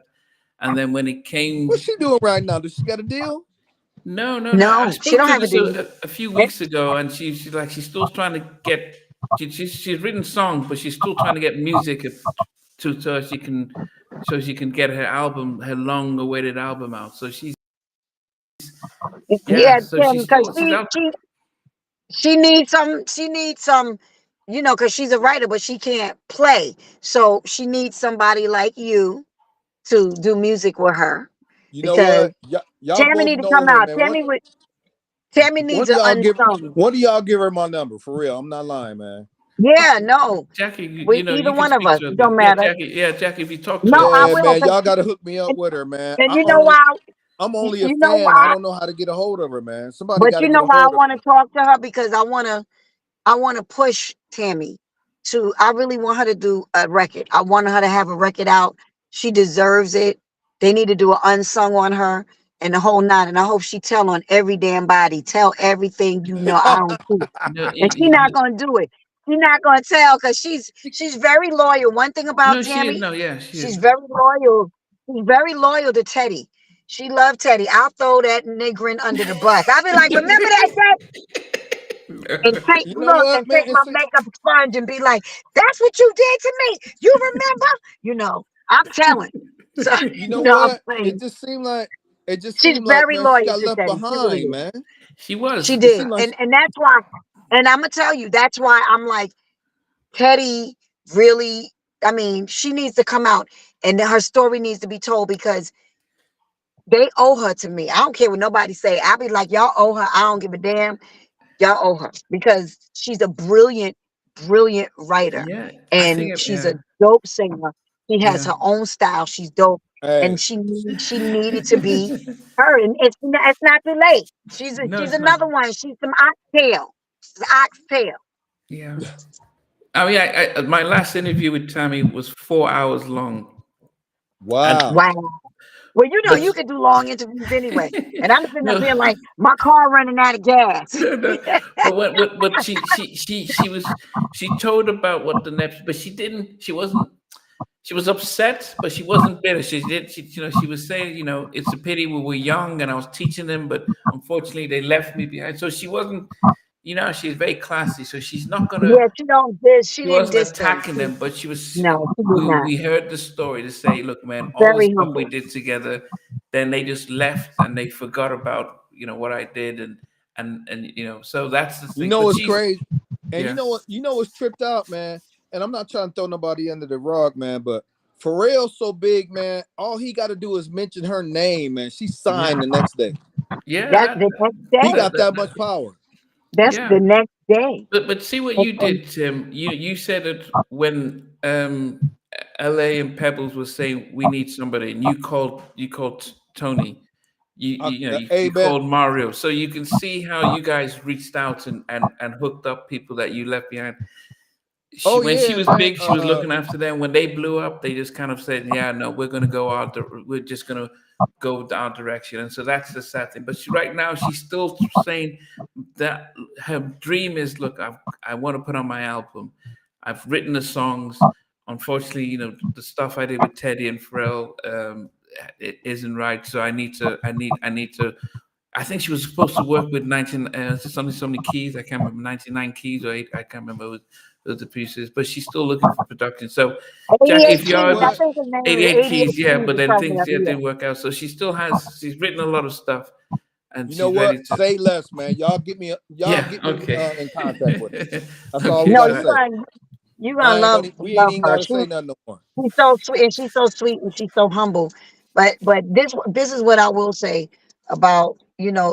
And then when it What's came, she doing right now? Does she got a deal? no, no, no. I No, she spoke don't to her have a just deal. a few Eh, weeks ago, and she's still trying to get. She's written songs, but she's still trying to get music to so she can get her album, her long-awaited album out. So Yeah, so Tim, because she's out. she needs some. She needs some. Because she's a writer, but she can't play. So she needs somebody like you to do music with her. You know Because what? Y'all Tammy both need to come know her, out. man. Tammy One needs of an y'all give unsung. one of y'all give her my number for real. I'm not lying, man. Yeah, no. Jackie, We you either can one of speak us. to her. It don't Yeah, matter. Jackie. Yeah, Jackie. If you talk to No, her, I Yeah, will. man. Y'all gotta hook me up And, with her, man. and you know why? I'm only a You know fan. I why? don't know how to get a hold of her, man. Somebody But got to you get know a why I hold of want to her. talk to her, because I want to push Tammy to. I really want her to do a record. I want her to have a record out. She deserves it. They need to do an unsung on her and the whole nine. And I hope she tell on every damn body. Tell everything you know. I don't care. no, And she's not gonna do it. She's not gonna tell, because she's very loyal. One thing about no, she is. Tammy, No, yeah, she she's is. very loyal. She's very loyal to Teddy. She loved Teddy. I'll throw that niggering under the bus. I'll be like, remember that day? And take You know look what, and man? take my makeup sponge and be like, that's what you did to me. You remember? I'm telling. So You know I'm what? saying It just she's seemed like, very man, she loyal got to left Teddy. She really behind, is. man. She She was. It did. seemed like And that's why, and I'm gonna tell you, that's why I'm like, Teddy really, I mean, she needs to come out and her story needs to be told, because they owe her to me. I don't care what nobody say. I'll be like, y'all owe her. I don't give a damn. Y'all owe her, because she's a brilliant, brilliant writer, Yeah, I and think. she's a Yeah, dope singer. She has yeah. her own style. She's dope, and hey, she needed to be her. And it's not too late. No, She's it's not. another one. She's some oxtail. She's oxtail. Yeah. I mean, my last interview with Tammy was 4 hours long, and wow. Wow. Well, but you can do long interviews anyway. And I'm sitting up no, there like, my car running out of gas. no, no. But what she told about what the next, but she didn't. She wasn't. She was upset, but she wasn't bitter. She was saying, it's a pity we were young and I was teaching them, but unfortunately they left me behind. So she wasn't, she's very classy. So she's not gonna. Yeah, she She didn't wasn't diss them. attacking them, but she was. No, she did We not. we heard the story to say, look, man, all the Very stuff we humble. did together, then they just left and they forgot about what I did, and you know, so that's the You thing. know But what's she's crazy? And yeah, you know what's tripped out, man. And I'm not trying to throw nobody under the rug, man. But Pharrell's so big, man. All he got to do is mention her name, man. She yeah, signed the next day. yeah. That's That, the next He day. got that much power. That's yeah. the next day. But see what you did, Tim. You said it when L.A. and Pebbles was saying we need somebody, and you called Tony. You Hey, man. called Mario, so you can see how you guys reached out and hooked up people that you left behind. Oh When she yeah, was man. big, she was looking after them. When they blew up, they just kind of said, "Yeah, no, we're gonna go out. We're just gonna go our direction." And so that's the sad thing. But right now, she's still saying that her dream is, look, I want to put on my album. I've written the songs. Unfortunately, you know, the stuff I did with Teddy and Pharrell, it isn't right. So I need to. I think she was supposed to work with 19, so many keys. I can't remember, 99 keys or eight. I can't remember what the pieces, but she's still looking for production. So, Jackie, 88 if You know keys. you're I what? think his name is 88 88 keys, yeah, keys but or then something things up yeah, here. didn't work out. So she's written a lot of stuff and You know she's what? ready to. Say less, man. Y'all Yeah, get me okay. in contact with her. That's all we Okay, No, gotta so say. you gonna We ain't love even her. gotta say nothing no more. She's so sweet, and she's so sweet, and she's so humble. But this is what I will say about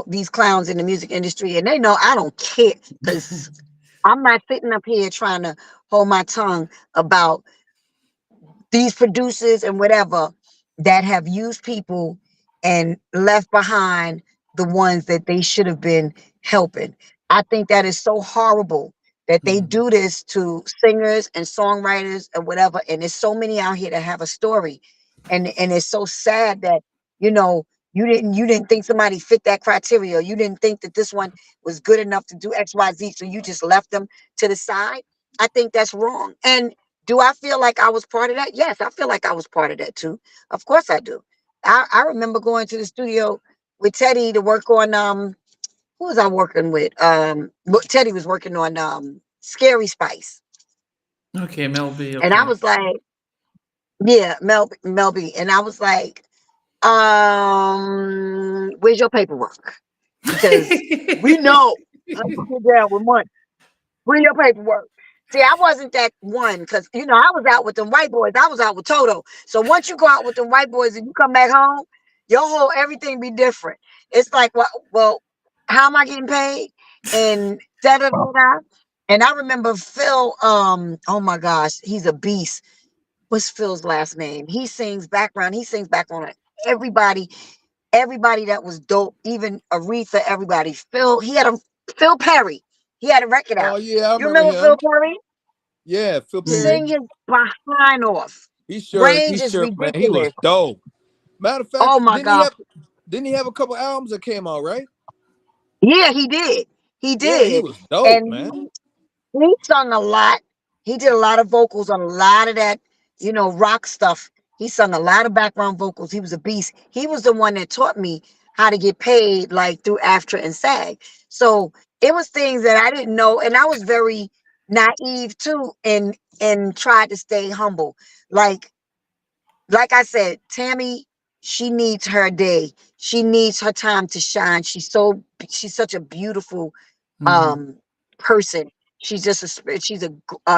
these clowns in the music industry, and they know I don't care because I'm not sitting up here trying to hold my tongue about these producers and whatever that have used people and left behind the ones that they should have been helping. I think that is so horrible that they Mhm, do this to singers and songwriters and whatever. And there's so many out here that have a story. And it's so sad that, you know, you didn't think somebody fit that criteria. You didn't think that this one was good enough to do XYZ. So you just left them to the side. I think that's wrong. And do I feel like I was part of that? Yes, I feel like I was part of that too. Of course I do. I remember going to the studio with Teddy to work on who was I working with? Teddy was working on Scary Spice. okay, Mel B. And I Okay. was like, yeah, Mel B. And I was like, where's your paperwork? Because we know how you get down with money. Bring your paperwork. See, I wasn't that one because I was out with them white boys. I was out with Toto. So once you go out with them white boys and you come back home, your whole everything be different. It's like, well, how am I getting paid? And da da da da. And I remember Phil. Oh my gosh, he's a beast. What's Phil's last name? He sings background. He sings background on everybody. Everybody that was dope, even Aretha. Everybody. Phil Perry. He had a record Oh out. yeah, I You remember remember Phil him. Perry? Yeah, Phil Perry. Mhm. Sing his behind off. He Range is sure, man, he was ridiculous. dope. Matter of fact, Oh my God. didn't he have a couple albums that came out, right? Yeah, he did. He Yeah, he did. was dope, And man. he sung a lot. He did a lot of vocals on a lot of that, rock stuff. He sung a lot of background vocals. He was a beast. He was the one that taught me how to get paid, like through AFTRA and SAG. So it was things that I didn't know, and I was very naive too, and tried to stay humble. Like I said, Tammy, she needs her day. She needs her time to shine. She's such a beautiful Mhm. um person. She's just a spirit. She's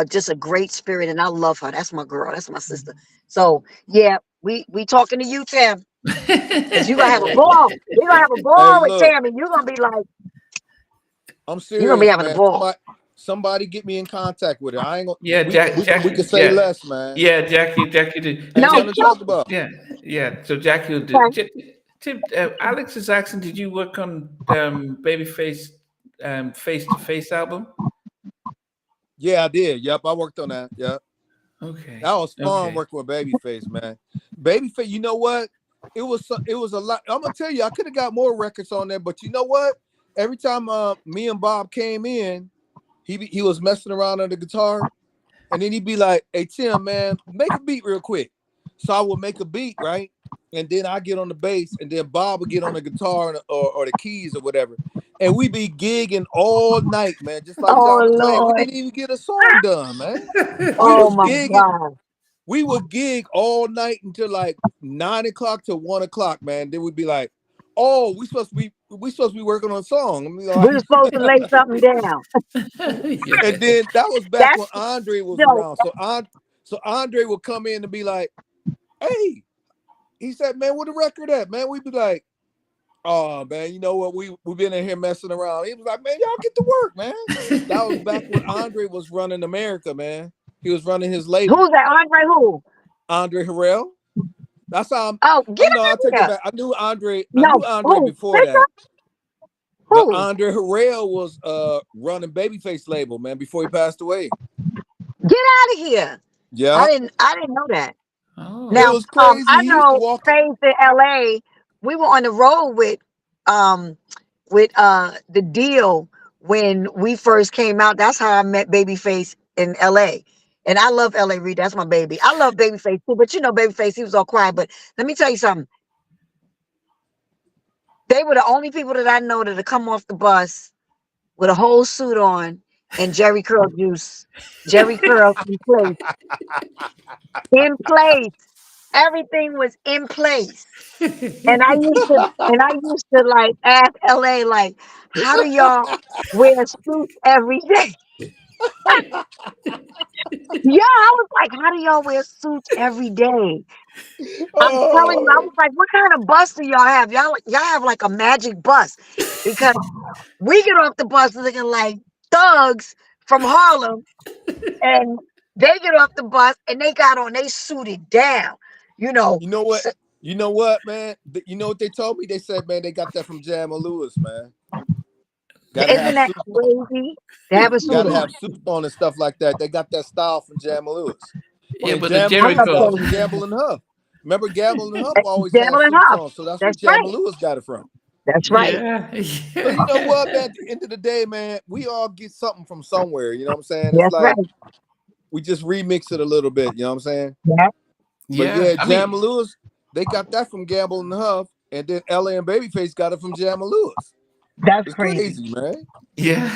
just a great spirit, and I love her. That's my girl. That's my sister. So yeah, we talking to you, Tam, because you're gonna have a ball. You're gonna have a Hey, ball with look, Tammy. You're gonna be like, I'm you're gonna be serious, having a man. ball. Somebody get me in contact with her. I ain't gonna. Yeah, We Jackie. can say Yeah, less, man. yeah, Jackie did. Ain't No, nothing to talk about. Yeah, yeah. So Jackie will do. okay. Tim, Alex is asking, did you work on Babyface Face to Face album? Yeah, I did. Yep, I worked on that. Yep. Okay, That was fun okay. working with Babyface, man. Babyface, you know what? It was a lot. I'm gonna tell you, I could have got more records on there, but you know what? Every time me and Bob came in, he was messing around on the guitar, and then he'd be like, "Hey Tim, man, make a beat real quick." So I would make a beat, right? And then I get on the bass, and then Bob would get on the guitar or the keys or whatever. And we be gigging all night, man, just like Oh John was saying. We Lord. didn't even get a song done, man. We Oh was my gigging God. we would gig all night until like 9 o'clock to 1 o'clock, man. Then we'd be like, oh, we supposed to be we supposed to be working on a song. I mean, We were supposed to lay something down. and then that was back That's when Andre was yo. around. So Andre would come in and be like, "Hey," he said, "Man, where the record at, man?" We'd be like, "Oh man, you know what? We've been in here messing around." He was like, "Man, y'all get to work, man." That was back when Andre was running America, man. He was running his label. Who's that? Andre who? Andre Harrell. That's how Oh, get no, him I in take it here. back. I knew Andre. I knew No, Andre who? before Fisher? that. But Who? Andre Harrell was running Babyface label, man, before he passed away. Get out of here. Yeah. I didn't know that. It Now, Oh, was crazy. I He used to know walk. Faith in LA. We were on the road um with the deal when we first came out. That's how I met Babyface in LA. And I love LA Reid. That's my baby. I love Babyface too, but you know Babyface, he was all quiet. But let me tell you something. They were the only people that I know that had come off the bus with a whole suit on and Jerry curl juice. Jerry curl in place. In place. Everything was in place. And I used to like ask LA like, how do y'all wear suits every day? Yeah, I was like, how do y'all wear suits every day? I'm telling you, I Oh, was like, what kind of bus do y'all have? Y'all have like a magic bus because we get off the bus looking like thugs from Harlem, and they get off the bus and they suited down, you know. you know what? You know what, man? You know what they told me? They said, man, they got that from Jam and Lewis, man. Gotta Isn't have that suits on. crazy? They have a suit Gotta have on. suits on and stuff like that. They got that style from Jam and Lewis. yeah, And but the Jam I Lewis love got it Jericho. from Kelly. Gamble and Huff. Remember, Gamble and Huff always had Gambling suits House. on, so that's where That's Jam and right. Lewis got it from. That's right. Yeah, So you know what, man? yeah, At the end of the day, man, we all get something from somewhere. You know what I'm saying? It's That's right. like we just remix it a little bit. You know what I'm saying? Yeah, But yeah. yeah, I Jam mean, and Lewis, they got that from Gamble and Huff, and then LA and Babyface got it from Jam and Lewis. that's It's crazy. crazy, man. yeah.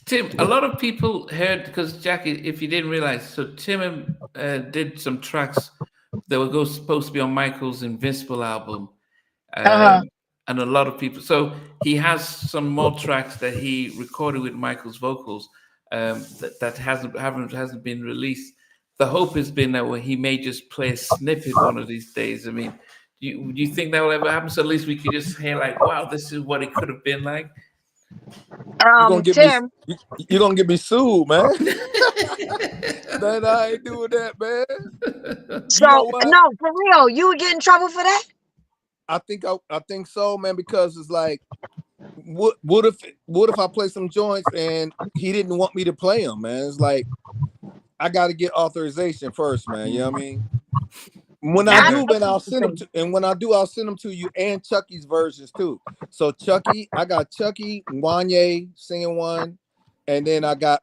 Tim, a lot of people heard because Jackie, if you didn't realize, so Tim did some tracks that were supposed to be on Michael's Invincible album, Uh-huh. um, and a lot of people. So he has some more tracks that he recorded with Michael's vocals that hasn't been released. The hope has been that he may just play a snippet one of these days. I mean, do you think that will ever happen? So at least we could just hear like, wow, this is what it could have been like. You gonna get me? Tim. You gonna get me sued, man? Man, I ain't doing that, man. You know So what? no, for real, you would get in trouble for that? I think so, man. Because it's like, what if I play some joints and he didn't want me to play them, man? It's like I got to get authorization first, man. You know what I mean? When I I Yeah. do, think man, I'll send them you to, and when I do, I'll send them to you and Chucky's versions too. So Chucky, I got Chucky, Wanye singing one, and then I got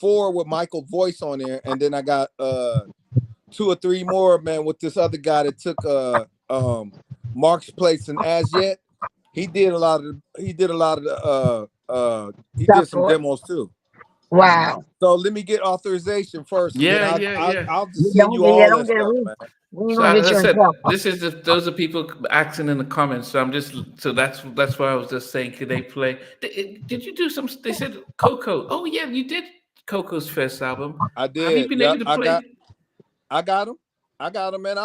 4 with Michael voice on there, and then I got 2 or 3 more, man, with this other guy that took Mark's place in As Yet. He did he did stuff some for it. demos too. Wow. So let me get authorization first, and then Yeah, yeah, yeah. I'll You just send don't you get all don't that get stuff, we man. we ain't So gonna as get I you in said, trouble. those are people asking in the comments. So I'm just so that's why I was just saying, could they play? Did you do some? They said Coco. Oh yeah, you did Coco's first album. I Have you did. been Yep, able to play? I got him. I got him, man.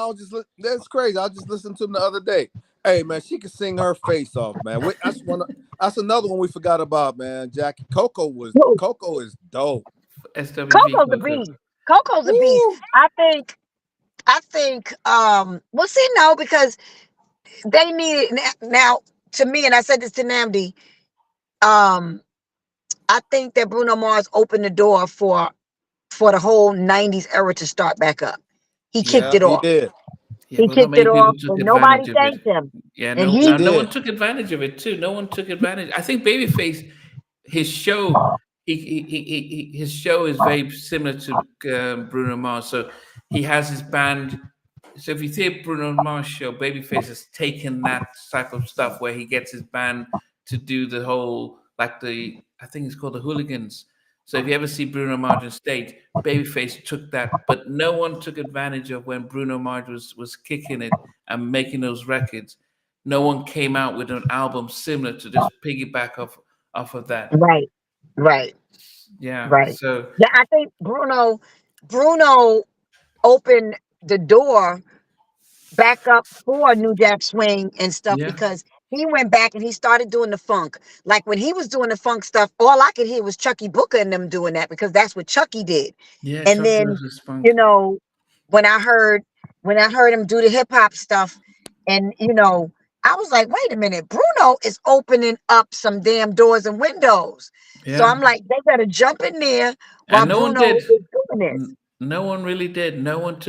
That's crazy. I just listened to him the other day. Hey, man, she can sing her face off, man. That's another one we forgot about, man. Jackie Who? Coco is dope. SWV Coco's a Coco. beast. Coco's a beast. Woo! I think well see no, because they need it now to me, and I said this to Namdi, um, I think that Bruno Mars opened the door for the whole 90s era to start back up. He kicked Yeah, it he off. did. Yeah, He but not kicked it many people off took and nobody advantage of it. thanked him. Yeah, And no, He he no one did. took advantage of it too. No one took advantage. I think Babyface, his show, his show is very similar to Bruno Mars. So he has his band. So if you see Bruno Mars show, Babyface has taken that type of stuff where he gets his band to do the whole like I think it's called the Hooligans. So if you ever see Bruno Mars on stage, Babyface took that, but no one took advantage of when Bruno Mars was kicking it and making those records. no one came out with an album similar to just piggyback off of that. Right, right, Yeah. right. So Yeah, I think Bruno opened the door back up for New Jack Swing and stuff yeah, because he went back and he started doing the funk. Like when he was doing the funk stuff, all I could hear was Chucky Booker and them doing that because that's what Chucky did. yeah. And Chuck then, Rose Spunk. you know, when I heard him do the hip hop stuff, and I was like, wait a minute, Bruno is opening up some damn doors and windows. So Yeah, I'm like, they better jump in there while and no one Bruno did. is doing this. No one really did. No one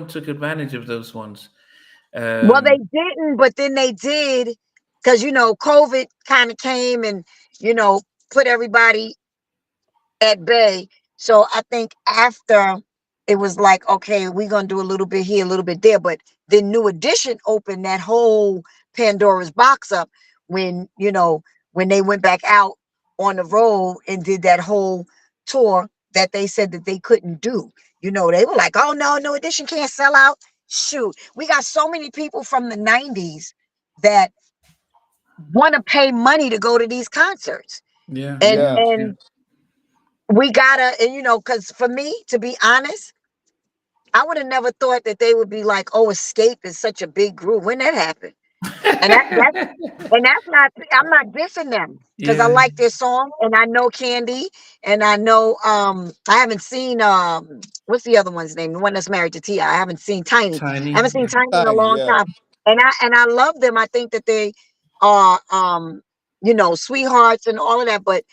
took advantage of those ones. Well, they Um, didn't, but then they did because COVID kind of came and you know put everybody at bay. So I think after it was like, okay, we're gonna do a little bit here, a little bit there. But then New Edition opened that whole Pandora's box up when when they went back out on the road and did that whole tour that they said that they couldn't do. They were like, oh no, New Edition can't sell out. Shoot, we got so many people from the 90s that want to pay money to go to these concerts. yeah, And yeah, Yeah. yeah. and we gotta, and because for me, to be honest, I would have never thought that they would be like, oh, Escape is such a big group. When that happened? And that's not, I'm not dissing them because I Yeah, like their song and I know Candy and I know I haven't seen what's the other one's name? The one that's married to T.I. I haven't seen Tiny. I Tiny. haven't seen Yeah, Tiny in a Tiny, long yeah. time. And I love them. I think that they are sweethearts and all of that, but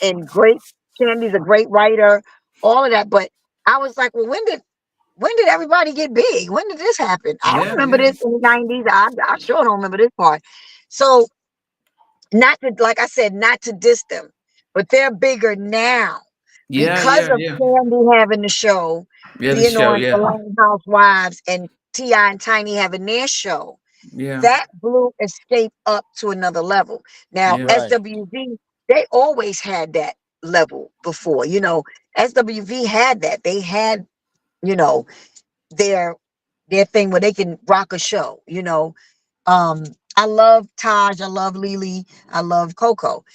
and great. Candy's a great writer, all of that. But I was like, well, when did everybody get big? When did this happen? I don't yeah, remember yeah, this in the 90s. I sure don't remember this part. So, not to, like I said, not to diss them, but they're bigger now yeah, because yeah, of yeah. Candy having the show, Yeah, the being show. on Yeah, Atlanta Housewives, and T.I. and Tiny having their show. yeah, That blew Escape up to another level. Now, yeah, Right. SWV, they always had that level before. SWV had that. They had, you know, their thing where they can rock a show. I love Taj, I love Lily, I love Coco.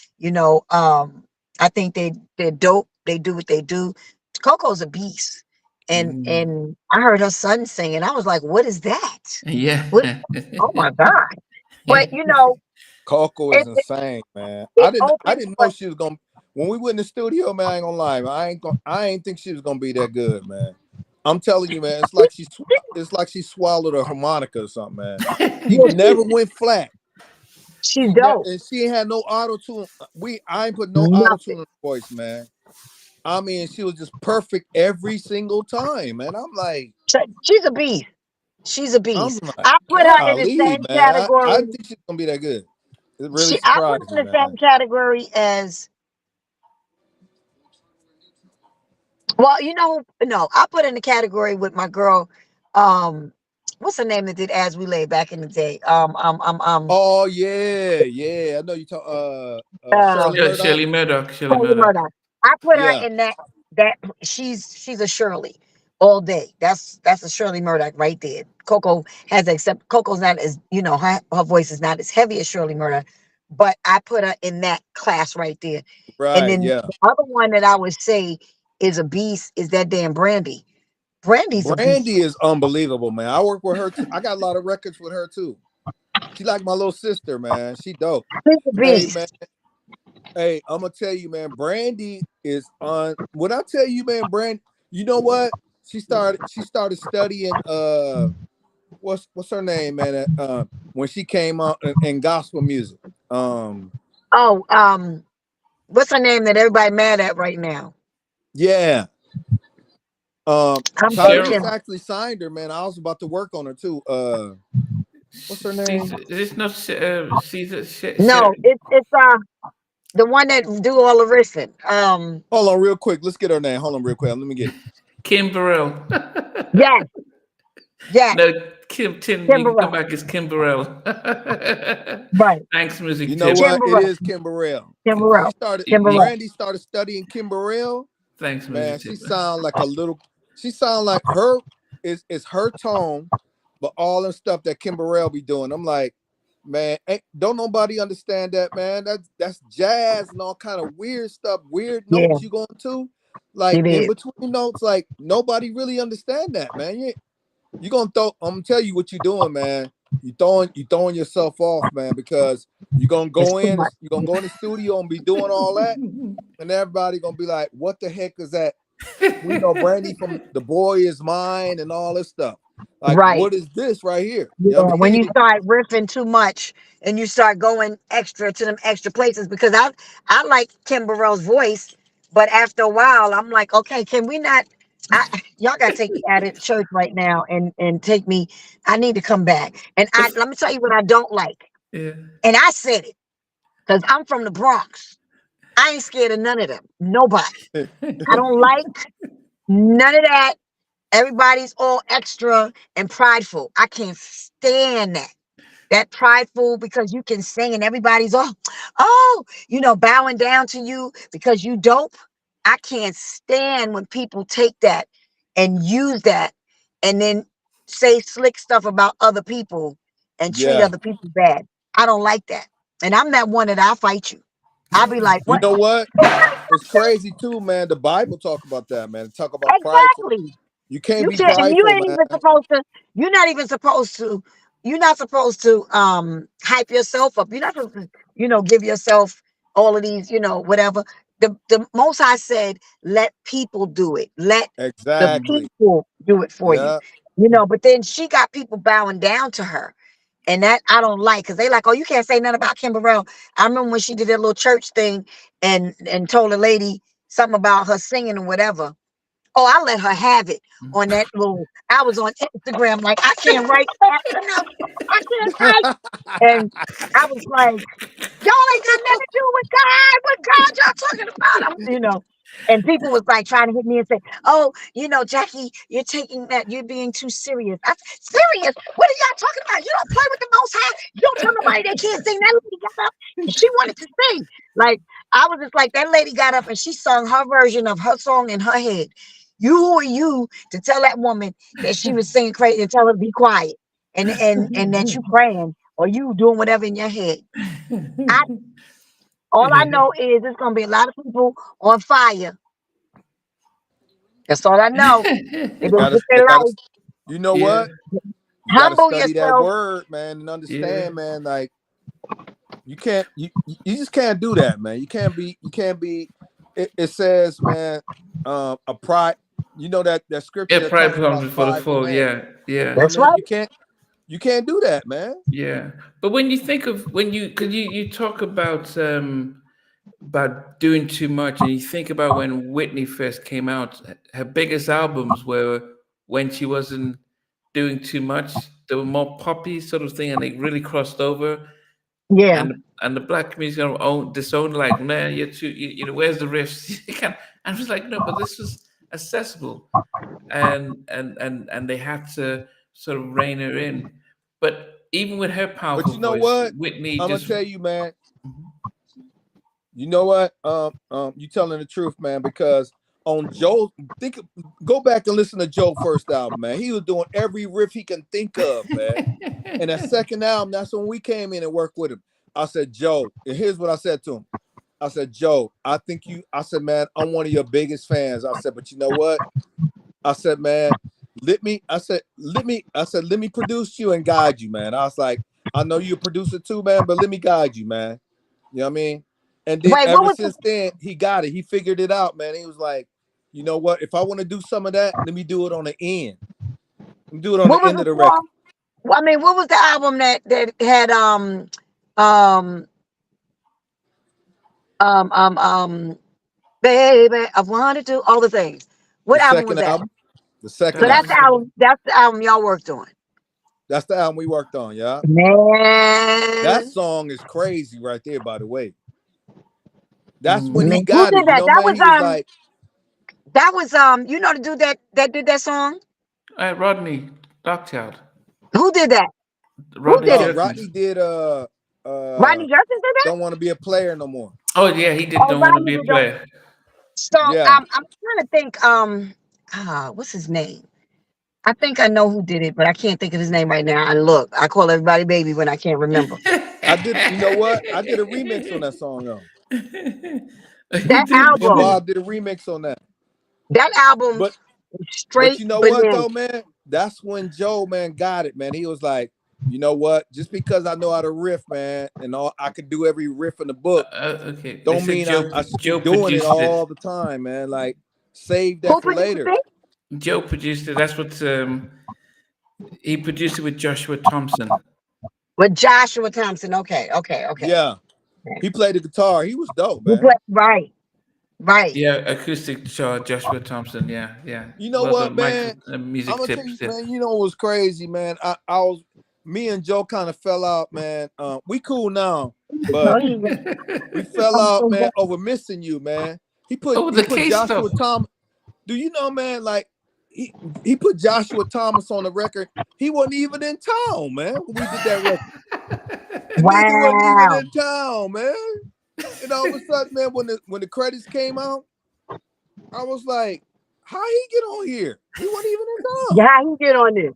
I think they're dope. They do what they do. Coco's a beast. And mm, and I heard her son singing. I was like, what is that? yeah. What oh my God. But Coco is it insane, man. it I opened didn't know but she was gonna when we went in the studio, man, I ain't gonna lie, man. I ain't think she was gonna be that good, man. I'm telling you, man, it's like she swallowed a harmonica or something, man. She yeah, never went flat. she's dope. She ain't had no auto tune. I ain't put no auto tune Nothing. in her voice, man. I mean, she was just perfect every single time, man. She's a beast. She's a I'm beast. like, I put her in the golly, same man. I category. didn't think she's gonna be that good. It really I put surprised her me, in the same man. category as well, no, I put in the category with my girl, um, what's her name that did As We Lay back in the day? Oh yeah, yeah. I know you talk Uh, Shirley Murdoch. Shirley Murdoch. Shirley Shirley Murdoch. Murdoch. I put her Yeah, in that she's a Shirley all day. That's a Shirley Murdoch right there. Coco has except Coco's not as her voice is not as heavy as Shirley Murdoch, but I put her in that class right there. And right. then Yeah. the other one that I would say is a beast is that damn Brandy. Brandy's a beast. Brandy is unbelievable, man. I work with her too. I got a lot of records with her too. She like my little sister, man. She dope. She's a Hey man, beast. hey, I'm gonna tell you, man, Brandy is on when I tell you, man, you know what? She started studying what's her name, man? When she came out in gospel music. Um Oh, what's her name that everybody mad at right now? yeah. I'm Tyrese thinking. Cheryl. actually signed her, man. I was about to work on her too. What's her She's name? it's not. She's a. No, it's the one that do all the wrestling. Hold on, real quick. Let's get her name. Hold on, real quick. Let me get it. Kim Burrell. Yes, yes, No, Kim. Tim, you can come Timberwell. back as Kim Burrell. Right, Thanks, You music know tip. what? It Timberwell. is Kim Burrell. Timberwell. Timberwell. Brandy started studying Kim Burrell. Thanks, Man, music tip. she sound like her is her tone, but all the stuff that Kim Burrell be doing. I'm like, man, don't nobody understand that, man. That's jazz and all kind of weird stuff, weird Yeah, notes you going to, like it in is. between notes, like nobody really understand that, man. You gonna throw. I'm gonna tell you what you're doing, man. You throwing yourself off, man, because you're gonna It's go too in, much. you're gonna go in the studio and be doing all that, and everybody gonna be like, "What the heck is that?" We know Brandy from The Boy Is Mine and all this stuff. Like, Right. what is this right here? You know Yeah, what I when you mean? start riffing too much and you start going extra to them extra places, because I like Kim Burrell's voice, but after a while I'm like, okay, can we not? Y'all gotta take me out of church right now and take me. I need to come back. And let me tell you what I don't like. Yeah. And I said it because I'm from the Bronx. I ain't scared of none of them. Nobody. I don't like none of that. Everybody's all extra and prideful. I can't stand that. That prideful because you can sing and everybody's bowing down to you because you dope. I can't stand when people take that and use that and then say slick stuff about other people and treat Yeah. other people bad. I don't like that. And I'm that one that I'll fight you. I'll be like, You what? know what? It's crazy too, man. The Bible talk about that, man. Talk about prideful. Exactly. You can't You be can't, and you prideful, ain't man. even supposed to, you're not even supposed to, you're not supposed to hype yourself up. You're not supposed to, give yourself all of these, whatever. The most High said, let people do it. Let the Exactly. people do it for you. Yeah. But then she got people bowing down to her. And that I don't like because they like, oh, you can't say nothing about Kim Burrell. I remember when she did that little church thing and told a lady something about her singing and whatever. Oh, I let her have it on that little. I was on Instagram like I can't write fast enough. I can't type, and I was like, y'all ain't got nothing to do with God. What God y'all talking about? And people was like trying to hit me and say, "Oh, Jackie, you're taking that. You're being too serious." Serious? What are y'all talking about? You don't play with the Most High. You don't tell nobody they can't sing. That lady got up and she wanted to sing. Like I was just like that lady got up and she sung her version of her song in her head. Who are you to tell that woman that she was singing crazy and tell her to be quiet and that you praying or you doing whatever in your head? I All I Yeah. know is there's gonna be a lot of people on fire. That's all I know. They're They gonna gotta get their they gotta life. you know Yeah. what? You gotta Humble study that yourself. word, man, and Yeah. understand, man. Like you can't you just can't do that, man. You can't be it says, man, a pride, that scripture Yeah, that pride talks comes about before the prideful fall. man. Yeah. Yeah. You know what That's I mean? right. You can't do that, man. Yeah. But when you think of when you because you talk about doing too much and you think about when Whitney first came out, her biggest albums were when she wasn't doing too much. They were more poppy sort of thing and they really crossed over. Yeah. And the black community own disowned like, man, you're too where's the riffs? You can't. I was like, no, but this was accessible. And they had to sort of rein her in. But even with her But powerful you know voice, what? Whitney I'm gonna just tell you, man. You know what? You telling the truth, man, because on Joe, go back and listen to Joe's first album, man. He was doing every riff he can think of, man. And that second album, that's when we came in and worked with him. I said, Joe, and here's what I said to him. I said, Joe, I said, man, I'm one of your biggest fans. I said, but you know what? I said, man, let me produce you and guide you, man. I was like, I know you're a producer too, man, but let me guide you, man. You know what I mean? And then Wait, what ever was the since then, he got it. He figured it out, man. He was like, you know what? If I want to do some of that, let me do it on the end. Let me do it on what the was end the of the record. song? Well, I mean, what was the album that had um um um um baby, I wanna do all the things. The What album was second that? album. The So second that that's album. was the album. That's the album y'all worked on. That's the album we worked on, yeah. That Man, song is crazy right there, by the way. That's when he man, who got it. did You that? know, man, he was like, The dude that did that song. Rodney Darkchild. Who did that? Who Rodney did no, it? Jerkins. Rodney did Rodney Jerkins did that. Don't Want to Be a Player No More. Oh yeah, he did Oh, Don't Want to Rodney Be a did that. Player. So Yeah. I'm trying to think. What's his name? I think I know who did it, but I can't think of his name right now. And look, I call everybody baby when I can't remember. I did. You know what? I did a remix on that song though. Who That did Me and do album, Bob did a remix on that. that album, But straight you know what bananas. though, man? That's when Joe, man, got it, man. He was like, you know what? Just because I know how to riff, man, and all I could do every riff in the book, okay, they don't said mean I should be Joe doing it produced it. all the time, man. Like, save that Who for produced later. it? Joe produced it. That's what he produced it with Joshua Thompson. With Joshua Thompson. Okay, okay, okay. Yeah. He played the guitar. He was dope, You man. put right, right. Yeah, acoustic Joshua Thompson. Yeah, yeah. You know Well, the what, Michael man? I'm music gonna tell you, tips. Yeah. man. You know what was crazy, man? I was me and Joe kind of fell out, man. We cool now, Oh, but we fell out, man, over missing you, man. Oh, He the put case stuff. Joshua Thomas. Do you know, man? Like he put Joshua Thomas on the record. He wasn't even in town, man. When we did that record, the nigga wasn't even wow. in town, man. And all of a sudden, man, when the credits came out, I was like, how he get on here? He wasn't even in town. Yeah, how he get on this?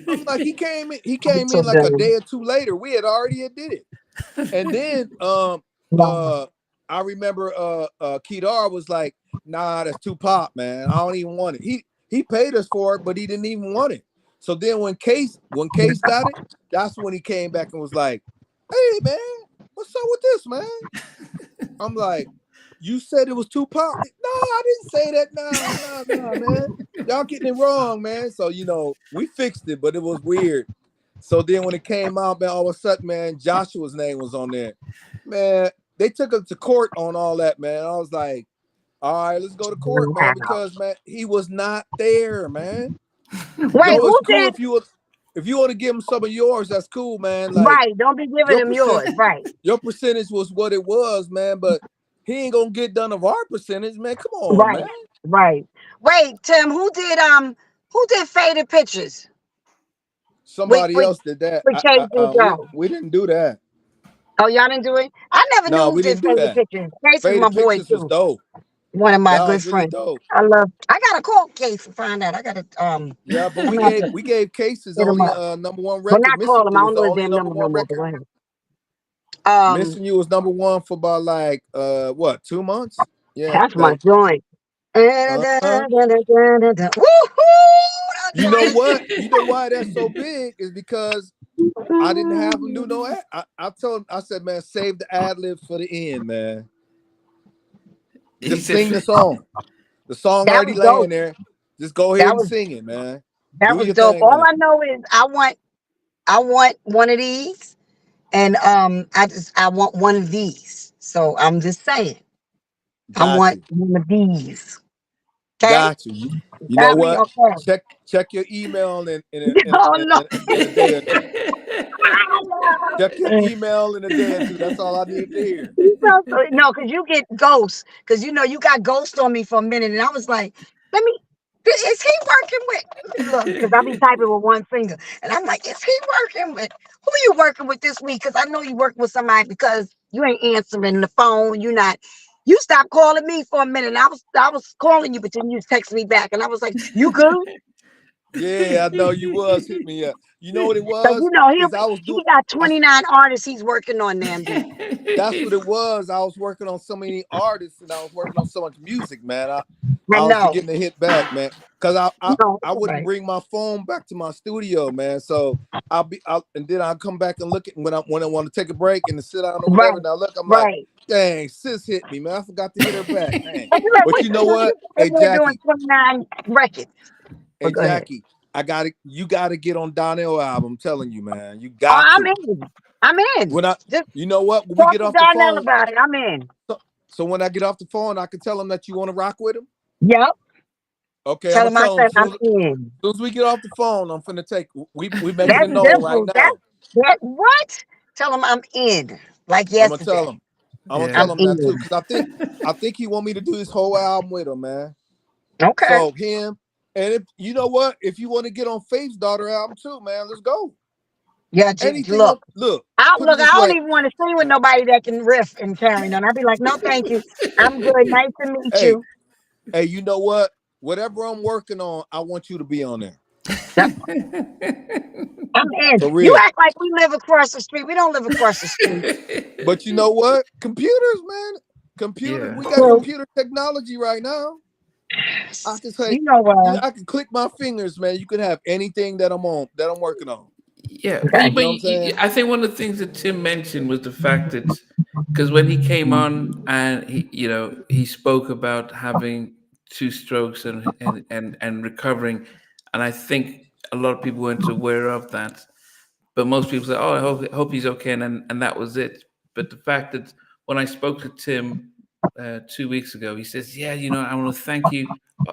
I'm like, he came I'm in so like a done. day or two later. We had already did it. And then Wow. I remember Kedar was like, nah, that's too pop, man. I don't even want it. He paid us for it, but he didn't even want it. So then when Case got it, that's when he came back and was like, hey man, what's up with this, man? I'm like, you said it was too pop. No, I didn't say that. No, man. Y'all getting it wrong, man. So we fixed it, but it was weird. So then when it came out, man, all of a sudden, man, Joshua's name was on there. Man, they took us to court on all that, man. I was like, all right, let's go to court, man, Wow. because man, he was not there, man. Wait, Joe, it's who cool did? if you want to give him some of yours, that's cool, man. Like Right, don't be giving your him yours. Right, percentage was what it was, man, but he ain't gonna get none of our percentage, man. Come on, right, man. right. Wait, Tim, who did Faded Pictures with Somebody with else did that. with Chase and Joe? We didn't do that. Oh, y'all didn't do it? I never knew No, who we did didn't do Faded that. Pictures. Chase is my Faded boy Pictures was too. dope. One of my That good was really friends. dope. I gotta call Case to find out. I gotta Yeah, but I'm gonna have to we gave Cases hit him only up. number one But record. not call Missing him. I You don't was the know his only damn number number no one more, but record. go ahead. Missing You was number one for about like 2 months? Yeah, That's my that joint. uh-huh. Woohoo! You know what? You know why that's so big is because I didn't have him do no ad. I told him, I said, man, save the ad libs for the end, man. He Just said, sing the song. The song That already was dope. laying there. Just go ahead That and was sing it, man. that Do was your dope. thing All on it. I know is I want one of these, and I want one of these. So I'm just saying, I Got want you. one of these. Okay, Got you. You know got me. what? Okay. Check your email Oh no. in a day or two. Check your email in a day or two. That's all I need to hear. No, because you get ghosts. Because you got ghost on me for a minute, and I was like, let me. Is he working with? Let me look, because I be typing with one finger, and I'm like, is he working with? Who you working with this week? Because I know you working with somebody because you ain't answering the phone. You not. You stopped calling me for a minute. And I was calling you, but then you text me back, and I was like, you good? Yeah, I know you was hit me up. You know what it Because was? Is I was he doing got I, 29 artists he's working on now, dude. that's what it was. I was working on so many artists and I was working on so much music, man. I I was know. forgetting to hit back, man. Cause No, I it's all wouldn't right. bring my phone back to my studio, man. So and then I'll come back and look at when I want to take a break and to sit down or whatever. Right, Now look, I'm like, right. dang, sis hit me, man. I forgot to hit her back. Dang. And you like, But wait, you know so you what? in Hey there doing Jackie, 29 records. hey But go ahead. Jackie, you gotta get on Donnell album. I'm telling you, man. You Oh, got I'm to. in. I'm in. When I Just you know what? When we talk get to off the Darnell phone, about it. I'm in. so when I get off the phone, I can tell him that you want to rock with him. Yep. Okay, I'm Tell gonna him I tell him said I'm in. soon as we get off the phone, I'm finna take we making That's it known right simple. now. That what? Tell him I'm in. Like I'm gonna tell yesterday. him. I'm gonna Yeah. tell I'm him that too, in. because I think he want me to do this whole album with him, man. Okay. So him, and if you know what, if you want to get on Faith's daughter album too, man, let's go. Yeah, Anything on look. put it I this don't way. even want to sing with nobody that can riff and carry on. I'd be like, no, thank you. I'm good. Nice to meet Hey, you. hey, you know what? whatever I'm working on, I want you to be on there. That- I'm in. For You real. act like we live across the street. We don't live across the street. But you know what? Computers, man. Computers. Yeah. We got So, computer technology right now. I can say, you know what? I can click my fingers, man. You can have anything that I'm on, that I'm working on. Yeah, Okay. You know what I'm saying? I think one of the things that Tim mentioned was the fact that because when he came on and he spoke about having two strokes and recovering, and I think a lot of people weren't aware of that. But most people say, "Oh, I hope he's okay," and that was it. But the fact that when I spoke to Tim 2 weeks ago, he says, "Yeah, I want to thank you."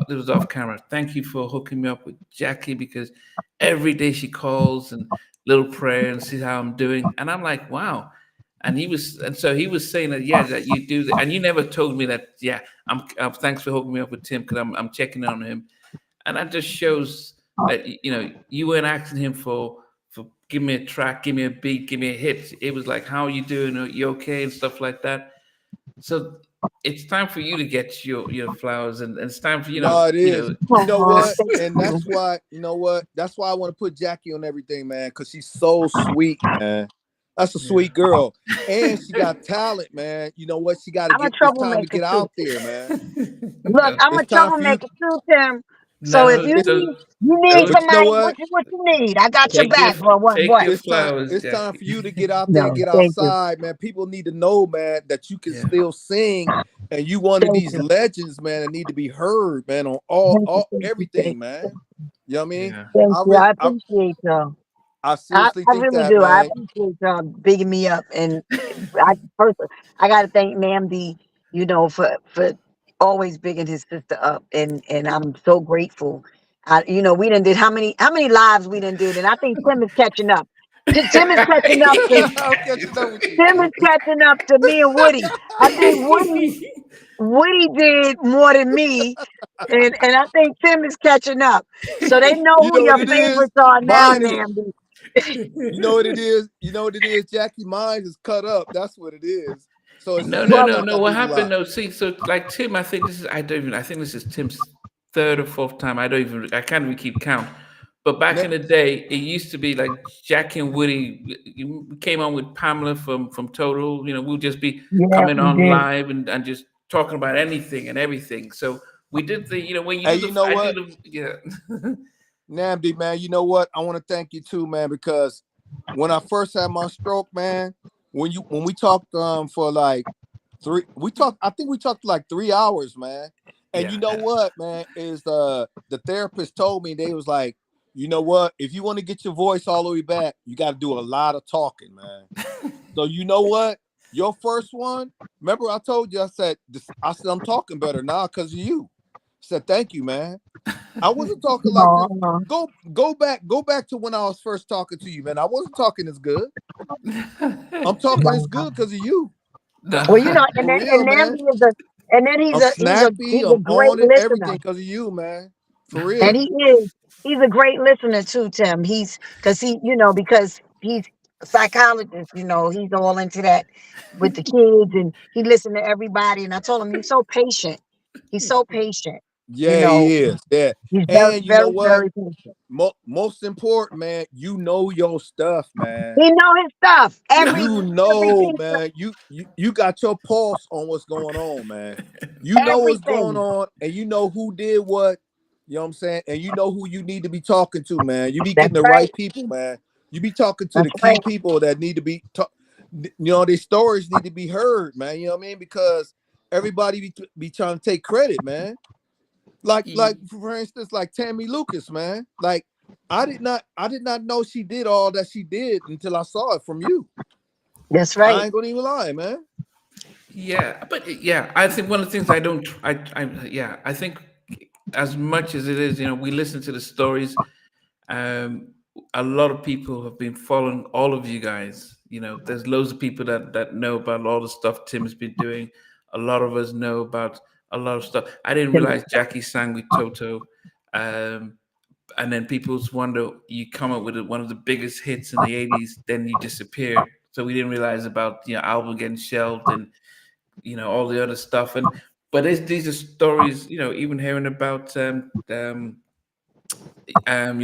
This was off camera. Thank you for hooking me up with Jackie because every day she calls and little prayer and sees how I'm doing, and I'm like, "Wow." And so he was saying that, yeah, that you do that, and you never told me that. Yeah, thanks for hooking me up with Tim because I'm checking on him, and that just shows that you weren't asking him for give me a track, give me a beat, give me a hit. It was like, how are you doing? Are you okay? And stuff like that. So it's time for you to get your flowers, and it's time for No, it is. You know Oh, what? thank And you. that's why, you know what? That's why I want to put Jackie on everything, man, because she's so sweet, man. That's a yeah. sweet girl. And she got talent, man. You know what? She got to I'm a get, it's time to troublemaker get too. out there, man. Look, I'm a It's time for you. troublemaker too, Tim. So if No, you It's, need you need but you know somebody, what? what you need, I got your take your back, bro. take What? your It's time. flowers, It's time Jackie. for you to get out there and No, get thank you, outside, man. People need to know, man, that you can Yeah. still sing, and you one of thank these you, legends, man, that need to be heard, man, on thank you, all thank you, everything, man. You know what I mean? Yeah. thank I you. really, I appreciate y'all. I seriously I think really that, do. I man. appreciate y'all bigging me up, and first I got to thank Namdi, for always bigging his sister up, and I'm so grateful. We done did how many lives we done did, and I think Tim is catching up. Tim is catching up to I'm catching up with you. Tim is catching up to me and Woody. I think Woody did more than me, and I think Tim is catching up. So they know You who know what your it is? favorites are now, Mine is. Namdi. You know what it is? You know what it is? Jackie, mine is cut up. That's what it is. So it's the No, no, same no, Brother, like no. I What do the happened? lot. No, see, so like Tim, I think this is I don't even I think this is Tim's third or fourth time. I can't even keep count. But back Ne- in the day, it used to be like Jackie and Woody came on with Pamela from Total. We'll just be yeah, coming we on did. live and just talking about anything and everything. So we did when you Hey, do you the know I do what? the yeah. Namdi, man, you know what? I want to thank you too, man, because when I first had my stroke, man, when we talked for like I think we talked like 3 hours, man. And you Yeah. know what, man, is the therapist told me, they was like, you know what, if you want to get your voice all the way back, you got to do a lot of talking, man. So you know what? Your first one, remember I told you, I said I'm talking better now because of you. I said thank you, man. I wasn't talking like this. No, Go back to when I was first talking to you, man. I wasn't talking as good. I'm talking as no. good because of you. Well, No. For real, and man. Namdi is a, and then I'm snappy. he's a I'm great on it. Everything listener. because of you, man. For And real. he's a great listener too, Tim. Because he's a psychologist, he's all into that with the kids, and he listened to everybody. And I told him, he's so patient. He's so patient, you Yeah, know. he is. Yeah. He's very, And you know very, what? very patient. Most important, man, you know your stuff, man. He know his stuff. You Every know, piece of man. You got your pulse on what's going on, man. You know what's going everything. on, and you know who did what. You know what I'm saying? And you know who you need to be talking to, man. You be That's getting the right. right people, man. You be talking to That's the key right. people that need to be their stories need to be heard, man. You know what I mean? Because everybody be trying to take credit, man. Like for instance, like Tammy Lucas, man. Like I did not know she did all that she did until I saw it from you. That's I right. ain't gonna even lie, man. Yeah, but yeah, I think one of the things I don't, yeah, I think as much as it is, we listen to the stories. Um, a lot of people have been following all of you guys. There's loads of people that know about all the stuff Tim has been doing. A lot of us know about a lot of stuff. I didn't realize Jackie sang with Toto. Um, and then people's wonder you come up with one of the biggest hits in the 80s, then you disappear. So we didn't realize about album getting shelved and all the other stuff. And But these are stories, even hearing about your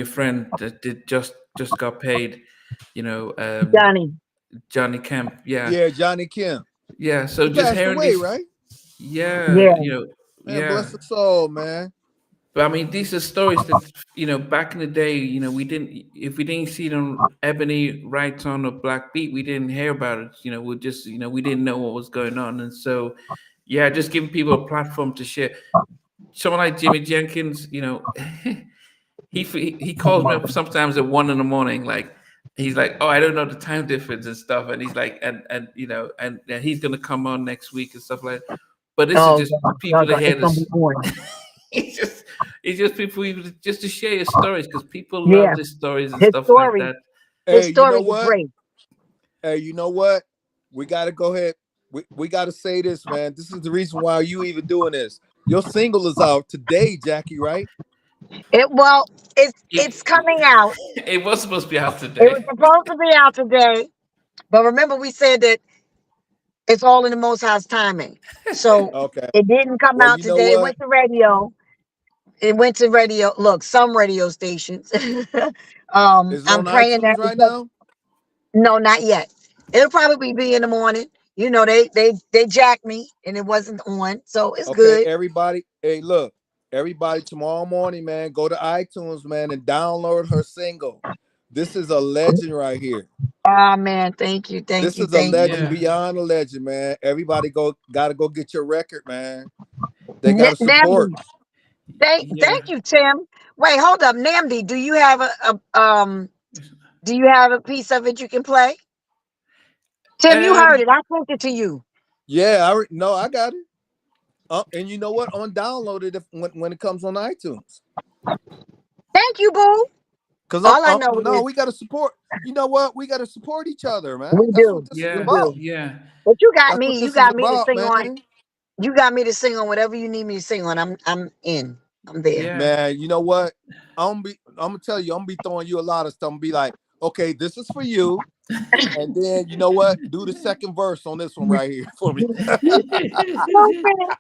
friend that did just got paid, you know, Johnny. Johnny Kemp. Yeah, Yeah, Johnny Kim. yeah. So He just passed hearing away, these, right? yeah, Yeah. Man, bless yeah. his soul, man. But I mean, these are stories that back in the day, we didn't if we didn't see it on Ebony Wright on or Black Beat, we didn't hear about it. We just we didn't know what was going on, and so yeah, just giving people a platform to share. Someone like Jimmy Jenkins, he calls me up sometimes at 1 in the morning, like he's like, oh, I don't know the time difference and stuff, and he's like, and he's gonna come on next week and stuff like that. But this is Oh, just y'all people to go, hear it's gonna this. be on. it's just it's just people just to share your stories because people love Yeah. these stories and His stuff like story, that. his Hey, you know stories are what? great. Hey, you know what? We gotta go ahead. We gotta say this, man. This is the reason why you even doing this. Your single is out today, Jackie, right? Well, it's It, coming out. it was supposed to be out It was today. supposed to be out today, but remember we said that it's all in the Most High's timing. So Okay. it didn't come Well, out you know today. It what? went to radio. It went to radio. Look, some radio stations. Is it I'm on praying that iTunes right because now? no, not yet. It'll probably be in the morning. They jacked me and it wasn't on, so it's Okay, good. everybody. Hey, look, everybody. Tomorrow morning, man, go to iTunes, man, and download her single. This is a legend right here. Oh man, thank you, thank This you, is a thank you. legend Yeah, beyond a legend, man. Everybody gotta go get your record, man. They gotta support. Namdi, thank yeah. you, Tim. Wait, hold up, Namdi. Do you have a piece of it you can play? Tim, you heard Um, it. I sent it to you. Yeah, no, I got it. And you know what? On download it when it comes on iTunes. Thank you, boo. Cause All I I'm know no, is we gotta support. You know what? We gotta support each other, man. we That's what do, this is we yeah, about. do. yeah, But you got That's what me. You this is got me to about, sing on. man. You got me to sing on whatever you need me to sing on. I'm in. I'm there. yeah. Man, you know what? I'm gonna tell you, I'm gonna be throwing you a lot of stuff. I'm gonna be like, okay, this is for you. And then you know what? Do the second verse on this one right here for me. You stupid.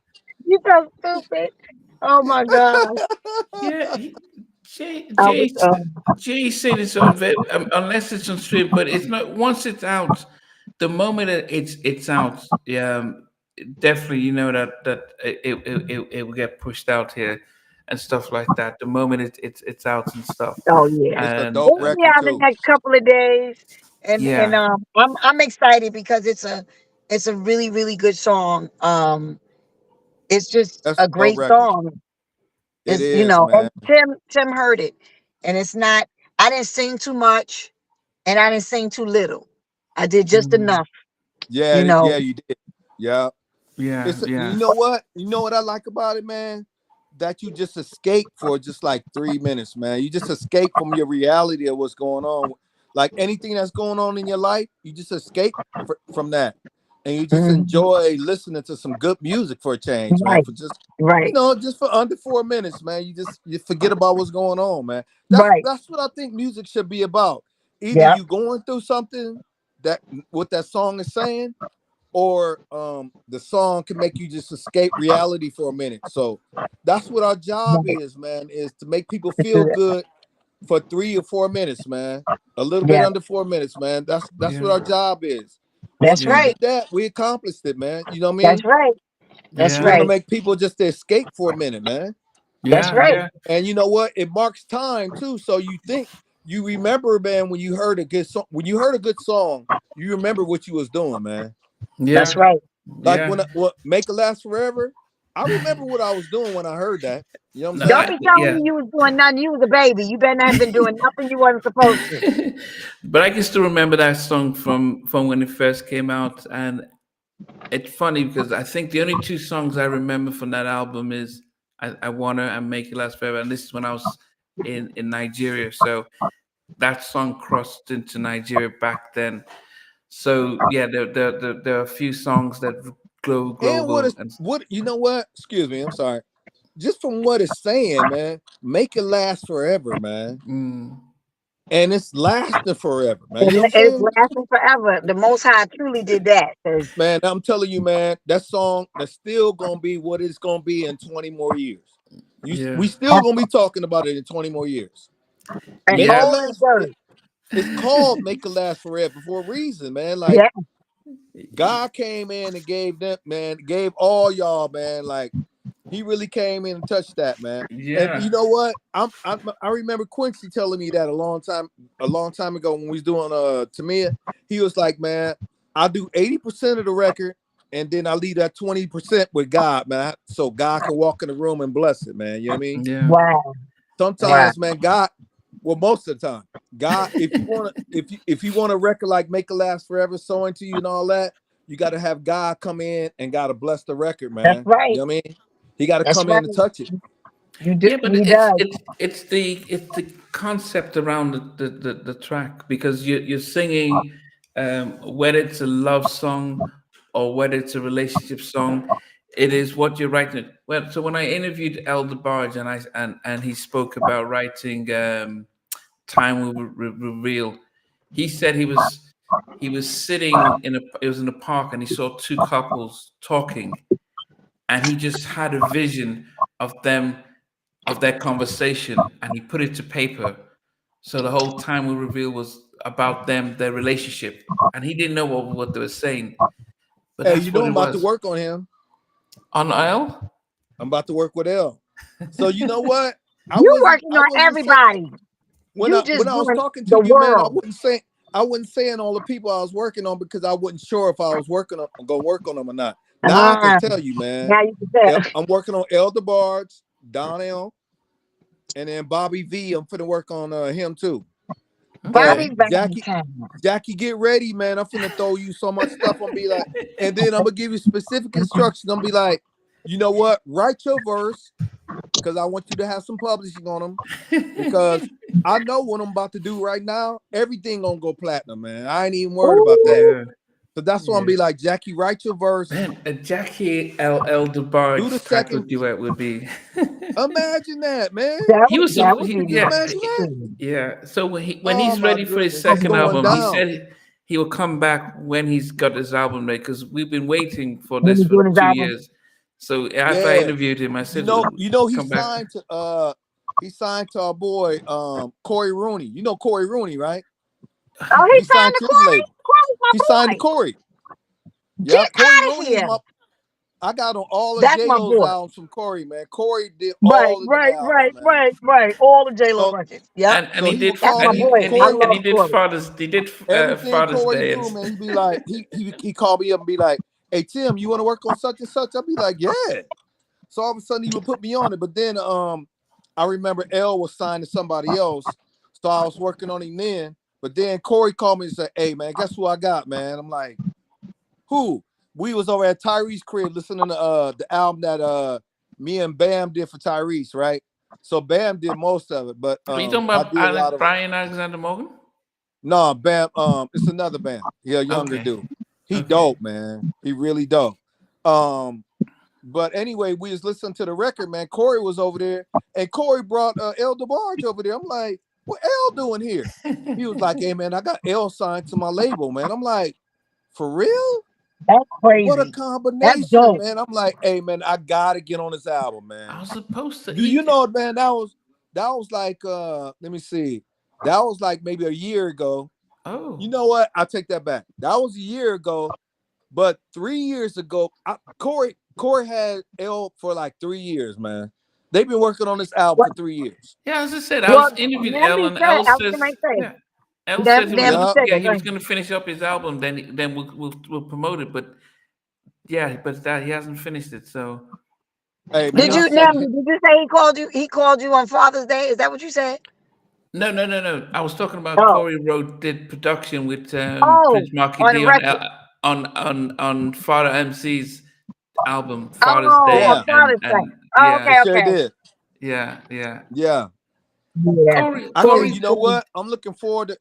You so stupid. Oh my god. Yeah, Jay, I was, Jay, Jay said it's on unless it's on stream, but it's not. Once it's out, the moment it's out, yeah, definitely you know that it will get pushed out here and stuff like that. The moment it's out and stuff, oh yeah. It's a and dope It'll be record out in the too. next couple of days, and yeah, I'm excited because it's a really really good song. It's just That's a a dope great record. song. It Is is, man. and Tim heard it, and it's not. I didn't sing too much, and I didn't sing too little. I did just mm, enough. You Yeah, know. yeah, you did. Yeah. yeah, You yeah, know what? You know what I like about it, man? That you just escape for just like 3 minutes, man. You just escape from your reality of what's going on. Like anything that's going on in your life, you just escape from that. And you just Mhm. enjoy listening to some good music for a change, man. Right, For just right, just for under 4 minutes, man. You forget about what's going on, man. right. That's what I think music should be about. Either Yep. you going through something that what that song is saying, or the song can make you just escape reality for a minute. So that's what our job Right. is, man, is to make people To do feel that. good for 3 or 4 minutes, man. A little bit Yeah. under 4 minutes, man. That's what yeah, our job is. That's Once we yeah, right. did that, we accomplished it, man. You know what I That's mean? right. That's We're yeah, gonna right. make people just escape for a minute, man. That's yeah, right. yeah, And you know what? It marks time too. So you remember, man, when you heard a good song. When you heard a good song, you remember what you was doing, man. That's yeah, right. Like yeah. what Make It Last Forever. I remember what I was doing when I heard that. You know what I'm No, Don't saying? be telling yeah. me you was doing nothing. You was a baby. You better not have been doing nothing you wasn't supposed to. But I can still remember that song from when it first came out, and it's funny because I think the only two songs I remember from that album is I Wanna and Make It Last Forever, and this is when I was in Nigeria. So that song crossed into Nigeria back then. So yeah, there are a few songs that go And global and what you know what? Excuse me, I'm sorry. Just from what it's saying, man, make it last forever, man. mm, and it's lasting forever, man. You know what I'm It's saying? lasting forever. The Most High truly did that. 'Cause Man, I'm telling you, man, that song that's still gonna be what it's gonna be in 20 more years. Yeah. We still gonna be talking about it in 20 more years. and Make it Yeah. all of the last. words. It's called Make It Last Forever for a reason, man. Like Yeah. God came in and gave them, man, gave all y'all, man. Like he really came in and touched that, man. And Yeah. you know what? I remember Quincy telling me that a long time ago when we was doing Tamia. He was like, man, I do 80% of the record, and then I leave that 20% with God, man. So God can walk in the room and bless it, man. You know what I mean? Yeah. Wow. Wow. Sometimes, man, God, well, most of the time, God, if you want a record like Make It Last Forever, so into you and all that, you got to have God come in and got to bless the record, That's man. right. You know what I mean? He got to That's come right. in and touch it. You do. Yeah, but He does. it's the concept around the track, because you're singing, whether it's a love song or whether it's a relationship song, it is what you're writing. Well, so when I interviewed Elder Barge, and he spoke about writing, Time Will Reveal, he said he was sitting it was in a park, and he saw two couples talking, and he just had a vision of them, of their conversation, and he put it to paper. So the whole Time Will Reveal was about them, their relationship, and he didn't know what they were saying, but Hey, that's you know what I'm it about to was. work on him. On Isle. I'm about to work with L. So you know what? You working I on wasn't saying everybody. when You I just was doing talking to the you, man, world. I wasn't saying all the people I was working on because I wasn't sure if I was gonna work on them or not. Now I can tell you, man. Now you can tell. I'm working on Elder Barge, Donnell, and then Bobby V. I'm finna work on him too. Bobby's Okay. back in Jackie, town. Jackie, get ready, man. I'm finna throw you so much stuff. I'm be like, and then I'm gonna give you specific instructions. I'm be like, you know what? Write your verse because I want you to have some publishing on them because I know what I'm about to do right now. Everything gonna go platinum, man. I ain't even worried about that. Ooh, Yeah. So that's why I'm Yeah. be like, Jackie, write your verse. Man, a Jackie Elder Do the Barge type second. of duet would be. Imagine that, man. He was that so would be Can you yeah, imagine that? yeah. So when Oh he's my ready for his goodness, it's second going album, he down. said he will come back when he's got his album ready, because we've been waiting for when this he's for doing his two album. years. So after I Yeah. interviewed him, I You said, know, he "Come back." signed to our boy Corey Rooney. You know Corey Rooney, right? Oh, he He signed signed to to his label. Corey. Corey's He signed to my boy. Corey. Get Yep, Corey out of Rooney is here. my. I got on all of That's my J-Lo's boy. albums from Corey, man. Corey did Right, all of them right, albums, right, man. right, right. All the J-Lo So records. Yep. And so he he would did That's call my me. boy. I Corey, love Corey. everything Father's Corey Day. do, man, he'd be like, he called me up and be like, hey Tim, you want to work on such and such? I'd be like, yeah. So all of a sudden he would put me on it. But then I remember L was signed to somebody else. So I was working on him then. But then Corey called me and said, hey man, guess who I got, man? I'm like, who? We was over at Tyrese's crib listening to the album that me and Bam did for Tyrese, right? So Bam did most of it, but Are you talking I about did a lot of Brian Alexander Morgan? no, Bam, it's another Bam. Yeah, younger Okay. dude. He Okay. dope, man. He really dope. But anyway, we was listening to the record, man. Corey was over there, and Corey brought El DeBarge over there. I'm like, what L doing here? He was like, hey man, I got L signed to my label, man. I'm like, for real? That's What a crazy. That's combination, dope. man. I'm like, hey man, I gotta get on this album, man. I was supposed to. Do you know, man, that was like let me see. That was like maybe a year ago. Oh. You know what? I'll take that back. That was a year ago, but 3 years ago, Corey had L for like 3 years, man. They've been working on this album What? for 3 years. Yeah, as I said, I Well, was interviewed let me Ellen. say, Elle I was gonna says, say, yeah. Elle said he was let gonna, me Yeah. say yeah, it. he was gonna finish up his album. Then we'll promote it. But yeah, but that he hasn't finished it. So Hey I man, Did know. I you said now? Did you say he called you? He called you on Father's Day? Is that what you said? No, no, no, no. I was talking about Oh, Corey Road did production with oh, Prince Marky on the D on record. Father MC's album Father's Oh, Day, on yeah, and Father's Day. Oh, yeah, they okay, sure okay. did. yeah. Yeah. Yeah, And Corey's you Corey. know cool. what? I'm looking forward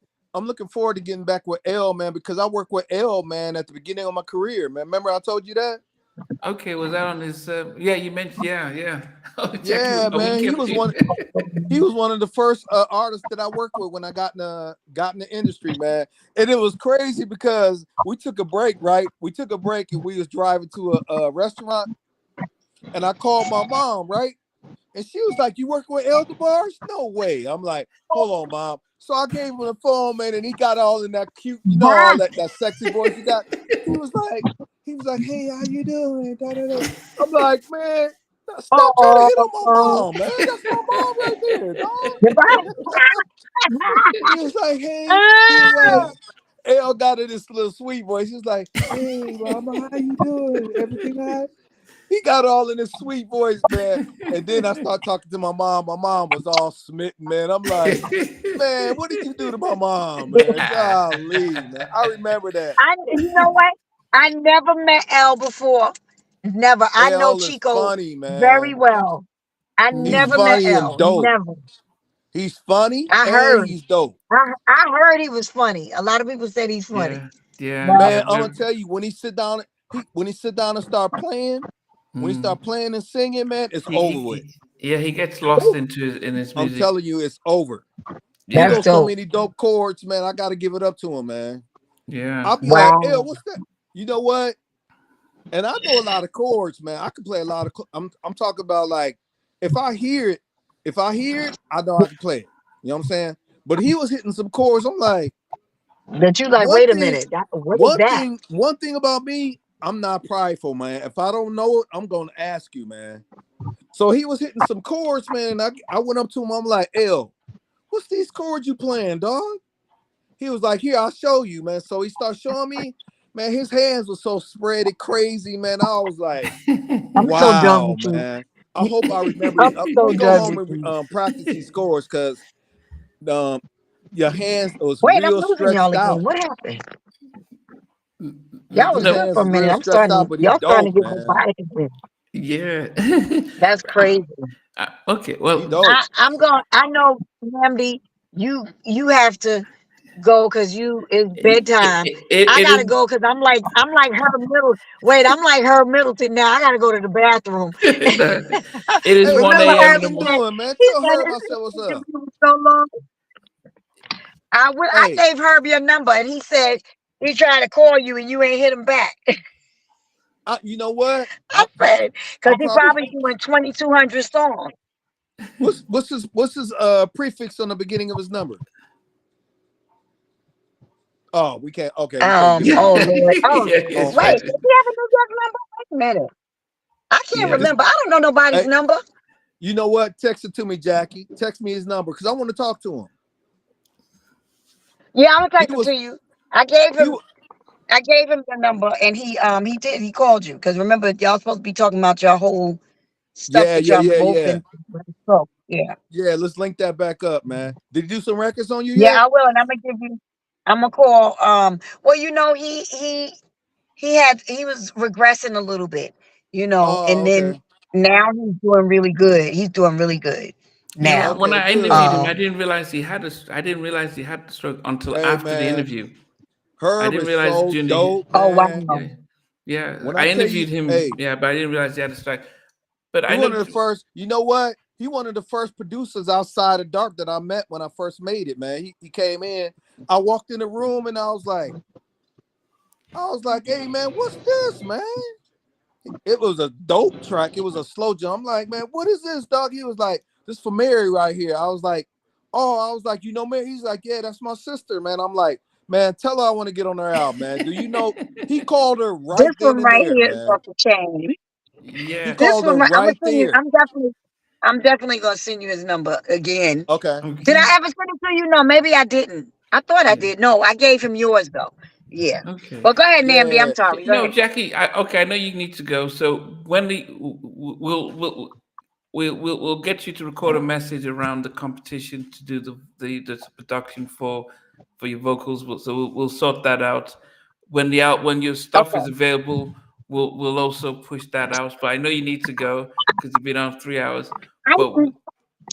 to getting back with L, man, because I worked with L, man, at the beginning of my career, man. Remember I told you that? Okay, was that on his? Yeah, you mentioned. Yeah. Oh, Jackie Yeah, would know. He man. He kept was you. one. He was one of the first artists that I worked with when I got in the industry, man. And it was crazy because we took a break, right? We took a break and we was driving to a restaurant, and I called my mom, right? And she was like, "You working with Elder Bars? No way." I'm like, "Hold on, mom." So I gave him the phone, man, and he got all in that cute, all that sexy voice he got. He was like, "Hey, how you doing?" Da, da, da. I'm like, "Man, stop trying to hit on my Oh, mom, man. That's my mom right there, dog." He was like, "Hey," he was like, L got in this little sweet voice. He was like, "Hey, mama, how you doing? Everything all right?" He got all in his sweet voice, man. And then I started talking to my mom. My mom was all smitten, man. I'm like, "Man, what did you do to my mom, man? Golly, man." I remember that. you know what? I never met L before. Never. I know L is Chico funny, very man. well. I He's never met funny and L. dope. Never. He's funny I and heard. he's dope. I heard he was funny. A lot of people said he's funny. Yeah, yeah, But yeah. Man, I'm gonna Very, tell you, when he sit down and start playing, when he mm. start playing and singing, man, it's over with. Yeah, he gets lost into in his I'm music. telling you, it's over. He that's Yeah, knows so dope. many dope chords, man. I gotta give it up to him, man. yeah. I'll be like, "Ew, Wow. what's that?" You know what? And I know a lot of chords, man. I can play a lot of. I'm talking about like, if I hear it, I know I can play it. You know what I'm saying? But he was hitting some chords. I'm like, That you like, one wait a thing, minute. What is that? one thing about me, I'm not prideful, man. If I don't know it, I'm gonna ask you, man. So he was hitting some chords, man. And I went up to him. I'm like, "L, what's these chords you playing, dog?" He was like, "Here, I'll show you, man." So he started showing me, man. His hands were so spread it crazy, man. I was like, I'm so done "Wow, with you. man." I hope I remember I'm it. Let so me go done home with and you. practice these scores because um, your hands was Wait, I'm real losing y'all stretched again. out. What happened? Y'all was His No, good hands for a was minute. real stretched out, but he Y'all starting dope, to get man. robotic again. yeah. That's crazy. Okay, He well, dope. I'm going. I know, Namdi. You have to go because you it's bedtime. I it gotta is. go because I'm like Herb Middleton. Wait, I'm like Herb Middleton now. I gotta go to the bathroom. No, it is Hey, one what Remember Herb a.m. Herb? in the been morning. doing, man? He Tell said Herb I said what's his up. interview was so long. I Hey, gave Herb your number and he said he tried to call you and you ain't hit him back. you know what? I said because I he probably probably doing 2,200 songs. what's his prefix on the beginning of his number? Oh, we can't give that Oh out. Lord. Oh Yeah, it's Oh, wait, oh. does he have a New York number? Wait a minute. I can't yeah. Just remember. I don't know nobody's hey, number. you know what? Text it to me, Jackie. Text me his number because I want to talk to him. Yeah, I'm gonna He text it was to you. I gave he him was I gave him the number and he called you because remember y'all supposed to be talking about your whole stuff yeah, that yeah, y'all yeah, both yeah. been. So yeah. Yeah, let's link that back up, man. Did he do some records on you Yeah, yet? I will, and I'm gonna call. Well, he was regressing a little bit, Oh, and then okay. now he's doing really good. He's doing really good You know, now. when Okay, I good. interviewed him, Um, I didn't realize he had the stroke until Hey after the man, interview. I Herb didn't is realize so during the. dope, oh man. wow. Yeah, yeah. When I I tell you, interviewed him. hey, Yeah, but I didn't realize he had a stroke. But he I one know. of the first, you know what? He one of the first producers outside of Dark that I met when I first made it, man. He came in. I walked in the room and I was like, "Hey man, what's this, man?" It was a dope track. It was a slow jump. I'm like, "Man, what is this, dog?" He was like, "This for Mary right here." I was like, "Oh," I was like, "You know Mary?" He's like, "Yeah, that's my sister, man." I'm like, "Man, tell her I want to get on her album, man." Do you know he called her This right then one and right there, here is man. off the chain. He Yeah. This called her one, I'm gonna right send you. there. I'm definitely gonna send you his number again. Okay. Did Okay. I ever send it to you? No, maybe I didn't. I thought I Yeah. did. No, I gave him yours though. Yeah. Okay. But go ahead, Namdi. I'm Yeah. sorry. Go No, ahead. Jackie. Okay, I know you need to go. So when we'll get you to record a message around the competition to do the production for your vocals. We'll sort that out when your stuff is Okay. available. We'll also push that out. But I know you need to go because you've been on 3 hours. I But think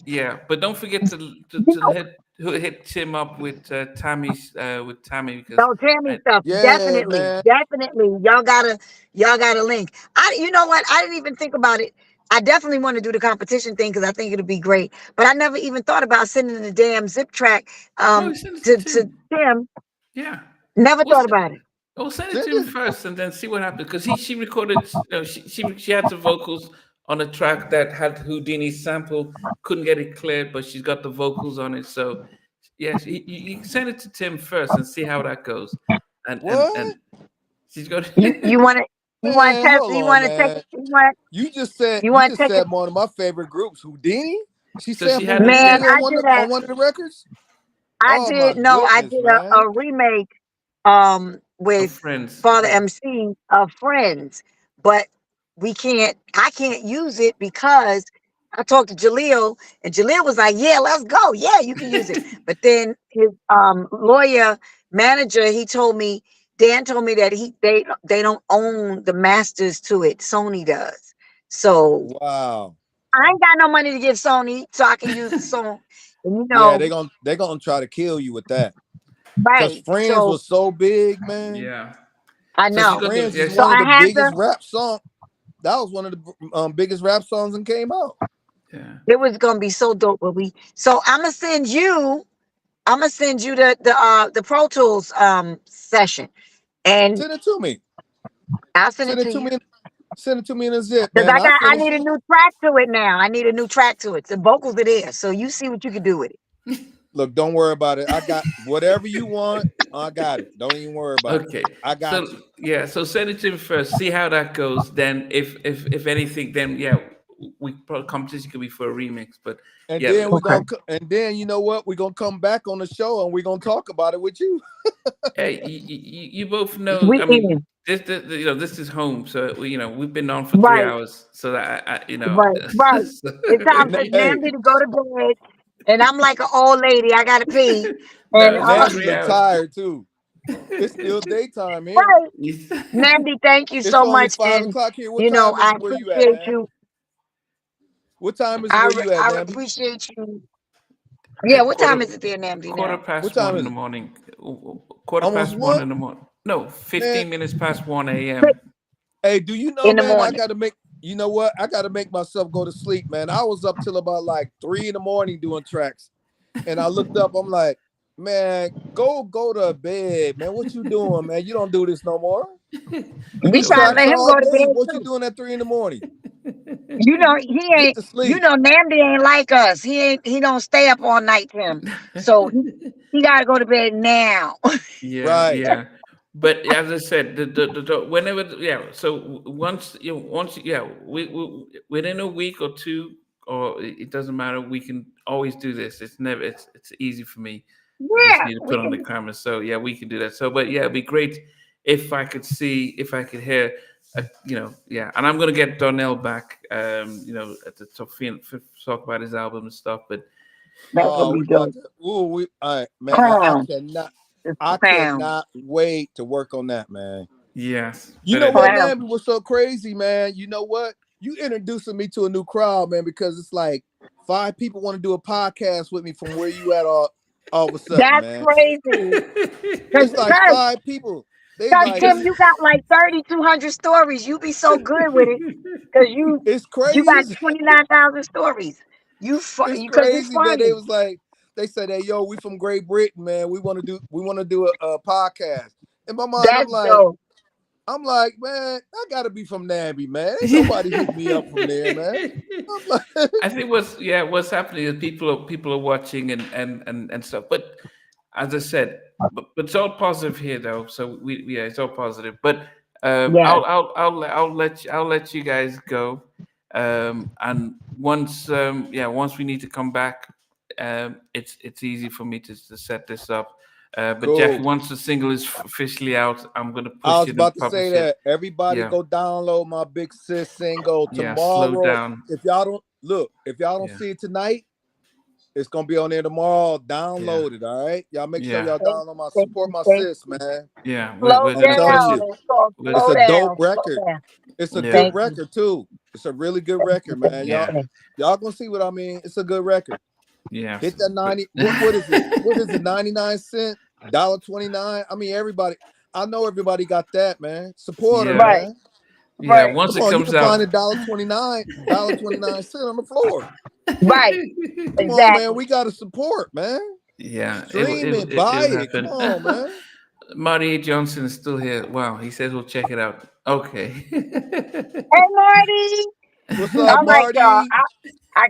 yeah, but don't forget to you know, hit. hit Tim up with Tammy's with Tammy because Don't tell me I, stuff. Yeah, Definitely, man. definitely. Y'all gotta link. You know what? I didn't even think about it. I definitely want to do the competition thing because I think it'll be great. But I never even thought about sending the damn zip track no, send it to to Tim. Tim. Yeah, Never we'll thought send, about it. we'll send it Send to him it. first and then see what happens because she recorded. She had some vocals on a track that had Houdini's sample. Couldn't get it cleared, but she's got the vocals on it. So yes, you send it to Tim first and see how that goes. And What? she's got. You want to Man, test? hold You on, want to take? man. You You want to just take it? said one of my favorite groups, Houdini. She So she sampled had it. Man, Yeah, Houdini I did a on one of the records. I Oh my did no, I goodness, did man. a remake of with Friends. Father Yeah. MC of Friends, but I can't use it because I talked to Jaleel and Jaleel was like, "Yeah, let's go. Yeah, you can use it." But then his lawyer manager, Dan told me that they don't own the masters to it. Sony does. So Wow. I ain't got no money to give Sony so I can use the song. And Yeah, they gonna try to kill you with that. Cause right. Friends So was so big, man. Yeah. I So she's know. got the Friends yeah. is So one of I the had biggest rap song. That was one of the biggest rap songs that came out. Yeah. it was gonna be so dope when we so I'm gonna send you the Pro Tools session and Send it to me. I'll send it Send it to to you. me. Send it to me in a zip, Because man. I'll I finish need a it. new track to it now. I need a new track to it. The vocals are there. So you see what you can do with it. Look, don't worry about it. I got whatever you want. I got it. Don't even worry about it. Okay. I got So you. yeah. So send it to him first. See how that goes. Then if anything, then yeah, we probably competition could be for a remix. But And yeah, then Okay. and then you know what? We're gonna come back on the show and we're gonna talk about it with you. hey, you both know. We I mean, in. this is home. So we've been on for three Right, hours. So that right, right. It's time for Hey, Namdi to go to bed. And I'm like an old lady. I gotta pee. no, And it's not Nambi 3 look hours. tired too. It's still daytime here. right. Namdi, thank you It's so only much. 5 o'clock here. What time is I it where you at, appreciate man? you. What time is it where you at, I Nambi? appreciate you. Yeah, At what time is it there, Namdi, quarter now? What past time one in is the it? morning. Quarter Almost past one what? in the morning. No, Man, 15 minutes past 1 a.m. hey, do you know, In the man? morning. You know what? I gotta make myself go to sleep, man. I was up till about like 3 in the morning doing tracks. And I looked up, I'm like, man, go to bed, man. What you doing, man? You don't do this no more. You We do trying to tracks let him all go to day. bed What you too. doing at 3 in the morning? He Get ain't, to sleep. Namdi ain't like us. He don't stay up all night, Tim. So he gotta go to bed now. Yeah, Right. yeah. But as I said, whenever, yeah. So once, yeah, we within a week or two, or it doesn't matter. We can always do this. It's easy for me. I just Yeah, need to we put on the can. camera. So yeah, we can do that. So, but yeah, it'd be great if I could see, if I could hear, yeah. And I'm gonna get Donnell back, at the top, talk about his album and stuff. But That's gonna Oh, be we about dope. to. Ooh, we. All right, man. I Clown. cannot. It's I clown. cannot wait to work on that, man. yes, You but know what, Clown. Nambi was so crazy, man. You know what? You introducing me to a new crowd, man, because it's like 5 people want to do a podcast with me from where you at all of a sudden, That's man. crazy. Cause, It's like cause, 5 people. They 'cause, like, Tim, you got like 3,200 stories. You be so good with it. Cause it's you got crazy. 29,000 stories. It's Cause it's crazy that they funny. was like, they said, "Hey, yo, we from Great Britain, man. We want to do a podcast." In my mind, That's dope. I'm like, man, I gotta be from Namby, man. Ain't nobody hit me up from there, man. I'm like, I think what's happening is people are watching and stuff. But as I said, but it's all positive here though. So yeah, it's all positive. But Yes. I'll let you guys go. And once we need to come back, it's easy for me to set this up. But Jackie, cool. once the single is officially out, I'm gonna I push was it and about to say publish it. that. Everybody Yeah, go download my Big Sis single yeah. Slow tomorrow. down. If y'all don't Yeah, see it tonight, it's gonna be on there tomorrow. yeah, Download it, all right? Y'all make sure yeah. y'all Thank download my thank support you. my Thank sis, you. man. Yeah, Slow I'm we're telling down. you, It's called it's slow a we're dope down. Slow record. down. It's a yeah, good Thank you. record too. It's a really good Thank you. record, Thank man. you. Y'all, yeah. Thank y'all gonna see what I mean. It's a good record. Yeah. Hit that 90. What is it? What is it? 99 cent, $1.29. I mean, everybody. I know everybody got that, man. Support her, Yeah. Right. man. Yeah. Right. Once Come it on, you comes can find out. $1.29 on the floor. Right. Come on, man. Exactly. We got to support, man. Yeah. Stream it, buy It'll it. Come happen. on, man. Marty A. Johnson is still here. Wow. He says we'll check it out. Okay. Hey, Marty. What's All up, right, y'all. Marty? I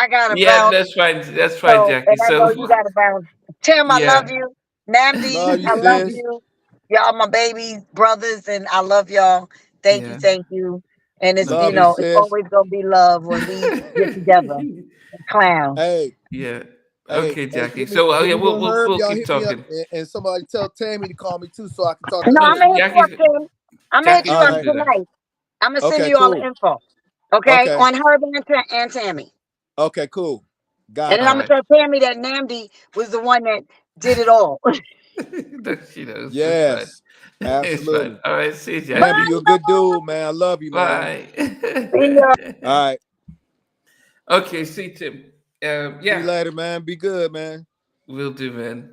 gotta Yeah, bounce. that's fine. That's fine, So, Jackie. and I know So you gotta bounce. Tim, I yeah. love you. Namdi, Love you, I love sis. you. Y'all my baby brothers, and I love y'all. Yeah. Thank you. And it's No, Love you, it's sis. always gonna be love when we get together and clown. Hey, yeah. hey, Okay, hey, Jackie. So give yeah, me we'll your we'll herb. we'll Y'all keep hit me up, talking. and somebody tell Tammy to call me too, so I can talk to No, No, I'm Tammy. gonna hit you up, Jackie's Tim. I'm gonna hit Jackie's you All up gonna right. do that. tonight. I'm gonna send Okay, you all the cool. info. Okay, Okay. on Herb and Tammy. Okay, cool. And Got then All I'm you. gonna right. tell Tammy that Namdi was the one that did it all. She knows. It's fine. Yes, It's fine. absolutely. All right. See you, Nambi, Jackie. you're a good dude, man. I love you, man. Bye. See ya. All right. Okay. See Tim. See you Yeah, later, man. Be good, man. we'll do, man.